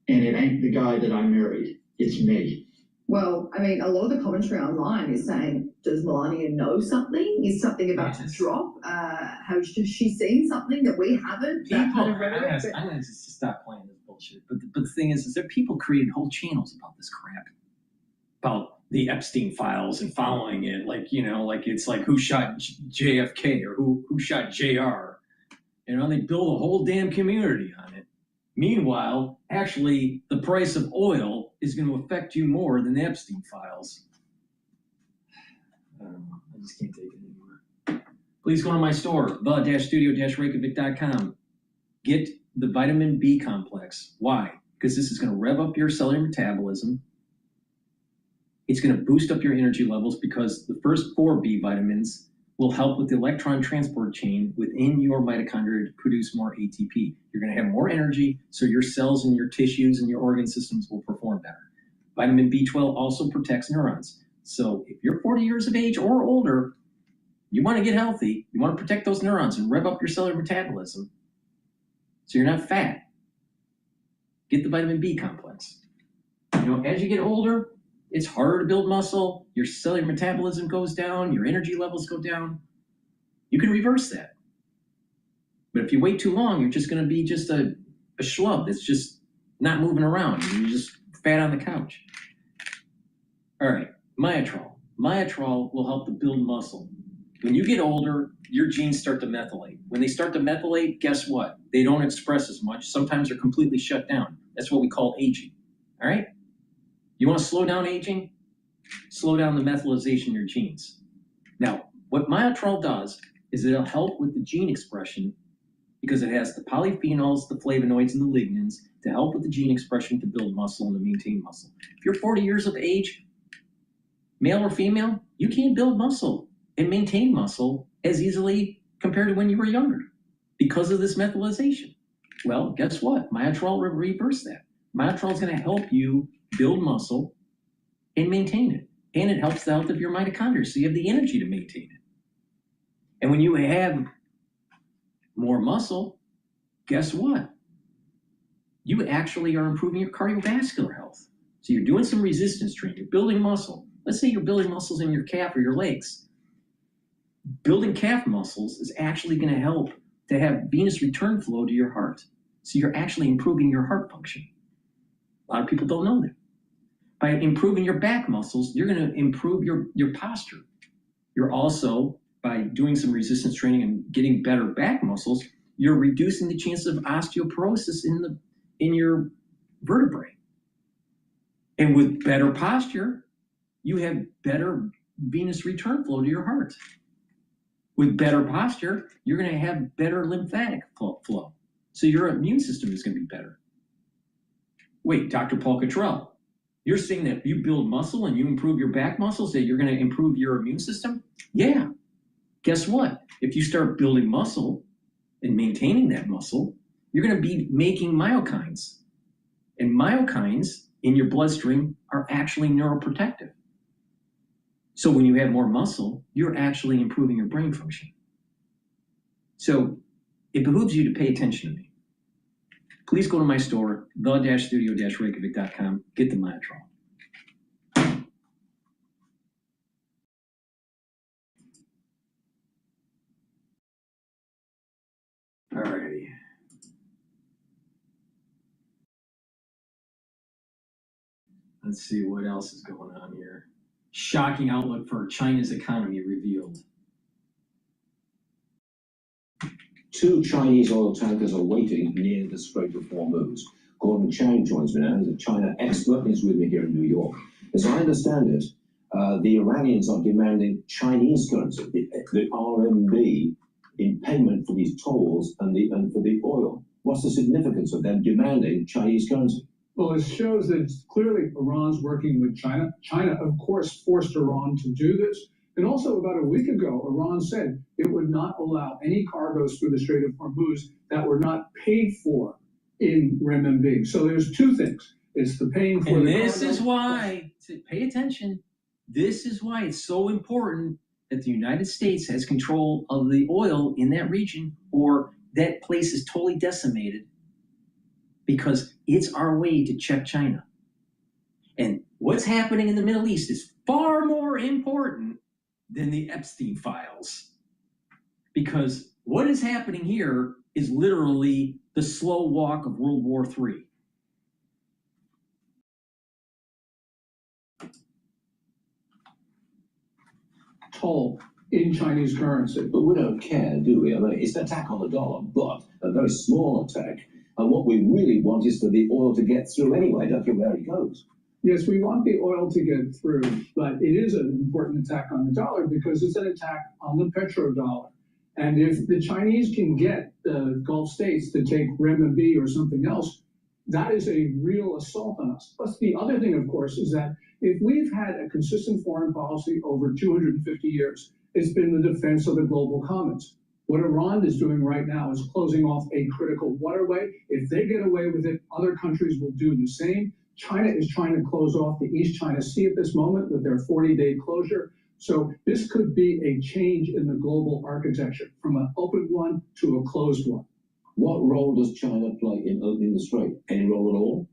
and it ain't the guy that I married. It's me. Well, I mean, a lot of the commentary online is saying, does Melania know something? Is something about to drop? Has she seen something that we haven't? That kind of rhetoric. I'm going to just stop playing this bullshit. But the thing is that people created whole channels about this crap. About the Epstein files and following it. Like it's like who shot JFK or who shot JR. They build a whole damn community on it. Meanwhile, actually, the price of oil is going to affect you more than the Epstein files. I don't know. I just can't take it anymore. Please go to my store, the-studio-reykjavik.com. Get the vitamin B complex. Why? Because this is going to rev up your cellular metabolism. It's going to boost up your energy levels because the first 4 B vitamins will help with the electron transport chain within your mitochondria to produce more ATP. You're going to have more energy, so your cells and your tissues and your organ systems will perform better. Vitamin B12 also protects neurons. So if you're 40 years of age or older, you want to get healthy, you want to protect those neurons and rev up your cellular metabolism so you're not fat. Get the vitamin B complex. As you get older, it's harder to build muscle, your cellular metabolism goes down, your energy levels go down. You can reverse that. But if you wait too long, you're just going to be just a schlub that's just not moving around. You're just fat on the couch. All right, Myotrol. Myotrol will help to build muscle. When you get older, your genes start to methylate. When they start to methylate, guess what? They don't express as much. Sometimes they're completely shut down. That's what we call aging. All right? You want to slow down aging? Slow down the methylization of your genes. Now, what Myotrol does is it'll help with the gene expression because it has the polyphenols, the flavonoids, and the lignans to help with the gene expression to build muscle and to maintain muscle. If you're 40 years of age, male or female, you can't build muscle and maintain muscle as easily compared to when you were younger because of this methylization. Well, guess what? Myotrol will reverse that. Myotrol is going to help you build muscle and maintain it. And it helps the health of your mitochondria, so you have the energy to maintain it. And when you have more muscle, guess what? You actually are improving your cardiovascular health. So you're doing some resistance training, you're building muscle. Let's say you're building muscles in your calf or your legs. Building calf muscles is actually going to help to have venous return flow to your heart. So you're actually improving your heart function. A lot of people don't know that. By improving your back muscles, you're going to improve your posture. You're also, by doing some resistance training and getting better back muscles, you're reducing the chance of osteoporosis in your vertebrae. And with better posture, you have better venous return flow to your heart. With better posture, you're going to have better lymphatic flow. So your immune system is going to be better. Wait, DrPaulCottrell, you're saying that if you build muscle and you improve your back muscles, that you're going to improve your immune system? Yeah. Guess what? If you start building muscle and maintaining that muscle, you're going to be making myokines. And myokines in your bloodstream are actually neuroprotective. So when you have more muscle, you're actually improving your brain function. So it behooves you to pay attention to me. Please go to my store, the-studio-reykjavik.com, get the Myotrol. Alrighty. Let's see what else is going on here. Shocking outlook for China's economy revealed. 2 Chinese oil tankers are waiting near the Strait of Hormuz. Gordon Chang joins me now. He's a China expert. He's with me here in New York. As I understand it, the Iranians are demanding Chinese currency, the RMB, in payment for these tolls and for the oil. What's the significance of them demanding Chinese currency? Well, it shows that clearly Iran's working with China. China, of course, forced Iran to do this. And also about a week ago, Iran said it would not allow any cargoes through the Strait of Hormuz that were not paid for in renminbi. So there's 2 things. It's the paying for and the this cargo. is why, pay attention, this is why it's so important that the United States has control of the oil in that region, or that place is totally decimated, because it's our way to check China. And what's happening in the Middle East is far more important than the Epstein files. Because what is happening here is literally the slow walk of World War III. Toll in Chinese currency. But we don't care, do we? I mean, it's an attack on the dollar, but a very small attack. And what we really want is for the oil to get through anyway, don't care where it goes. Yes, we want the oil to get through, but it is an important attack on the dollar because it's an attack on the petrodollar. And if the Chinese can get the Gulf states to take renminbi or something else, that is a real assault on us. Plus, the other thing, of course, is that if we've had a consistent foreign policy over 250 years, it's been the defense of the global commons. What Iran is doing right now is closing off a critical waterway. If they get away with it, other countries will do the same. China is trying to close off the East China Sea at this moment with their 40-day closure. So this could be a change in the global architecture from an open one to a closed one. What role does China play in opening the strait? Any role at all?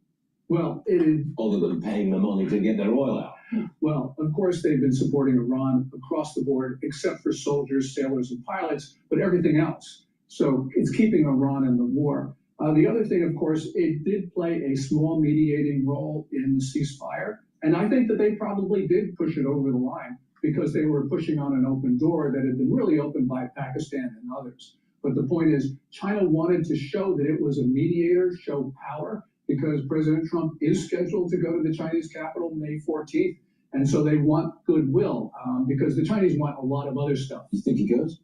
Well, it is... Other than paying the money to get their oil out? Well, of course, they've been supporting Iran across the board, except for soldiers, sailors, and pilots, but everything else. So it's keeping Iran in the war. The other thing, of course, it did play a small mediating role in the ceasefire. And I think that they probably did push it over the line because they were pushing on an open door that had been really opened by Pakistan and others. But the point is, China wanted to show that it was a mediator, show power, because President Trump is scheduled to go to the Chinese capital May 14th. And so they want goodwill because the Chinese want a lot of other stuff. You think he goes?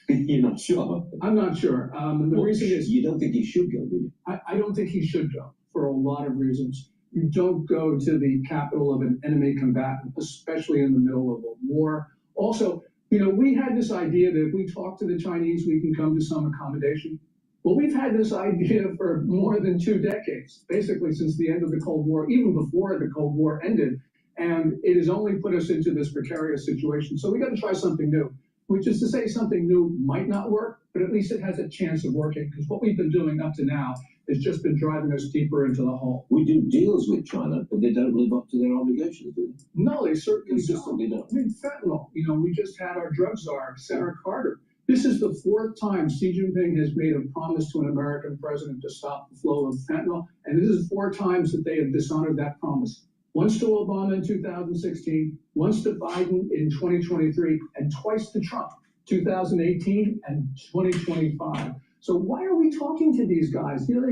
You're not sure? I'm not sure. And the reason is... You don't think he should go, do you? I don't think he should go for a lot of reasons. You don't go to the capital of an enemy combatant, especially in the middle of a war. Also, you know, we had this idea that if we talk to the Chinese, we can come to some accommodation. Well, we've had this idea for more than 2 decades, basically since the end of the Cold War, even before the Cold War ended. And it has only put us into this precarious situation. So we got to try something new, which is to say something new might not work, but at least it has a chance of working. Because what we've been doing up to now has just been driving us deeper into the hole. We do deals with China, but they don't live up to their obligations, do they? No, they certainly Consistently don't. I mean, fentanyl, you know, we just had our drug czar, Senator Carter. This is the 4th time Xi Jinping has made a promise to an American president to stop the flow of fentanyl. And this is 4 times that they have dishonored that promise. Once to Obama in 2016, once to Biden in 2023, and twice to Trump, 2018 and 2025. So why are we talking to these guys? You know,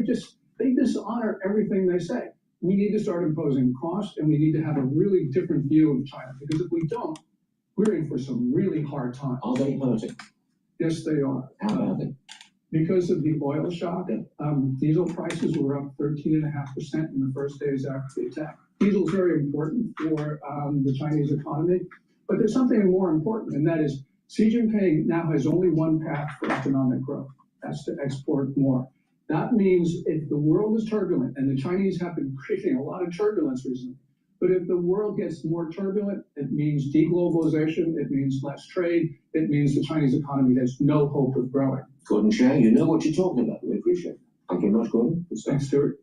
they dishonor everything they say. We need to start imposing costs, and we need to have a really different view of China, because if we don't, we're in for some really hard times. Are they hurting? Yes, they are. How about they? Because of the oil shock, diesel prices were up 13.5% in the first days after the attack. Diesel is very important for the Chinese economy, but there's something more important, and that is Xi Jinping now has only one path for economic growth. That's to export more. That means if the world is turbulent, and the Chinese have been creating a lot of turbulence recently, but if the world gets more turbulent, it means deglobalization, it means less trade, it means the Chinese economy has no hope of growing. Gordon Chair, you know what you're talking about. We appreciate it. Thank you very much, Gordon. Thanks, Stuart.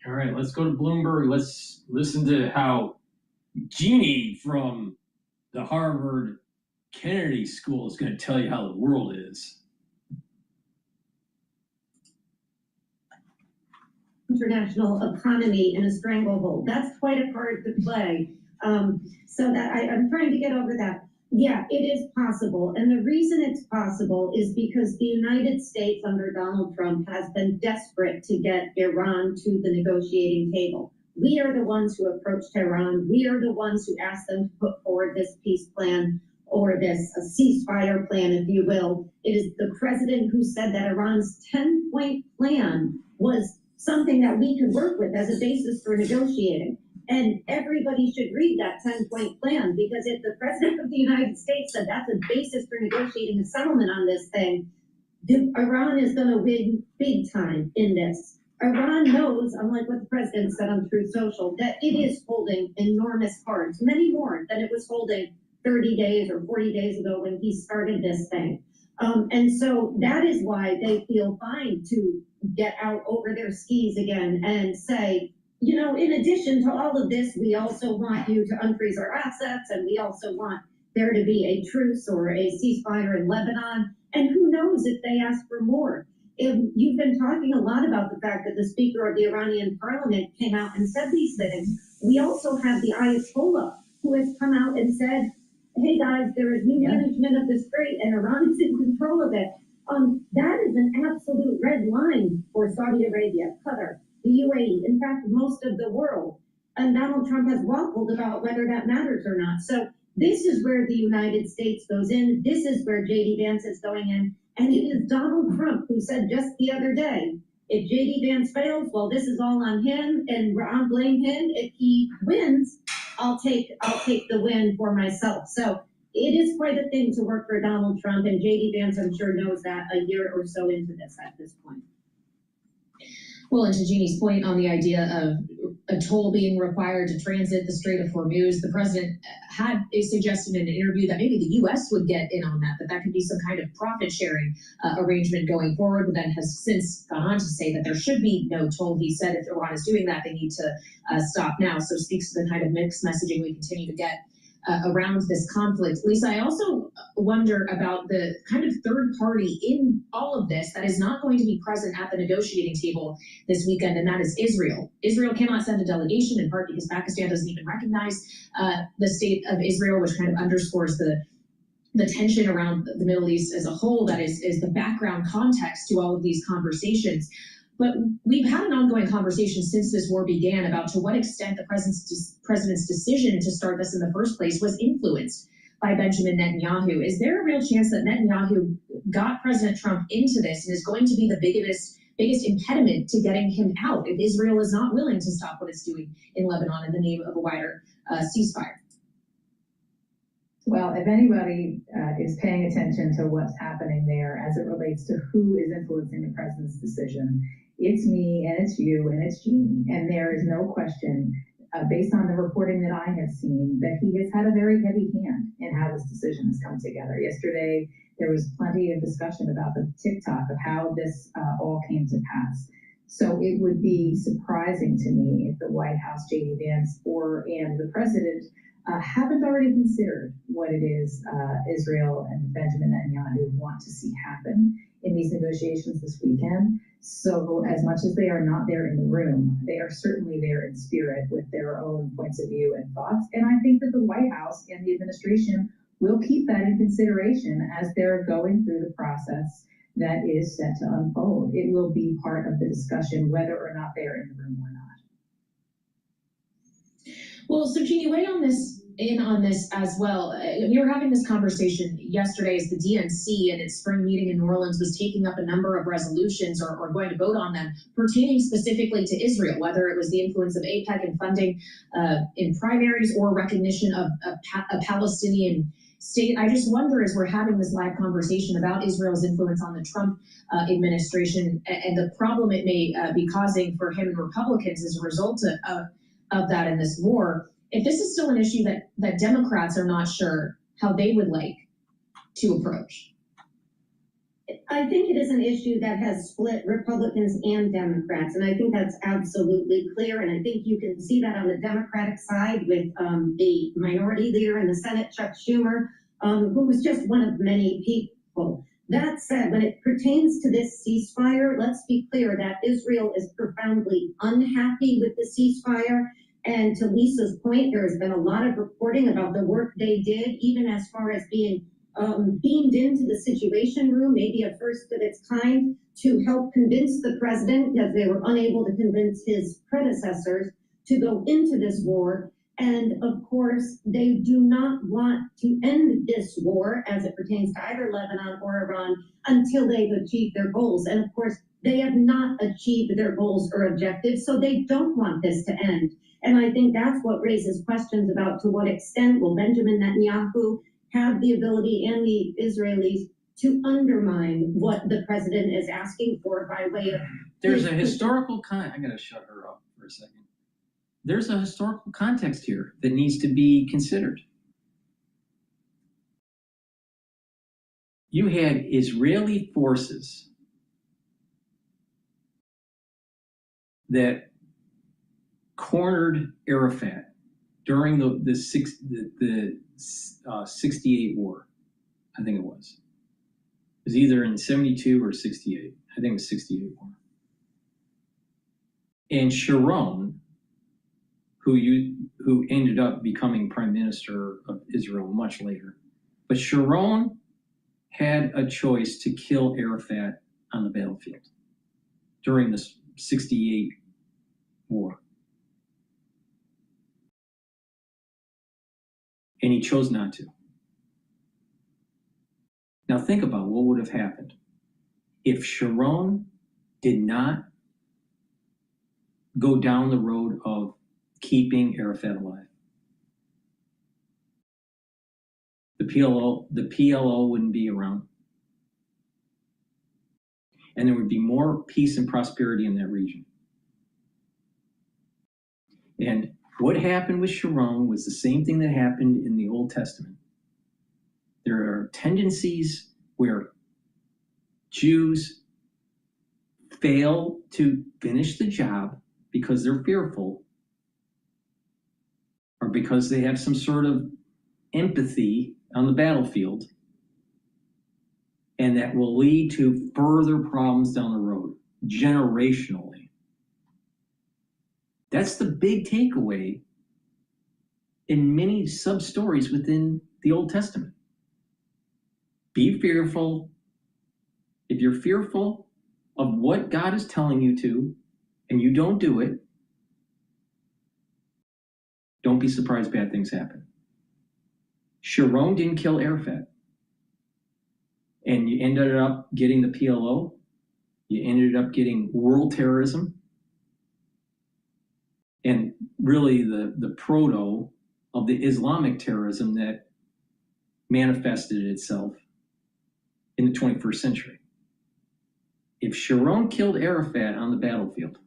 All right, let's go to Bloomberg. Let's listen to how Jeannie from the Harvard Kennedy School is going to tell you how the world is. International economy in a stranglehold. That's quite a card to play. So that I'm trying to get over that. Yeah, it is possible. And the reason it's possible is because the United States under Donald Trump has been desperate to get Iran to the negotiating table. We are the ones who approached Iran. We are the ones who asked them to put forward this peace plan, or this ceasefire plan, if you will. It is the president who said that Iran's 10-point plan was something that we could work with as a basis for negotiating. And everybody should read that 10-point plan, because if the president of the United States said that's a basis for negotiating a settlement on this thing, Iran is going to win big time in this. Iran knows, unlike what the president said on Truth Social, that it is holding enormous cards, many more than it was holding 30 days or 40 days ago when he started this thing. And so that is why they feel fine to get out over their skis again and say, you know, in addition to all of this, we also want you to unfreeze our assets, and we also want there to be a truce or a ceasefire in Lebanon. And who knows if they ask for more. You've been talking a lot about the fact that the Speaker of the Iranian parliament came out and said these things. We also have the Ayatollah, who has come out and said, hey guys, there is new management of the strait and Iran is in control of it. That is an absolute red line for Saudi Arabia, Qatar, the UAE, in fact, most of the world. And Donald Trump has waffled about whether that matters or not. So this is where the United States goes in. This is where J.D. Vance is going in. And it is Donald Trump who said just the other day, if J.D. Vance fails, well, this is all on him, and I'll blame him. If he wins, I'll take the win for myself. So it is quite a thing to work for Donald Trump, and J.D. Vance, I'm sure, knows that a year or so into this at this point. Well, and to Jeannie's point on the idea of a toll being required to transit the Strait of Hormuz, the president had suggested in an interview that maybe the U.S. would get in on that could be some kind of profit-sharing arrangement going forward, but then has since gone on to say that there should be no toll. He said if Iran is doing that, they need to stop now. So it speaks to the kind of mixed messaging we continue to get around this conflict. Lisa, I also wonder about the kind of third party in all of this that is not going to be present at the negotiating table this weekend, and that is Israel. Israel cannot send a delegation, in part because Pakistan doesn't even recognize the state of Israel, which kind of underscores the tension around the Middle East as a whole. That is the background context to all of these conversations. But we've had an ongoing conversation since this war began about to what extent the president's decision to start this in the first place was influenced by Benjamin Netanyahu. Is there a real chance that Netanyahu got President Trump into this and is going to be the biggest impediment to getting him out if Israel is not willing to stop what it's doing in Lebanon in the name of a wider ceasefire? Well, if anybody is paying attention to what's happening there as it relates to who is influencing the president's decision, it's me and it's you and it's Jeannie. And there is no question, based on the reporting that I have seen, that he has had a very heavy hand in how this decision has come together. Yesterday, there was plenty of discussion about the TikTok of how this all came to pass. So it would be surprising to me if the White House, J.D. Vance, and the president haven't already considered what it is Israel and Benjamin Netanyahu want to see happen in these negotiations this weekend. So as much as they are not there in the room, they are certainly there in spirit with their own points of view and thoughts. And I think that the White House and the administration will keep that in consideration as they're going through the process that is set to unfold. It will be part of the discussion whether or not they're in the room or not. Well, so Jeannie, weigh in on this as well. We were having this conversation yesterday as the DNC in its spring meeting in New Orleans was taking up a number of resolutions or going to vote on them pertaining specifically to Israel, whether it was the influence of AIPAC in funding in primaries or recognition of a Palestinian I just wonder, as we're having this live conversation about Israel's influence on the Trump administration and the problem it may be causing for him and Republicans as a result of that in this war, if this is still an issue that Democrats are not sure how they would like to approach. I think it is an issue that has split Republicans and Democrats, and I think that's absolutely clear. And I think you can see that on the Democratic side with the minority leader in the Senate, Chuck Schumer, who was just one of many people. That said, when it pertains to this ceasefire, let's be clear that Israel is profoundly unhappy with the ceasefire. And to Lisa's point, there has been a lot of reporting about the work they did, even as far as being beamed into the Situation Room, maybe a first of its kind, to help convince the president, because they were unable to convince his predecessors to go into this war. And of course, they do not want to end this war as it pertains to either Lebanon or Iran until they've achieved their goals. And of course, they have not achieved their goals or objectives, so they don't want this to end. And I think that's what raises questions about to what extent will Benjamin Netanyahu have the ability, and the Israelis, to undermine what the president is asking for by way of... There's a historical I'm going to shut her up for a second. There's a historical context here that needs to be considered. You had Israeli forces that cornered Arafat during the 68 war, I think it was. It was either in 72 or 68. I think it was 68 war. And Sharon, who ended up becoming prime minister of Israel much later, but Sharon had a choice to kill Arafat on the battlefield during the 68 war. And he chose not to. Now think about what would have happened if Sharon did not go down the road of keeping Arafat alive. The PLO wouldn't be around. And there would be more peace and prosperity in that region. And what happened with Sharon was the same thing that happened in the Old Testament. There are tendencies where Jews fail to finish the job because they're fearful, or because they have some sort of empathy on the battlefield, and that will lead to further problems down the road, generationally. That's the big takeaway in many sub-stories within the Old Testament. Be fearful. If you're fearful of what God is telling you to, and you don't do it, don't be surprised bad things happen. Sharon didn't kill Arafat. And you ended up getting the PLO. You ended up getting world terrorism. And really the proto of the Islamic terrorism that manifested itself in the 21st century. If Sharon killed Arafat on the battlefield,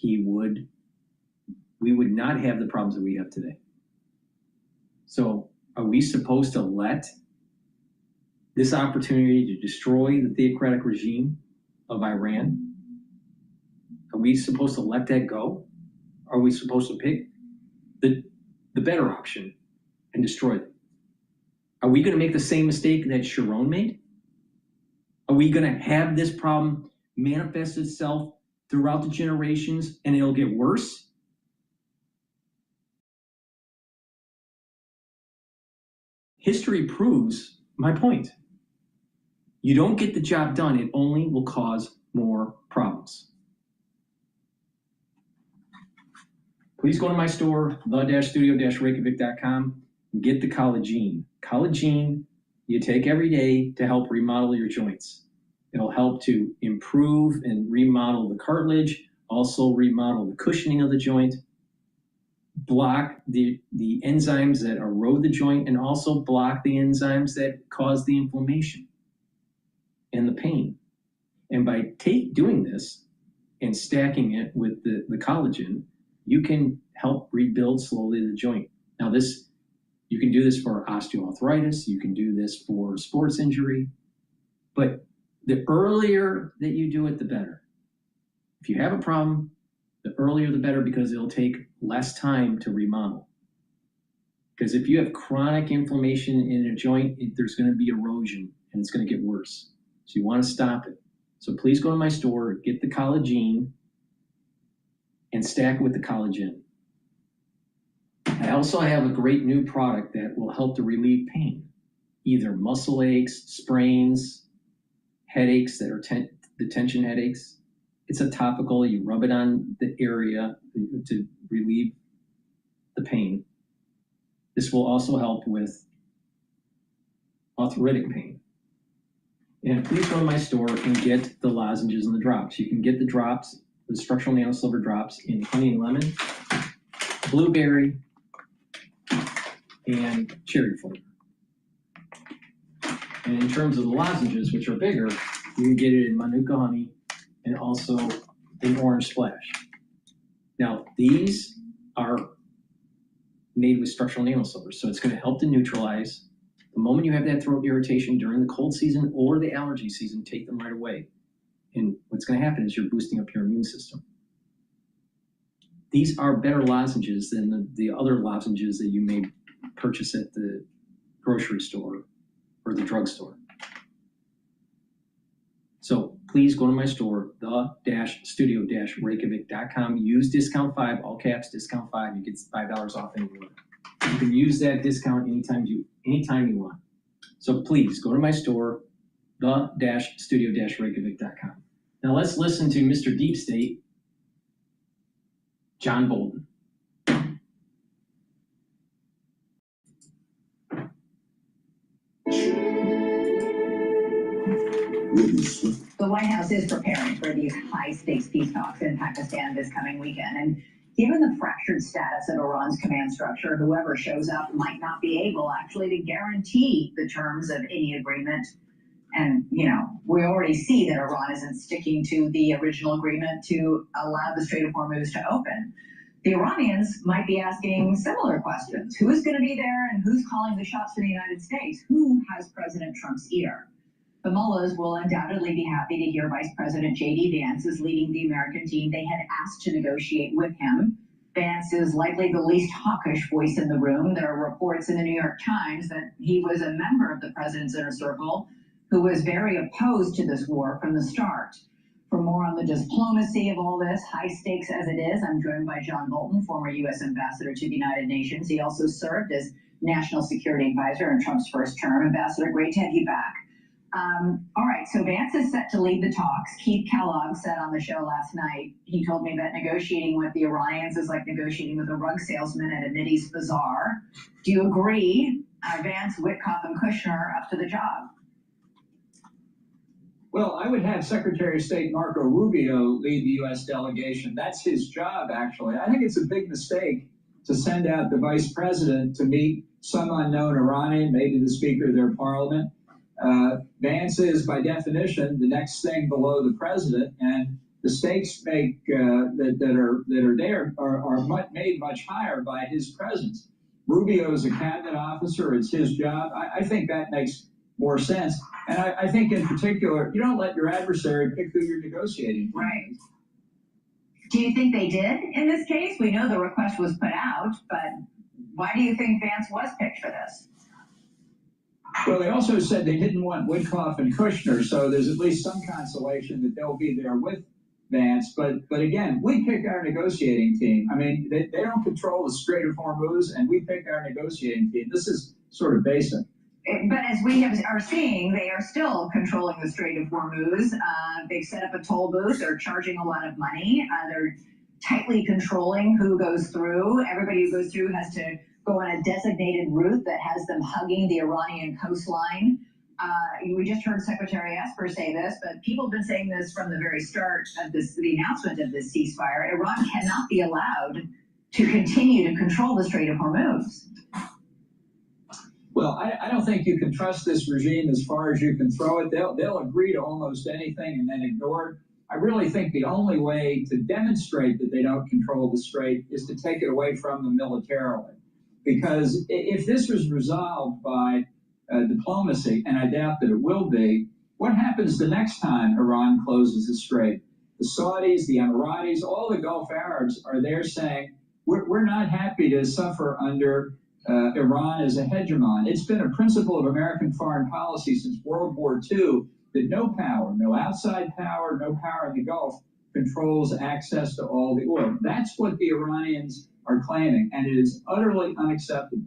we would not have the problems that we have today. So are we supposed to let this opportunity to destroy the theocratic regime of Iran, are we supposed to let that go? Are we supposed to pick the better option and destroy them? Are we going to make the same mistake that Sharon made? Are we going to have this problem manifest itself throughout the generations and it'll get worse? History proves my point. You don't get the job done, it only will cause more problems. Please go to my store, the-studio-reykjavik.com, and get the collagen. Collagen you take every day to help remodel your joints. It'll help to improve and remodel the cartilage, also remodel the cushioning of the joint. block the enzymes that erode the joint and also block the enzymes that cause the inflammation and the pain. And by doing this and stacking it with the collagen, you can help rebuild slowly the joint. Now you can do this for osteoarthritis, you can do this for sports injury, but the earlier that you do it, the better. If you have a problem, the earlier the better, because it'll take less time to remodel. Because if you have chronic inflammation in a joint, there's going to be erosion and it's going to get worse. So you want to stop it. So please go to my store, get the collagen, and stack it with the collagen. I also have a great new product that will help to relieve pain, either muscle aches, sprains, headaches that are the tension headaches. It's a topical, you rub it on the area to relieve the pain. This will also help with arthritic pain. And please go to my store and get the lozenges and the drops. You can get the drops, the structural nanosilver drops, in honey and lemon, blueberry, and cherry flavor. And in terms of the lozenges, which are bigger, you can get it in Manuka honey and also in orange splash. Now, these are made with structural nanosilver, so it's going to help to neutralize. The moment you have that throat irritation during the cold season or the allergy season, take them right away. And what's going to happen is you're boosting up your immune system. These are better lozenges than the other lozenges that you may purchase at the grocery store or the drugstore. So please go to my store, the-studio-reykjavik.com. Use discount 5, all caps, discount 5. You get $5 off anywhere. You can use that discount anytime you want. So please go to my store, the-studio-reykjavik.com. Now let's listen to Mr. Deep State, John Bolton. The White House is preparing for these high-stakes peace talks in Pakistan this coming weekend. And given the fractured status of Iran's command structure, whoever shows up might not be able actually to guarantee the terms of any agreement. And, you know, we already see that Iran isn't sticking to the original agreement to allow the Strait of Hormuz to open. The Iranians might be asking similar questions. Who is going to be there and who's calling the shots for the United States? Who has President Trump's ear? The mullahs will undoubtedly be happy to hear Vice President J.D. Vance is leading the American team they had asked to negotiate with him. Vance is likely the least hawkish voice in the room. There are reports in the New York Times that he was a member of the president's inner circle who was very opposed to this war from the start. For more on the diplomacy of all this, high stakes as it is, I'm joined by John Bolton, former U.S. ambassador to the United Nations. He also served as National Security Advisor in Trump's first term. Ambassador, great to have you back. All right, so Vance is set to lead the talks. Keith Kellogg said on the show last night, he told me that negotiating with the Iranians is like negotiating with a rug salesman at a Mideast bazaar. Do you agree? Vance, Witkoff, and Kushner up to the job? Well, I would have Secretary of State Marco Rubio lead the U.S. delegation. That's his job, actually. I think it's a big mistake to send out the vice president to meet some unknown Iranian, maybe the Speaker of their parliament. Vance is, by definition, the next thing below the president, and the stakes make that are there are made much higher by his presence. Rubio is a cabinet officer; it's his job. I think that makes more sense, and I think in particular, you don't let your adversary pick who you're negotiating. Right. Do you think they did in this case? We know the request was put out, but why do you think Vance was picked for this? Well, they also said they didn't want Witkoff and Kushner, so there's at least some consolation that they'll be there with Vance. But again, we pick our negotiating team. I mean, they don't control the Strait of Hormuz, and we pick our negotiating team. This is sort of basic. But as we are seeing, they are still controlling the Strait of Hormuz. They've set up a toll booth. They're charging a lot of money. They're tightly controlling who goes through. Everybody who goes through has to go on a designated route that has them hugging the Iranian coastline. We just heard Secretary Esper say this, but people have been saying this from the very start of the announcement of this ceasefire. Iran cannot be allowed to continue to control the Strait of Hormuz? Well, I don't think you can trust this regime as far as you can throw it. They'll agree to almost anything and then ignore it. I really think the only way to demonstrate that they don't control the strait is to take it away from them militarily. Because if this was resolved by diplomacy, and I doubt that it will be, what happens the next time Iran closes the strait? The Saudis, the Emiratis, all the Gulf Arabs are there saying, we're not happy to suffer under Iran as a hegemon. It's been a principle of American foreign policy since World War II that no power, no outside power, no power in the Gulf controls access to all the oil. That's what the Iranians are claiming, and it is utterly unacceptable.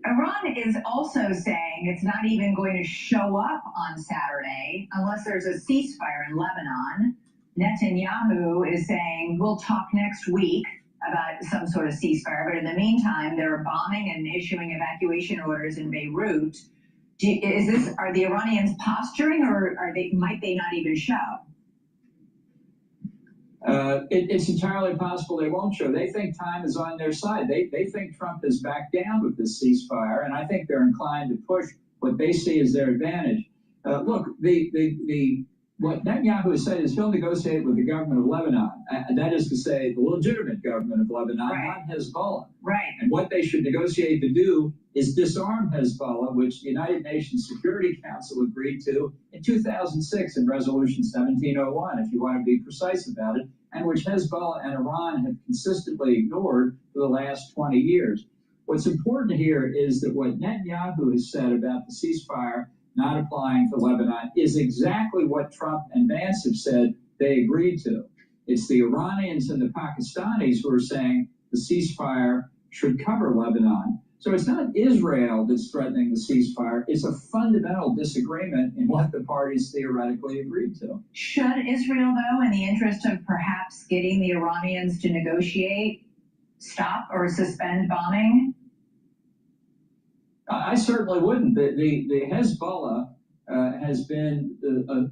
Iran is also saying it's not even going to show up on Saturday unless there's a ceasefire in Lebanon. Netanyahu is saying we'll talk next week about some sort of ceasefire, but in the meantime, they're bombing and issuing evacuation orders in Beirut. Are the Iranians posturing, or might they not even show? It's entirely possible they won't show. They think time is on their side. They think Trump has backed down with this ceasefire, and I think they're inclined to push what they see as their advantage. Look, what Netanyahu has said is he'll negotiate with the government of Lebanon. That is to say, the legitimate government of Lebanon, not Hezbollah. Right. And what they should negotiate to do is disarm Hezbollah, which the United Nations Security Council agreed to in 2006 in Resolution 1701, if you want to be precise about it, and which Hezbollah and Iran have consistently ignored for the last 20 years. What's important here is that what Netanyahu has said about the ceasefire not applying to Lebanon is exactly what Trump and Vance have said they agreed to. It's the Iranians and the Pakistanis who are saying the ceasefire should cover Lebanon. So it's not Israel that's threatening the ceasefire. It's a fundamental disagreement in what the parties theoretically agreed to. Should Israel, though, in the interest of perhaps getting the Iranians to negotiate, stop or suspend bombing? I certainly wouldn't. The Hezbollah has been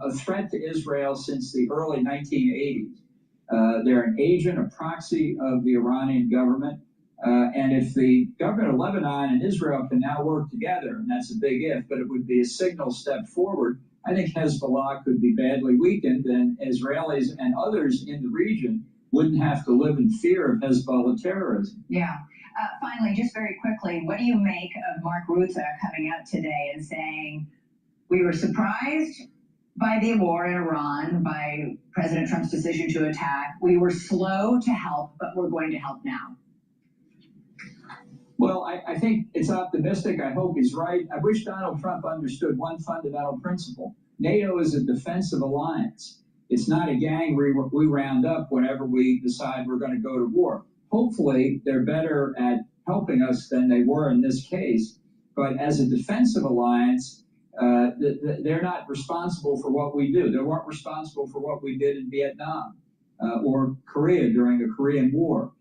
a threat to Israel since the early 1980s. They're an agent, a proxy of the Iranian government. And if the government of Lebanon and Israel can now work together, and that's a big if, but it would be a signal step forward, I think Hezbollah could be badly weakened, and Israelis and others in the region wouldn't have to live in fear of Hezbollah terrorism. Yeah. Finally, just very quickly, what do you make of Mark Rutte coming out today and saying, we were surprised by the war in Iran, by President Trump's decision to attack. We were slow to help, but we're going to help now. Well, I think it's optimistic. I hope he's right. I wish Donald Trump understood one fundamental principle. NATO is a defensive alliance. It's not a gang we round up whenever we decide we're going to go to war. Hopefully, they're better at helping us than they were in this case. But as a defensive alliance, they're not responsible for what we do. They weren't responsible for what we did in Vietnam or Korea during the Korean War.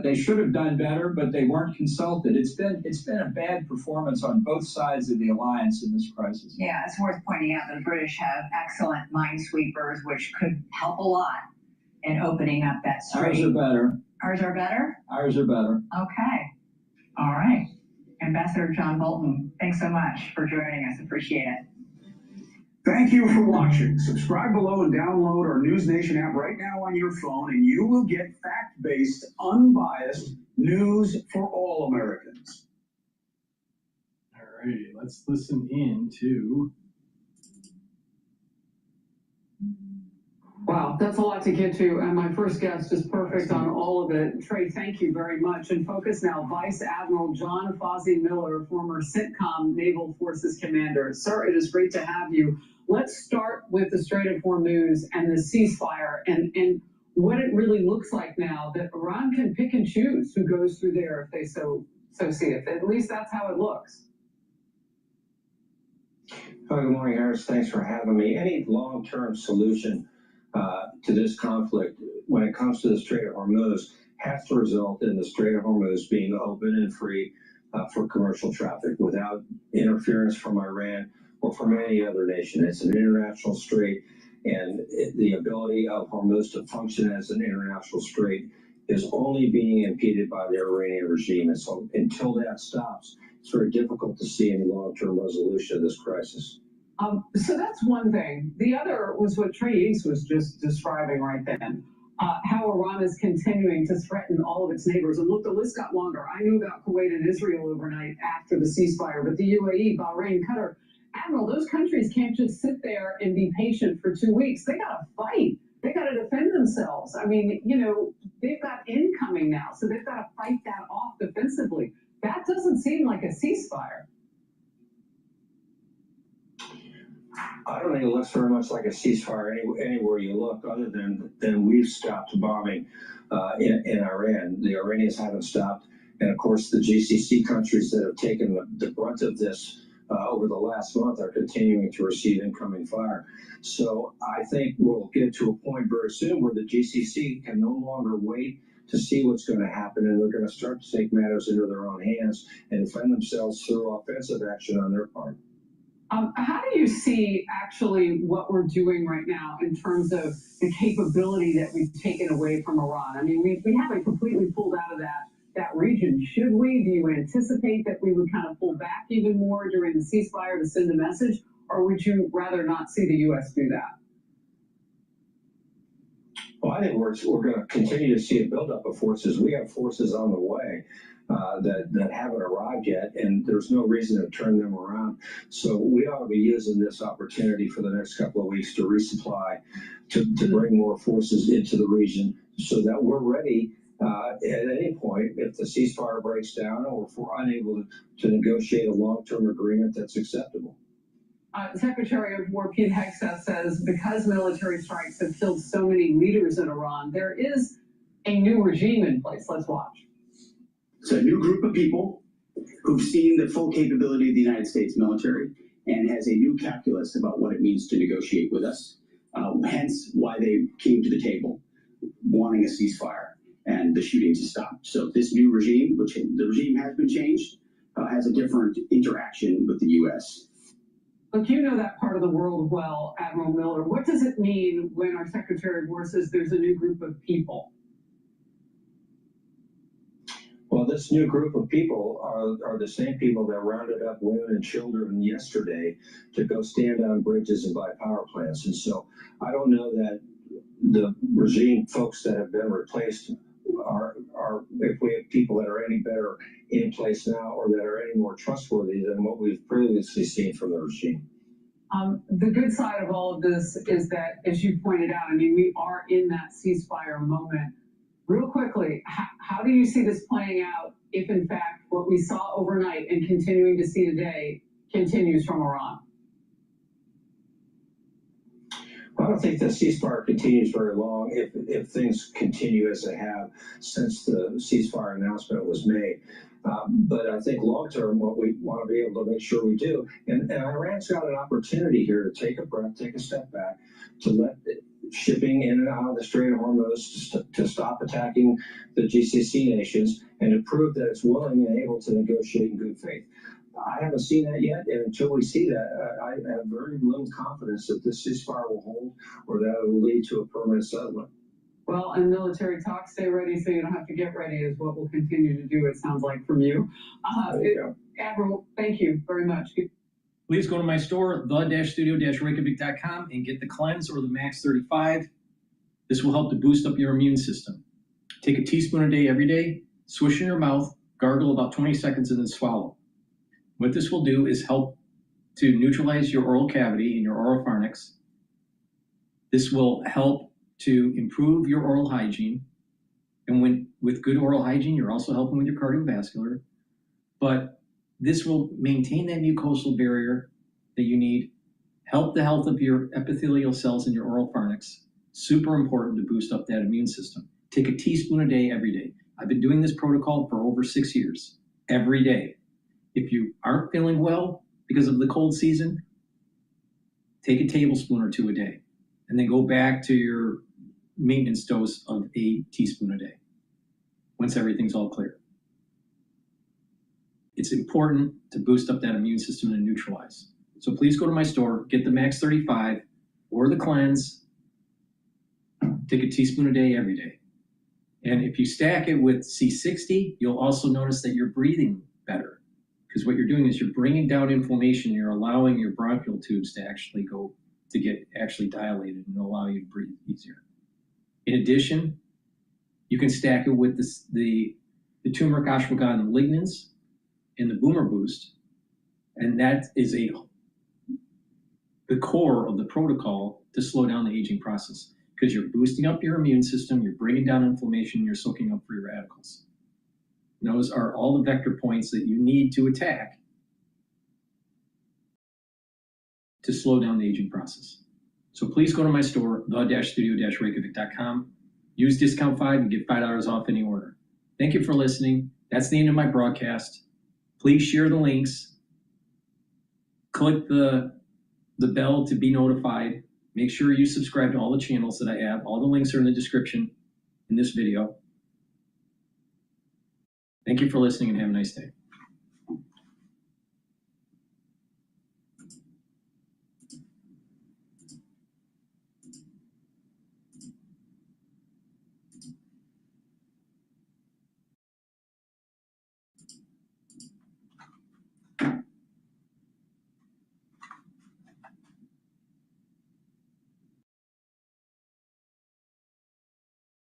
They should have done better, but they weren't consulted. It's been a bad performance on both sides of the alliance in this crisis. Yeah, it's worth pointing out that the British have excellent minesweepers, which could help a lot in opening up that strait. Ours are better. Ours are better? Ours are better. Okay. All right. Ambassador John Bolton, thanks so much for joining us. Appreciate it. Thank you for watching. Subscribe below and download our News Nation app right now on your phone, and you will get fact-based, unbiased news for all Americans. All righty, let's listen in to... Wow, that's a lot to get to, and my first guest is perfect on all of it. Trey, thank you very much. And focus now, Vice Admiral John Fozzie Miller, former CENTCOM Naval Forces Commander. Sir, it is great to have you. Let's start with the Strait of Hormuz and the ceasefire and what it really looks like now that Iran can pick and choose who goes through there if they so see it. At least that's how it looks. Good morning, Harris. Thanks for having me. Any long-term solution to this conflict when it comes to the Strait of Hormuz has to result in the Strait of Hormuz being open and free for commercial traffic without interference from Iran or from any other nation. It's an international strait, and the ability of Hormuz to function as an international strait is only being impeded by the Iranian regime. And so until that stops, it's very difficult to see any long-term resolution of this crisis. So that's one thing. The other was what Trey East was just describing right then. How Iran is continuing to threaten all of its neighbors. And look, the list got longer. I knew about Kuwait and Israel overnight after the ceasefire, but the UAE, Bahrain, Qatar, Admiral, those countries can't just sit there and be patient for 2 weeks. They got to fight. They got to defend themselves. I mean, you know, they've got incoming now, so they've got to fight that off defensively. That doesn't seem like a ceasefire. I don't think it looks very much like a ceasefire anywhere you look, other than we've stopped bombing in Iran. The Iranians haven't stopped, and of course the GCC countries that have taken the brunt of this over the last month are continuing to receive incoming fire. So I think we'll get to a point very soon where the GCC can no longer wait to see what's going to happen, and they're going to start to take matters into their own hands and defend themselves through offensive action on their part. How do you see actually what we're doing right now in terms of the capability that we've taken away from Iran? I mean, we haven't completely pulled out of that region. Should we? Do you anticipate that we would kind of pull back even more during the ceasefire to send a message, or would you rather not see the U.S. do that? Well, I think we're going to continue to see a buildup of forces. We have forces on the way that haven't arrived yet, and there's no reason to turn them around. So we ought to be using this opportunity for the next couple of weeks to resupply, to bring more forces into the region so that we're ready at any point if the ceasefire breaks down or if we're unable to negotiate a long-term agreement that's acceptable. Secretary of War Pete Hegseth says because military strikes have killed so many leaders in Iran, there is a new regime in place. Let's watch. It's a new group of people who've seen the full capability of the United States military and has a new calculus about what it means to negotiate with us, hence why they came to the table wanting a ceasefire and the shooting to stop. So this new regime, which the regime has been changed, has a different interaction with the U.S. Look, you know that part of the world well, Admiral Miller. What does it mean when our Secretary of War says there's a new group of people? Well, this new group of people are the same people that rounded up women and children yesterday to go stand on bridges and buy power plants. And so I don't know that the regime folks that have been replaced are if we have people that are any better in place now or that are any more trustworthy than what we've previously seen from the regime. The good side of all of this is that, as you pointed out, I mean, we are in that ceasefire moment. Real quickly, how do you see this playing out if, in fact, what we saw overnight and continuing to see today continues from Iran? I don't think the ceasefire continues very long if things continue as they have since the ceasefire announcement was made. But I think long term, what we want to be able to make sure we do, and Iran's got an opportunity here to take a breath, take a step back, to let shipping in and out of the Strait of Hormuz to stop attacking the GCC nations and to prove that it's willing and able to negotiate in good faith. I haven't seen that yet, and until we see that, I have very little confidence that this ceasefire will hold or that it will lead to a permanent settlement. Well, and military talk, stay ready so you don't have to get ready is what we'll continue to do, it sounds like, from you. Admiral, thank you very much. Please go to my store, the-studio-reykjavik.com, and get the Cleanse or the Max 35. This will help to boost up your immune system. Take a teaspoon a day every day, swish in your mouth, gargle about 20 seconds, and then swallow. What this will do is help to neutralize your oral cavity and your oropharynx. This will help to improve your oral hygiene. And with good oral hygiene, you're also helping with your cardiovascular. But this will maintain that mucosal barrier that you need, help the health of your epithelial cells in your oropharynx. Super important to boost up that immune system. Take a teaspoon a day every day. I've been doing this protocol for over 6 years, every day. If you aren't feeling well because of the cold season, take a tablespoon or two a day, and then go back to your maintenance dose of a teaspoon a day once everything's all clear. It's important to boost up that immune system and neutralize. So please go to my store, get the Max 35 or the Cleanse, take a teaspoon a day every day. And if you stack it with C60, you'll also notice that you're breathing better. Because what you're doing is you're bringing down inflammation, you're allowing your bronchial tubes to actually get actually dilated and allow you to breathe easier. In addition, you can stack it with the turmeric, ashwagandha, lignans, and the boomer boost. And that is the core of the protocol to slow down the aging process. Because you're boosting up your immune system, you're bringing down inflammation, you're soaking up free radicals. And those are all the vector points that you need to attack to slow down the aging process. So please go to my store, the-studio-reykjavik.com. Use discount 5 and get $5 off any order. Thank you for listening. That's the end of my broadcast. Please share the links. Click the bell to be notified. Make sure you subscribe to all the channels that I have. All the links are in the description in this video. Thank you for listening and have a nice day.